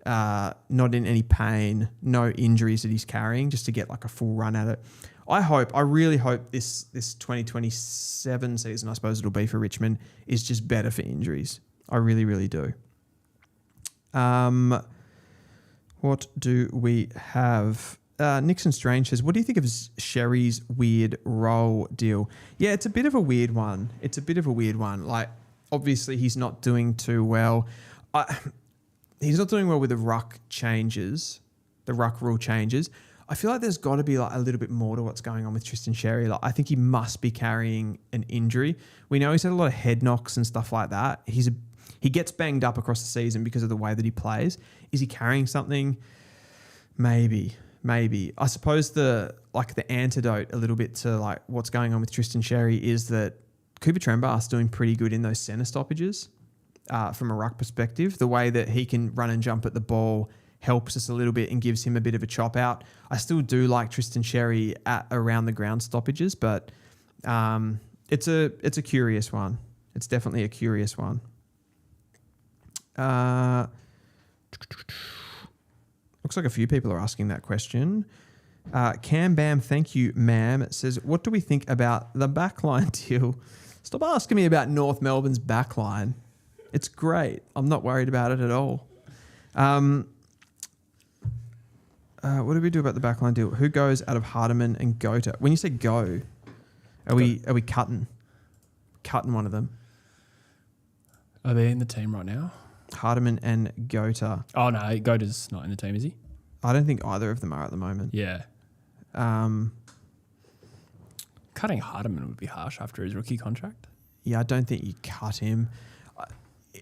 not in any pain, no injuries that he's carrying, just to get like a full run at it. I really hope this 2027 season, I suppose it'll be for Richmond, is just better for injuries. I really, really do. What do we have? Nixon Strange says, what do you think of Sherry's weird role deal? Yeah, it's a bit of a weird one. Like, obviously, he's not doing too well. He's not doing well with the ruck changes, the ruck rule changes. I feel like there's got to be like a little bit more to what's going on with Tristan Sherry. Like, I think he must be carrying an injury. We know he's had a lot of head knocks and stuff like that. He gets banged up across the season because of the way that he plays. Is he carrying something? Maybe. I suppose the antidote a little bit to like what's going on with Tristan Sherry is that Cooper Trembath's doing pretty good in those centre stoppages from a ruck perspective. The way that he can run and jump at the ball helps us a little bit and gives him a bit of a chop out. I still do like Tristan Sherry at around the ground stoppages, but it's a curious one. It's definitely a curious one. Looks like a few people are asking that question. Cam Bam, thank you, ma'am. It says, what do we think about the backline deal? Stop asking me about North Melbourne's backline. It's great. I'm not worried about it at all. What do we do about the backline deal? Who goes out of Hardiman and Gota? When you say go, are we cutting one of them? Are they in the team right now? Hardiman and Gota. Oh, no. Gota's not in the team, is he? I don't think either of them are at the moment. Yeah. Cutting Hardiman would be harsh after his rookie contract. Yeah, I don't think you cut him.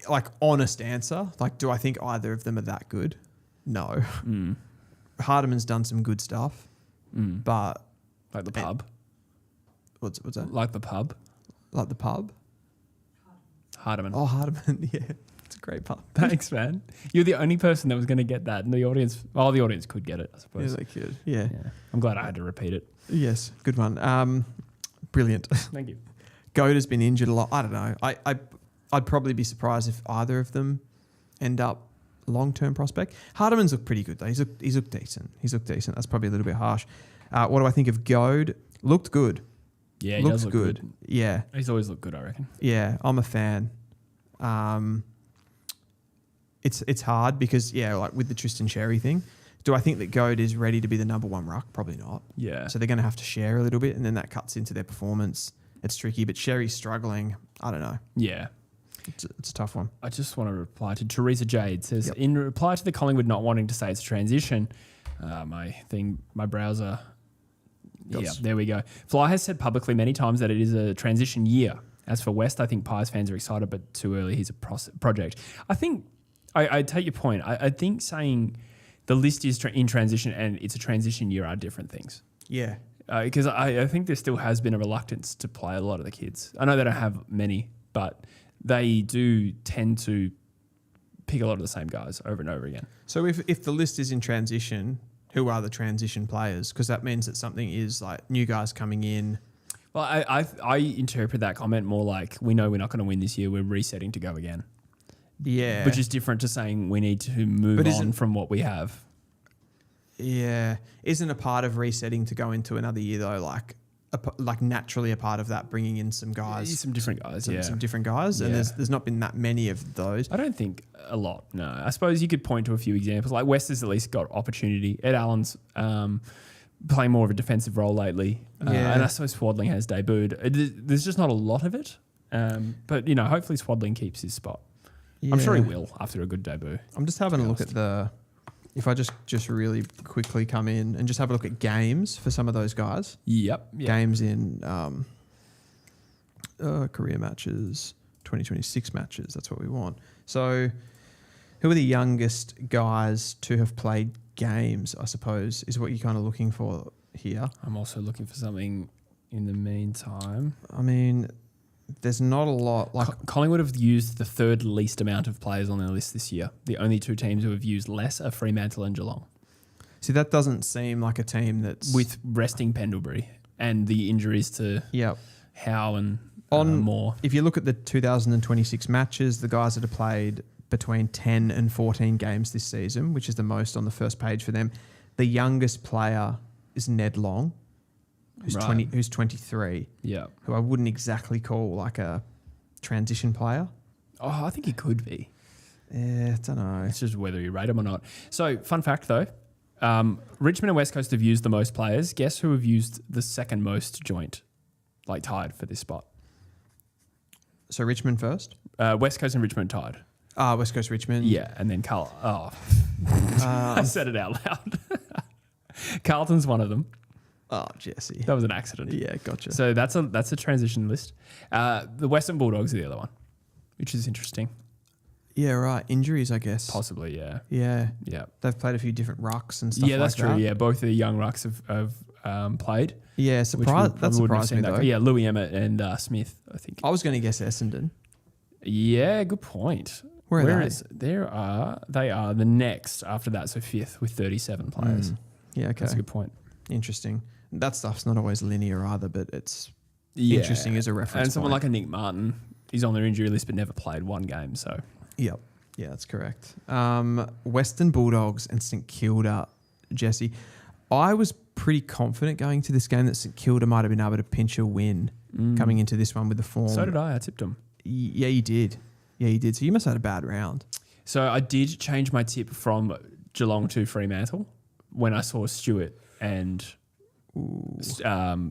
Like, honest answer, like, do I think either of them are that good? No. Hardiman's done some good stuff, but... Like the pub. What's that? Like the pub. Like the pub? Hardiman. Oh, Hardiman, yeah. It's a great pub. Thanks, man. You're the only person that was going to get that. And the audience, the audience could get it, I suppose. Yeah, they could. Yeah. I'm glad I had to repeat it. Yes, good one. Brilliant. Thank you. Goat has been injured a lot. I don't know. I'd probably be surprised if either of them end up long-term prospect. Hardiman's looked pretty good though. He's looked decent. That's probably a little bit harsh. What do I think of Goat? Looked good. Yeah, he does look good. Yeah. He's always looked good, I reckon. Yeah, I'm a fan. It's hard because, like with the Tristan Sherry thing, do I think that Goat is ready to be the number one ruck? Probably not. Yeah. So they're going to have to share a little bit, and then that cuts into their performance. It's tricky, but Sherry's struggling. I don't know. Yeah. It's a tough one. I just want to reply to Teresa Jade. Says, in reply to the Collingwood not wanting to say it's a transition, my browser... Yeah, there we go. Fly has said publicly many times that it is a transition year. As for West, I think Pies fans are excited, but too early. He's a project. I think I take your point. I think saying the list is in transition and it's a transition year are different things. Yeah. Because I think there still has been a reluctance to play a lot of the kids. I know they don't have many, but they do tend to pick a lot of the same guys over and over again. So if the list is in transition, who are the transition players? Because that means that something is like new guys coming in. Well, I interpret that comment more like we know we're not going to win this year. We're resetting to go again. Yeah. Which is different to saying we need to move on from what we have. Yeah. Isn't a part of resetting to go into another year though, like naturally a part of that bringing in some guys? Some different guys, some different guys. And there's not been that many of those. I don't think a lot, no. I suppose you could point to a few examples. Like West has at least got opportunity. Ed Allen's playing more of a defensive role lately. And I suppose Swaddling has debuted. There's just not a lot of it. But, hopefully Swaddling keeps his spot. Yeah. I'm sure he will after a good debut. I'm just having a look at if I just really quickly come in and just have a look at games for some of those guys. Yep. Games in career matches, 2026 matches. That's what we want. So who are the youngest guys to have played games, I suppose, is what you're kind of looking for here. I'm also looking for something in the meantime. I mean, there's not a lot. Like Collingwood have used the third least amount of players on their list this year. The only two teams who have used less are Fremantle and Geelong. See, that doesn't seem like a team that's... With resting Pendlebury and the injuries to Howe and Moore. If you look at the 2026 matches, the guys that have played between 10 and 14 games this season, which is the most on the first page for them, the youngest player is Ned Long, who's 23. Yeah. Who I wouldn't exactly call like a transition player. Oh, I think he could be. Yeah, I don't know. It's just whether you rate him or not. So, fun fact though, Richmond and West Coast have used the most players. Guess who have used the second most joint, like tied for this spot? So Richmond first? West Coast and Richmond tied. West Coast, Richmond. Yeah, and then I said it out loud. Carlton's one of them. Oh, Jesse. That was an accident. Yeah, gotcha. So that's a transition list. The Western Bulldogs are the other one, which is interesting. Yeah, right. Injuries, I guess. Possibly, yeah. Yeah. Yeah. They've played a few different rucks and stuff like that. Yeah, that's true. Yeah, both of the young rucks have played. Yeah, that surprised me though. Yeah, Louis Emmett and Smith, I think. I was going to guess Essendon. Yeah, good point. Where are they? They are the next after that, so fifth with 37 players. Yeah, okay. That's a good point. Interesting. That stuff's not always linear either, but it's interesting as a reference. And someone like a Nick Martin, he's on their injury list but never played one game, so. Yep. Yeah, that's correct. Western Bulldogs and St Kilda, Jesse. I was pretty confident going to this game that St Kilda might have been able to pinch a win coming into this one with the form. So did I. I tipped them. Yeah, you did. So you must have had a bad round. So I did change my tip from Geelong to Fremantle when I saw Stewart and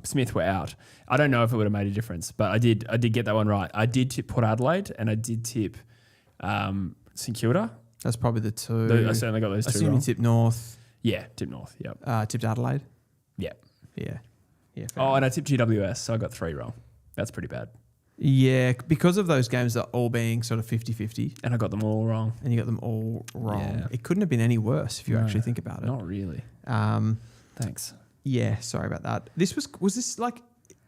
Smith were out. I don't know if it would have made a difference, but I did get that one right. I did tip Port Adelaide and I did tip St Kilda. That's probably the two. I certainly got those two wrong. You tipped North. Yeah, tipped North. Yep. Tipped Adelaide. Yeah. Yeah. Yeah. fair Oh, enough. and I tipped GWS, so I got 3 wrong. That's pretty bad. Yeah, because of those games that all being sort of 50-50 And I got them all wrong. and you got them all wrong. Yeah. It couldn't have been any worse if you No, actually think about it. Not really. Um, Thanks. yeah, sorry about that. Was this like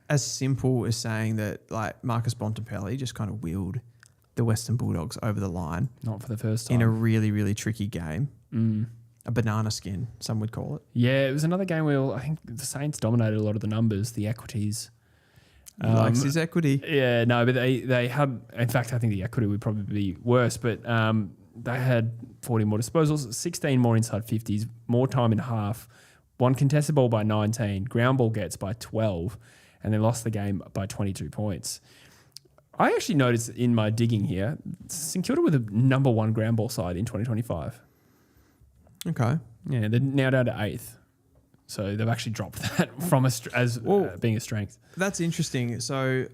as simple as saying that like Marcus Bontempelli just kind of wheeled the Western Bulldogs over the line Not for the first time. in a really, really tricky game? Mm. A banana skin, some would call it. Yeah, it was another game where I think the Saints dominated a lot of the numbers, the equities. He likes his equity. Yeah, no, but they had, in fact, I think the equity would probably be worse, but they had 40 more disposals, 16 more inside 50s, more time in half, one contested ball by 19, ground ball gets by 12, and they lost the game by 22 points. I actually noticed in my digging here, St Kilda were the number 1 ground ball side in 2025. Okay. Yeah, they're now down to 8th. So they've actually dropped that from being a strength. That's interesting. So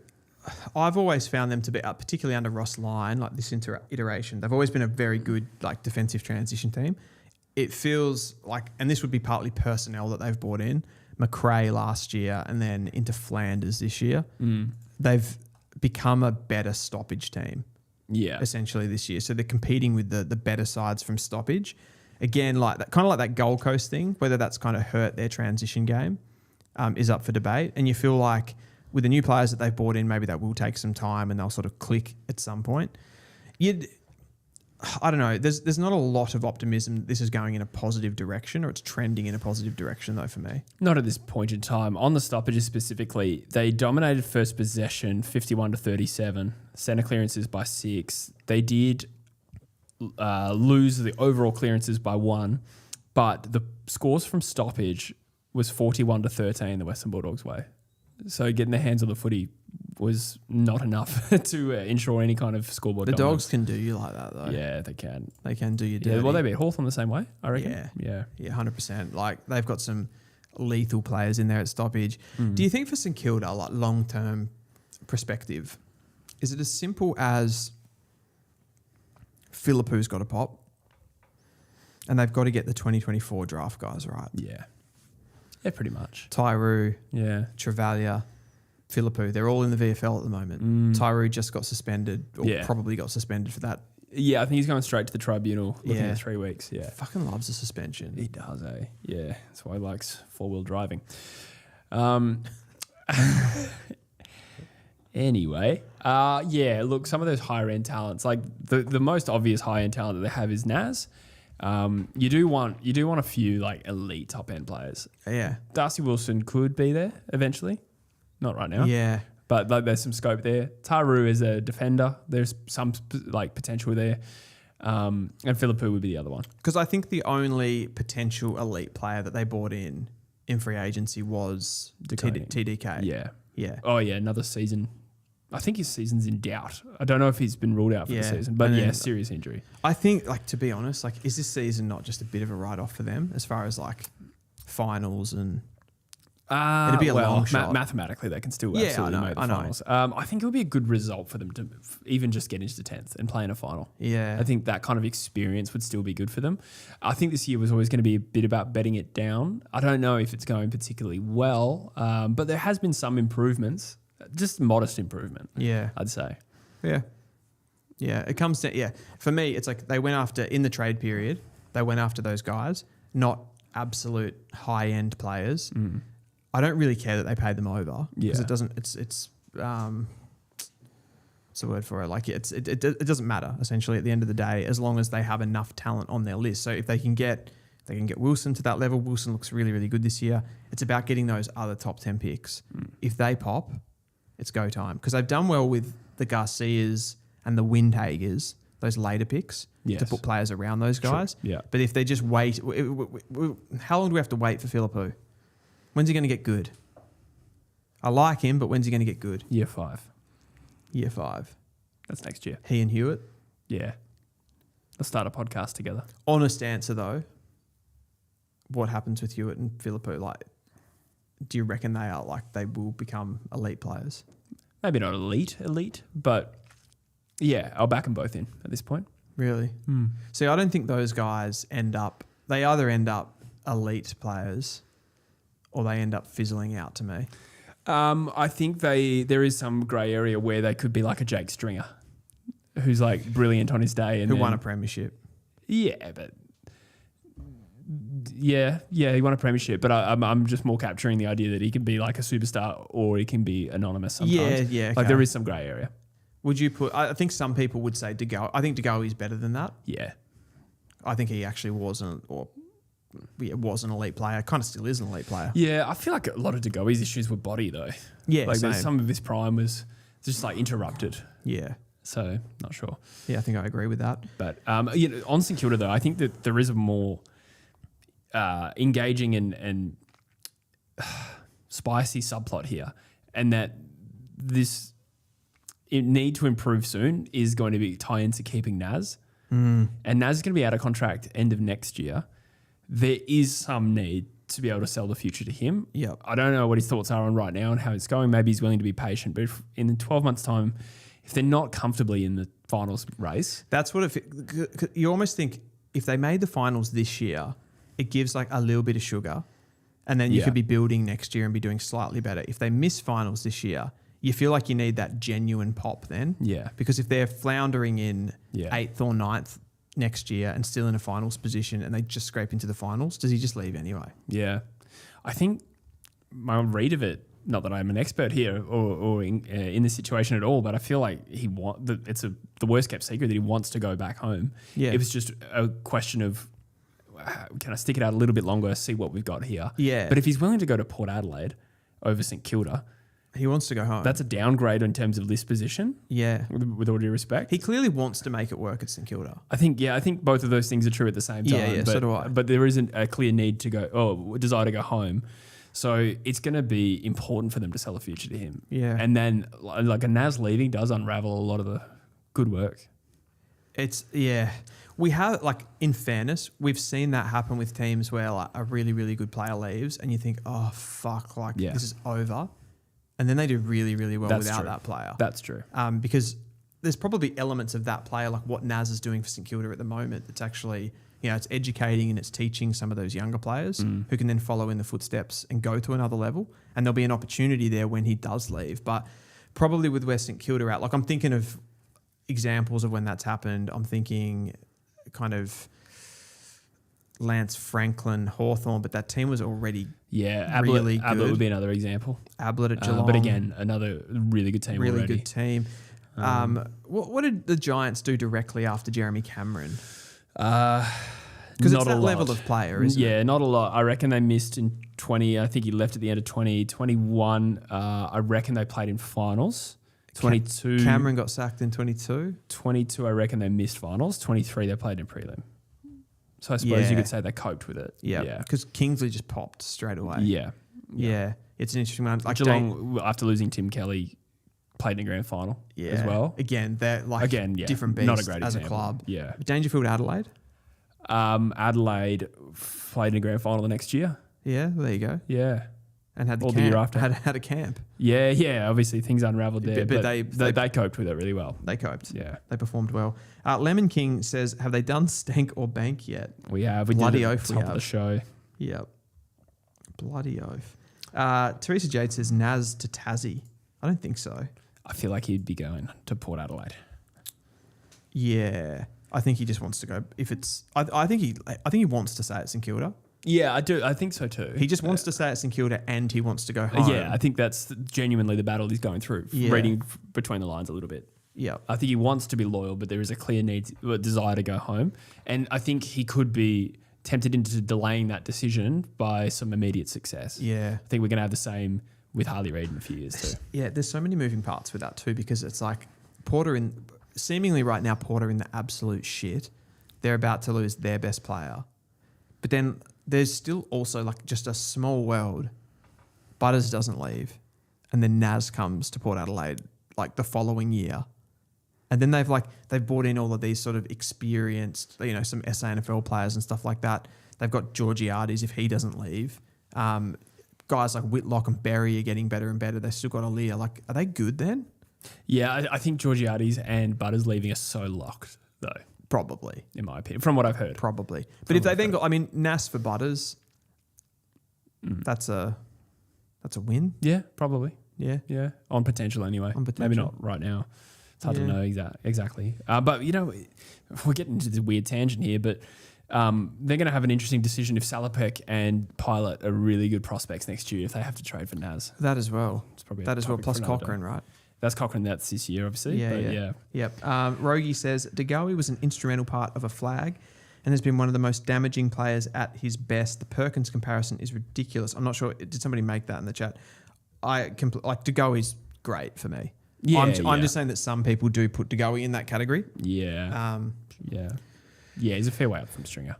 I've always found them to be, particularly under Ross Lyon, like this iteration, they've always been a very good like defensive transition team. It feels like, and this would be partly personnel that they've brought in, McRae last year and then into Flanders this year. They've become a better stoppage team. Yeah. Essentially this year. So they're competing with the better sides from stoppage. Again, like that, kind of like that Gold Coast thing, whether that's kind of hurt their transition game is up for debate. And you feel like with the new players that they've brought in, maybe that will take some time and they'll sort of click at some point. I don't know. There's not a lot of optimism that this is going in a positive direction or it's trending in a positive direction though for me. Not at this point in time. On the stoppages specifically, they dominated first possession 51-37, centre clearances by 6. They did lose the overall clearances by 1, but the scores from stoppage was 41-13 the Western Bulldogs way. So getting their hands on the footy was not enough to ensure any kind of scoreboard The dominance. Dogs can do you like that though. Yeah, they can. They can do you dirty. Yeah, well, they beat Hawthorn the same way, I reckon. Yeah, 100%. Like they've got some lethal players in there at stoppage. Do you think for St Kilda, like long-term perspective, is it as simple as Philippu's got to pop and they've got to get the 2024 draft guys right? Yeah. Yeah, pretty much. Tyroo, Yeah. Travalia, Philippu, they're all in the VFL at the moment. Tyroo just got suspended or probably got suspended for that. Yeah, I think he's going straight to the tribunal looking Yeah. at 3 weeks. Yeah. Fucking loves a suspension. He does, eh? Yeah. That's why he likes 4-wheel driving. Anyway, yeah, look, some of those higher end talents, like the most obvious high end talent that they have is Naz. You do want a few like elite top end players. Yeah. Darcy Wilson could be there eventually, not right now. Yeah. But like, there's some scope there. Taru is a defender. There's some like potential there. And Philippu would be the other one. Because I think the only potential elite player that they bought in free agency was TDK. Yeah. Yeah. Oh yeah, another season. I think his season's in doubt. I don't know if he's been ruled out for the season, but And then serious injury. I think, like, to be honest, like, is this season not just a bit of a write-off for them as far as like finals and it'd be a long shot. Mathematically, they can still Yeah, absolutely I know, make the I know. finals. I think it would be a good result for them to even just get into 10th and play in a final. Yeah. I think that kind of experience would still be good for them. I think this year was always going to be a bit about betting it down. I don't know if it's going particularly well, but there has been some improvements, just modest improvement. Yeah. I'd say. Yeah. Yeah. It comes to, yeah. For me, it's like they went after, in the trade period, they went after those guys, not absolute high-end players. I don't really care that they paid them over because it doesn't, it's what's the word for it? Like it doesn't matter essentially at the end of the day, as long as they have enough talent on their list. So if they can get Wilson to that level, Wilson looks really, really good this year. It's about getting those other top 10 picks. If they pop, it's go time because they've done well with the Garcias and the Windhagers, those later picks to put players around those guys. Sure. Yeah. But if they just wait, how long do we have to wait for Philippu? When's he going to get good? I like him, but when's he going to get good? Year 5. Year 5. That's next year. He and Hewitt. Yeah. Let's start a podcast together. Honest answer though. What happens with Hewitt and Philippu? Like, do you reckon they will become elite players? Maybe not elite, but yeah, I'll back them both in at this point. Really? See, I don't think those guys they either end up elite players or they end up fizzling out to me. I think there is some grey area where they could be like a Jake Stringer, who's like brilliant on his day, and Who won a premiership? Yeah, but he won a premiership. But I'm just more capturing the idea that he can be like a superstar or he can be anonymous sometimes. Yeah. Like there is some grey area. Would you put? I think some people would say De Gea. I think De Gea is better than that. Yeah, I think he actually wasn't, was an elite player. Kind of still is an elite player. Yeah, I feel like a lot of De Gea's issues were body though. Yeah, like same. some of his prime was just like interrupted. Yeah. So not sure. Yeah, I think I agree with that. But on St Kilda though, I think that there is a more engaging and spicy subplot here, and that this need to improve soon is going to be tie into keeping Naz. And Naz is going to be out of contract end of next year. There is some need to be able to sell the future to him. Yep. I don't know what his thoughts are on right now and how it's going. Maybe he's willing to be patient, but if in 12 months' time, if they're not comfortably in the finals race, that's what you almost think if they made the finals this year, it gives like a little bit of sugar, and then you could be building next year and be doing slightly better. If they miss finals this year, you feel like you need that genuine pop then. Yeah. Because if they're floundering in Yeah. 8th or 9th next year and still in a finals position and they just scrape into the finals, does he just leave anyway? yeah, I think my read of it, not that I'm an expert here or in this situation at all, but I feel like it's the worst kept secret that he wants to go back home. Yeah. It was just a question of, can I stick it out a little bit longer, see what we've got here? Yeah. But if he's willing to go to Port Adelaide over St Kilda, He wants to go home. that's a downgrade in terms of list position, yeah. with all due respect. He clearly wants to make it work at St Kilda. I think both of those things are true at the same time. Yeah, but, so do I. But there isn't a clear need to go, desire to go home. So it's going to be important for them to sell a future to him. Yeah. And then like a Naz leaving does unravel a lot of the good work. We have, like, in fairness, we've seen that happen with teams where like a really, really good player leaves and you think, oh, fuck, like this is over. And then they do really, really well That's without true. that player. That's true. Because there's probably elements of that player, like what Naz is doing for St Kilda at the moment, that's actually, it's educating and it's teaching some of those younger players who can then follow in the footsteps and go to another level. And there'll be an opportunity there when he does leave. But probably with where St Kilda are at, like I'm thinking of examples of when that's happened. I'm thinking kind of Lance Franklin, Hawthorn, but that team was already Ablett, really good. Ablett would be another example. Ablett at Geelong. But again, another really good team really already. good team. What did the Giants do directly after Jeremy Cameron? Because it's that level of player, isn't it? Yeah, not a lot. I reckon they missed in 20. I think he left at the end of 2021. I reckon they played in finals. 22. Cameron got sacked in 22. 22, I reckon they missed finals. 23, they played in prelim. So I suppose you could say they coped with it. Yeah. Because Kingsley just popped straight away. Yeah. It's an interesting one. Like Geelong, after losing Tim Kelly, played in a grand final as well. Again, they're like different beasts not a great as example. a club. Yeah. Dangerfield, Adelaide. Adelaide played in a grand final the next year. Yeah, there you go. Yeah. And had the Or camp. the year after. Had a camp. Yeah. Obviously, things unravelled there, But they coped with it really well. They coped. Yeah. They performed well. Lemon King says, have they done Stank or Bank yet? We have. We Bloody did it oath at we the top have. of the show. Yep. Bloody oath. Teresa Jade says, Naz to Tassie. I don't think so. I feel like he'd be going to Port Adelaide. Yeah. I think he just wants to go. I think he wants to stay at St Kilda. Yeah, I do. I think so too. He just wants to stay at St Kilda and he wants to go home. Yeah, I think that's genuinely the battle he's going through. Yeah. Reading between the lines a little bit. Yeah. I think he wants to be loyal, but there is a clear desire to go home. And I think he could be tempted into delaying that decision by some immediate success. Yeah. I think we're going to have the same with Harley Reid in a few years too. Yeah, there's so many moving parts with that too, because it's like Porter seemingly right now, Porter in the absolute shit. They're about to lose their best player. But then there's still also like just a small world. Butters doesn't leave. And then Naz comes to Port Adelaide like the following year. And then they've brought in all of these sort of experienced, some SANFL players and stuff like that. They've got Georgiades if he doesn't leave. Guys like Whitlock and Berry are getting better and better. They've still got Aaliyah. Like, are they good then? Yeah, I think Georgiades and Butters leaving are so locked though. Probably. In my opinion, from what I've heard. Probably. But if they then got, Nas for Butters, That's a win. Yeah, probably. Yeah. Yeah, on potential anyway. On potential. Maybe not right now. It's hard to know exactly. But, we're getting into the weird tangent here, but they're going to have an interesting decision if Salopek and Pilot are really good prospects next year if they have to trade for Naz. That as well. It's probably that as well, plus Cochrane, right? That's Cochrane. That's this year, obviously. Yeah. Yep. Rogie says, DeGoey was an instrumental part of a flag and has been one of the most damaging players at his best. The Perkins comparison is ridiculous. I'm not sure. Did somebody make that in the chat? DeGoey's great for me. Yeah, I'm just saying that some people do put DeGoey in that category. Yeah. Yeah, he's a fair way up from Stringer.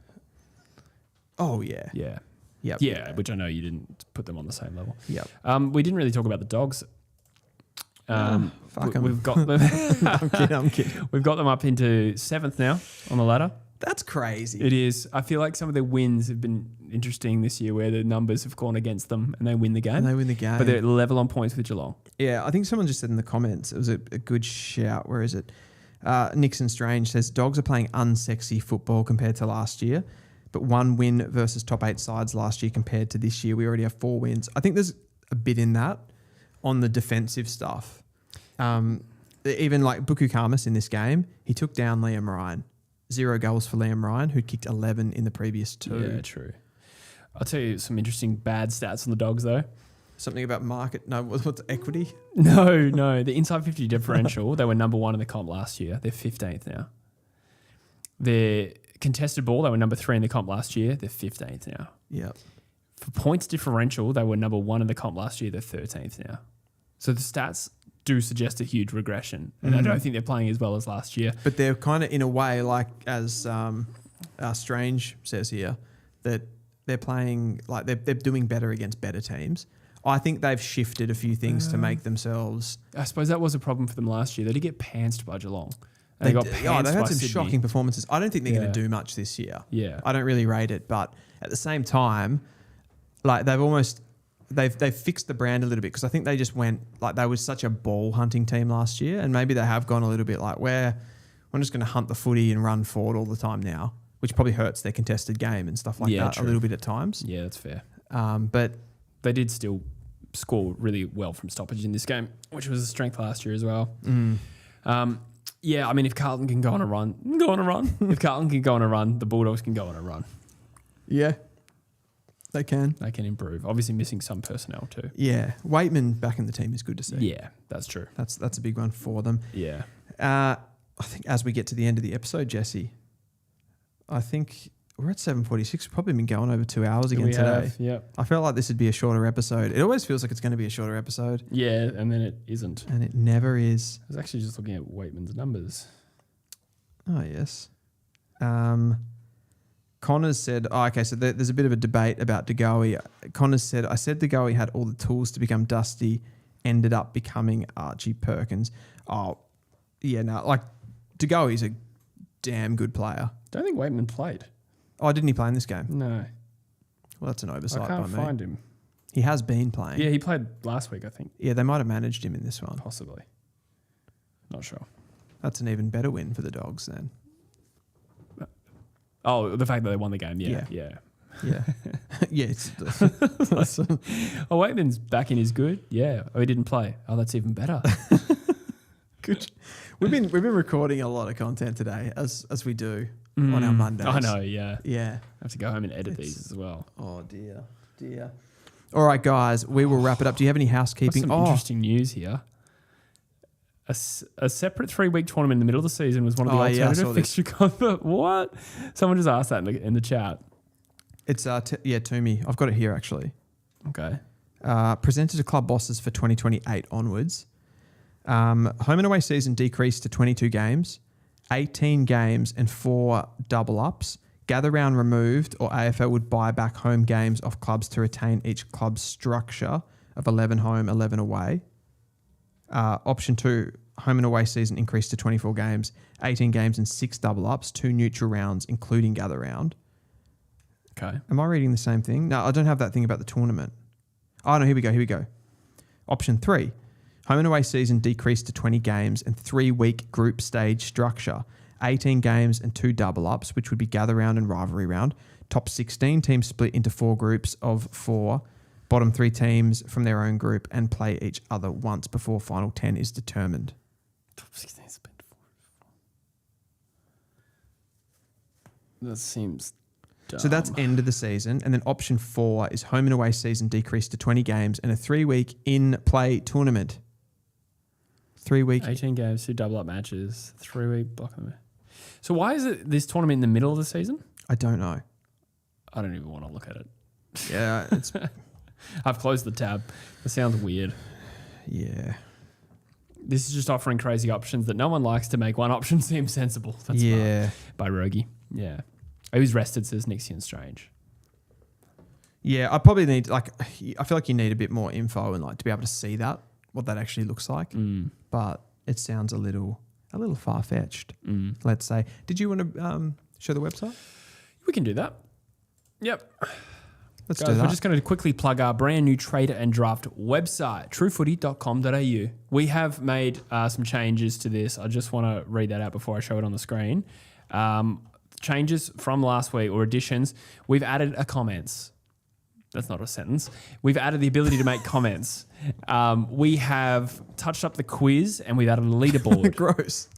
Oh, yeah. Yeah. Yep. Yeah, which I know you didn't put them on the same level. Yep. We didn't really talk about the Dogs. Fuck 'em. We've got them. I'm kidding. We've got them up into 7th now on the ladder. That's crazy. It is. I feel like some of their wins have been interesting this year where the numbers have gone against them and they win the game. But they're level on points with Geelong. Yeah, I think someone just said in the comments, it was a good shout. Where is it? Nixon Strange says, Dogs are playing unsexy football compared to last year, but 1 win versus top 8 sides last year compared to this year. We already have 4 wins. I think there's a bit in that on the defensive stuff. Even like Buku Kamas in this game, he took down Liam Ryan. 0 goals for Liam Ryan, who kicked 11 in the previous 2. Yeah, true. I'll tell you some interesting bad stats on the Dogs, though. Something about market. No, what's equity? No. The inside 50 differential, they were number 1 in the comp last year. They're 15th now. Their contested ball, they were number 3 in the comp last year. They're 15th now. Yeah. For points differential, they were number 1 in the comp last year. They're 13th now. So the stats do suggest a huge regression. And I don't think they're playing as well as last year. But they're kind of, in a way, like as Strange says here, that they're playing, like they're doing better against better teams. I think they've shifted a few things to make themselves. I suppose that was a problem for them last year. They did get pantsed by Geelong. They got pantsed they had by some Sydney. shocking performances. I don't think they're going to do much this year. Yeah. I don't really rate it, but at the same time, like they've fixed the brand a little bit because I think they just went like they was such a ball hunting team last year, and maybe they have gone a little bit like we're just going to hunt the footy and run forward all the time now, which probably hurts their contested game and stuff like that a little bit at times. Yeah, that's fair. But they did still score really well from stoppage in this game, which was a strength last year as well. Yeah, I mean, if Carlton can go on a run, If Carlton can go on a run, the Bulldogs can go on a run. Yeah, they can. They can improve. Obviously missing some personnel too. Yeah, Waitman back in the team is good to see. Yeah, that's true. That's a big one for them. Yeah. I think as we get to the end of the episode, Jesse, I think we're at 7:46. We've probably been going over 2 hours again today. Yeah. I felt like this would be a shorter episode. It always feels like it's going to be a shorter episode. Yeah, and then it isn't. And it never is. I was actually just looking at Waitman's numbers. Oh, yes. Connors said, so there's a bit of a debate about DeGoey. Connors said, I said DeGoey had all the tools to become Dusty, ended up becoming Archie Perkins. Oh, yeah, no, like DeGoey's a damn good player. Don't think Waitman played. Oh, didn't he play in this game? No. Well, that's an oversight by me. I can't find him. He has been playing. Yeah, he played last week, I think. Yeah, they might have managed him in this one. Possibly. Not sure. That's an even better win for the Dogs then. Oh, the fact that they won the game. Yeah. Yeah. Yeah. Yes. Waitman's back in is good. Yeah. Oh, he didn't play. Oh, that's even better. Good. We've been recording a lot of content today, as we do on our Mondays. I know, yeah. Yeah. I have to go home and edit these as well. Oh, dear. All right, guys, we will wrap it up. Do you have any housekeeping? Some interesting news here. A separate 3-week tournament in the middle of the season was one of the alternative fixture combo. What? Someone just asked that in the chat. It's Toomey. I've got it here actually. Okay. Presented to club bosses for 2028 onwards. Home and away season decreased to 22 games, 18 games and 4 double ups. Gather round removed, or AFL would buy back home games off clubs to retain each club's structure of 11 home, 11 away. Option 2, home and away season increased to 24 games, 18 games and 6 double ups, 2 neutral rounds, including gather round. Okay. Am I reading the same thing? No, I don't have that thing about the tournament. Oh, no, here we go. Option 3, home and away season decreased to 20 games and 3-week group stage structure, 18 games and 2 double ups, which would be gather round and rivalry round. Top 16 teams split into 4 groups of 4 Bottom 3 teams from their own group and play each other once before final 10 is determined. Top 16 split 4. That seems dumb. So that's end of the season. And then option 4 is home and away season decreased to 20 games and a 3-week in-play tournament. 3-week. 18 games, 2 double-up matches, 3-week block. So why is it this tournament in the middle of the season? I don't know. I don't even want to look at it. Yeah, it's... I've closed the tab. It sounds weird. Yeah. This is just offering crazy options that no one likes to make one option seem sensible. That's yeah. By Rogie. Yeah. Oh, he's rested, says Nixian Strange. Yeah, I probably need, I feel like you need a bit more info and to be able to see that, what that actually looks like. But it sounds a little far-fetched, let's say. Did you want to show the website? We can do that. Yep. Let's Guys, do that. we're just going to quickly plug our brand new trader and draft website, truefooty.com.au. We have made some changes to this. I just want to read that out before I show it on the screen. Changes from last week or additions. We've added a comments. That's not a sentence. We've added the ability to make comments. We have touched up the quiz and we've added a leaderboard. Gross.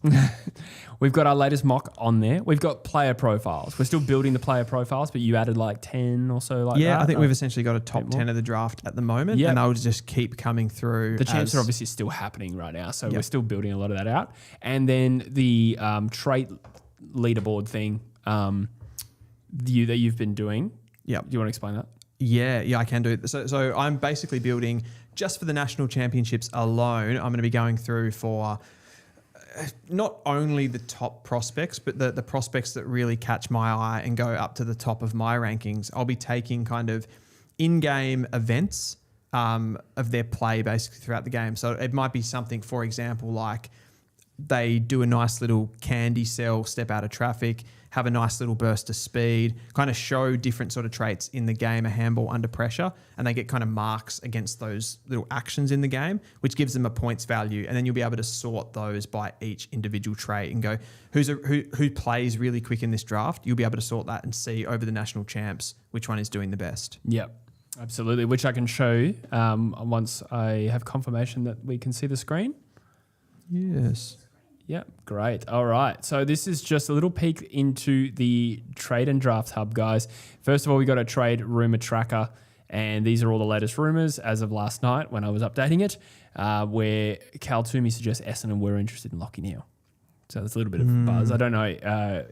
We've got our latest mock on there. We've got player profiles. We're still building the player profiles, but you added 10 or so that. Yeah, I think we've essentially got a top 10 of the draft at the moment, and they'll just keep coming through. The champs are obviously still happening right now, so we're still building a lot of that out. And then the trait leaderboard thing that you've been doing. Yeah. Do you want to explain that? Yeah, I can do it. So I'm basically building just for the national championships alone. I'm going to be going through for not only the top prospects, but the prospects that really catch my eye and go up to the top of my rankings. I'll be taking kind of in-game events of their play basically throughout the game. So it might be something, for example, like they do a nice little candy sell, step out of traffic, have a nice little burst of speed, kind of show different sort of traits in the game, a handball under pressure, and they get kind of marks against those little actions in the game, which gives them a points value. And then you'll be able to sort those by each individual trait and go, who plays really quick in this draft? You'll be able to sort that and see over the national champs which one is doing the best. Yep, absolutely, which I can show once I have confirmation that we can see the screen. Yes. Yep, great. All right. So this is just a little peek into the trade and draft hub, guys. First of all, we got a trade rumor tracker, and these are all the latest rumors as of last night when I was updating it, where Cal Toomey suggests Essendon were interested in Lachie Neale. So there's a little bit of buzz. I don't know.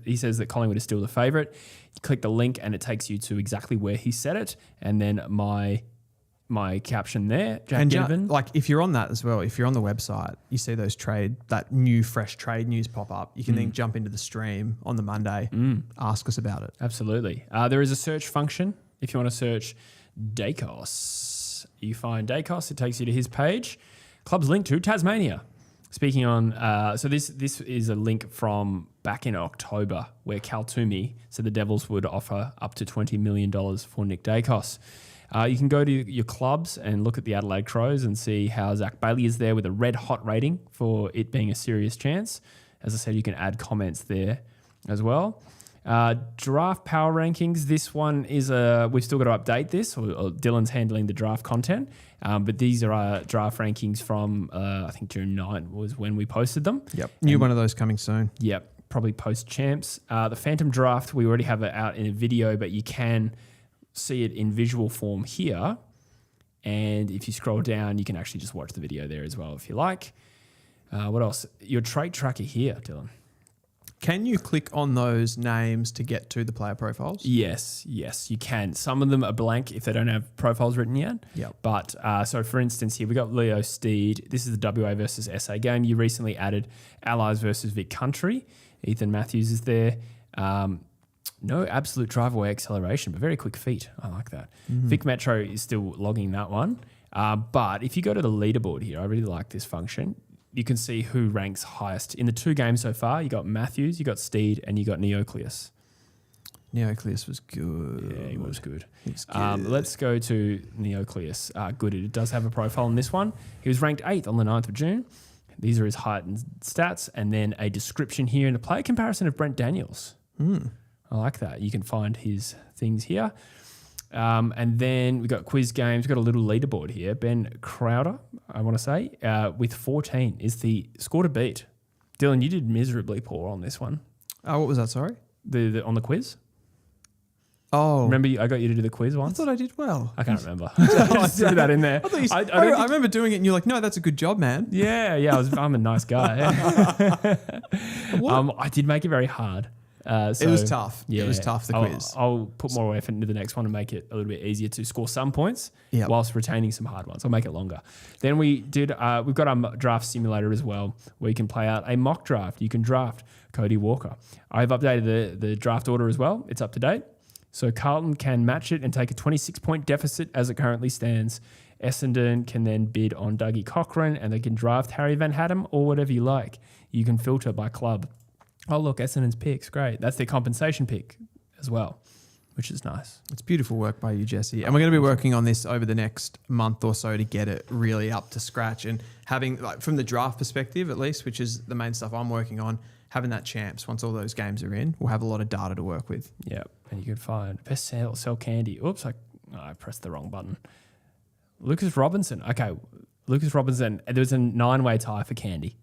He says that Collingwood is still the favourite. You click the link and it takes you to exactly where he said it, and then my caption there, Jack Ginnivan. If you're on that as well, if you're on the website, you see those that new fresh trade news pop up. You can then jump into the stream on the Monday, ask us about it. Absolutely. There is a search function. If you want to search Dacos, you find Dacos. It takes you to his page. Club's linked to Tasmania. Speaking on, so this is a link from back in October where Cal Toomey said the Devils would offer up to $20 million for Nick Dacos. You can go to your clubs and look at the Adelaide Crows and see how Zach Bailey is there with a red hot rating for it being a serious chance. As I said, you can add comments there as well. Draft power rankings. This one is we've still got to update this, or Dylan's handling the draft content. But these are our draft rankings from, I think June 9 was when we posted them. Yep. New one of those coming soon. Yep. Probably post champs. The Phantom draft, we already have it out in a video, but you can see it in visual form here, and if you scroll down you can actually just watch the video there as well if you like. What else? Your trait tracker here, Dylan. Can you click on those names to get to the player profiles? Yes, you can. Some of them are blank if they don't have profiles written yet. Yep. But so for instance here we got Leo Steed. This is the WA versus SA game. You recently added Allies versus Vic Country. Ethan Matthews is there. No absolute drive-away acceleration, but very quick feet. I like that. Vic Metro is still logging that one. But if you go to the leaderboard here, I really like this function. You can see who ranks highest. In the 2 games so far, you got Matthews, you got Steed, and you got Neocleus. Neocleus was good. Yeah, he was good. Good. Let's go to Neocleus. Good. It does have a profile in this one. He was ranked 8th on the 9th of June. These are his height and stats, and then a description here and a player comparison of Brent Daniels. I like that. You can find his things here. And then we've got quiz games. We've got a little leaderboard here. Ben Crowder, I want to say, with 14 is the score to beat. Dylan, you did miserably poor on this one. What was that? Sorry? The on the quiz? Oh. Remember I got you to do the quiz I once? thought I did well. I can't remember. I just threw that in there. I remember doing it and you're like, no, that's a good job, man. Yeah. I'm a nice guy. I did make it very hard. So, it was tough. Yeah, it was tough, the quiz. I'll put more effort into the next one and make it a little bit easier to score some points Yep. whilst retaining some hard ones. I'll make it longer. Then we've got our draft simulator as well, where you can play out a mock draft. You can draft Cody Walker. I've updated the draft order as well. It's up to date. So Carlton can match it and take a 26-point deficit as it currently stands. Essendon can then bid on Dougie Cochran and they can draft Harry Van Hattem or whatever you like. You can filter by club. Oh, look, Essendon's picks. Great. That's their compensation pick as well, which is nice. It's beautiful work by you, Jesse. And we're going to be working on this over the next month or so to get it really up to scratch and having, like, from the draft perspective at least, which is the main stuff I'm working on, having that champs once all those games are in, we'll have a lot of data to work with. Yeah, and you can find best sell candy. Oops, I pressed the wrong button. Lucas Robinson. Okay, Lucas Robinson. There was a 9-way tie for candy.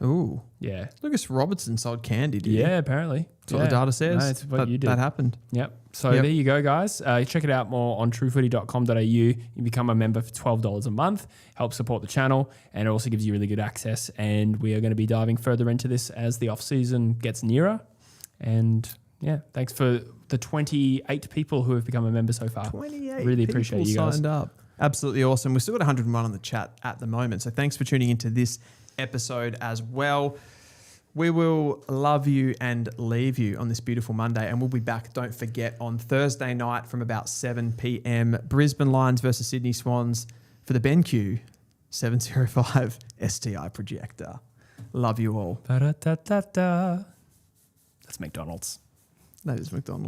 Ooh. Yeah. Lucas Robertson sold candy, did he? Yeah, apparently. That's what the data says. No, it's what you did. That happened. Yep. So there you go, guys. Check it out more on truefooty.com.au. You become a member for $12 a month. Helps support the channel and it also gives you really good access. And we are going to be diving further into this as the off-season gets nearer. And yeah, thanks for the 28 people who have become a member so far. 28 really appreciate you guys. Signed up. Absolutely awesome. We've still got 101 on the chat at the moment. So thanks for tuning into this episode as well. We will love you and leave you on this beautiful Monday, and we'll be back, don't forget, on Thursday night from about 7 p.m. Brisbane Lions versus Sydney Swans for the BenQ 705 STI projector. Love you all. That's McDonald's. That is McDonald's.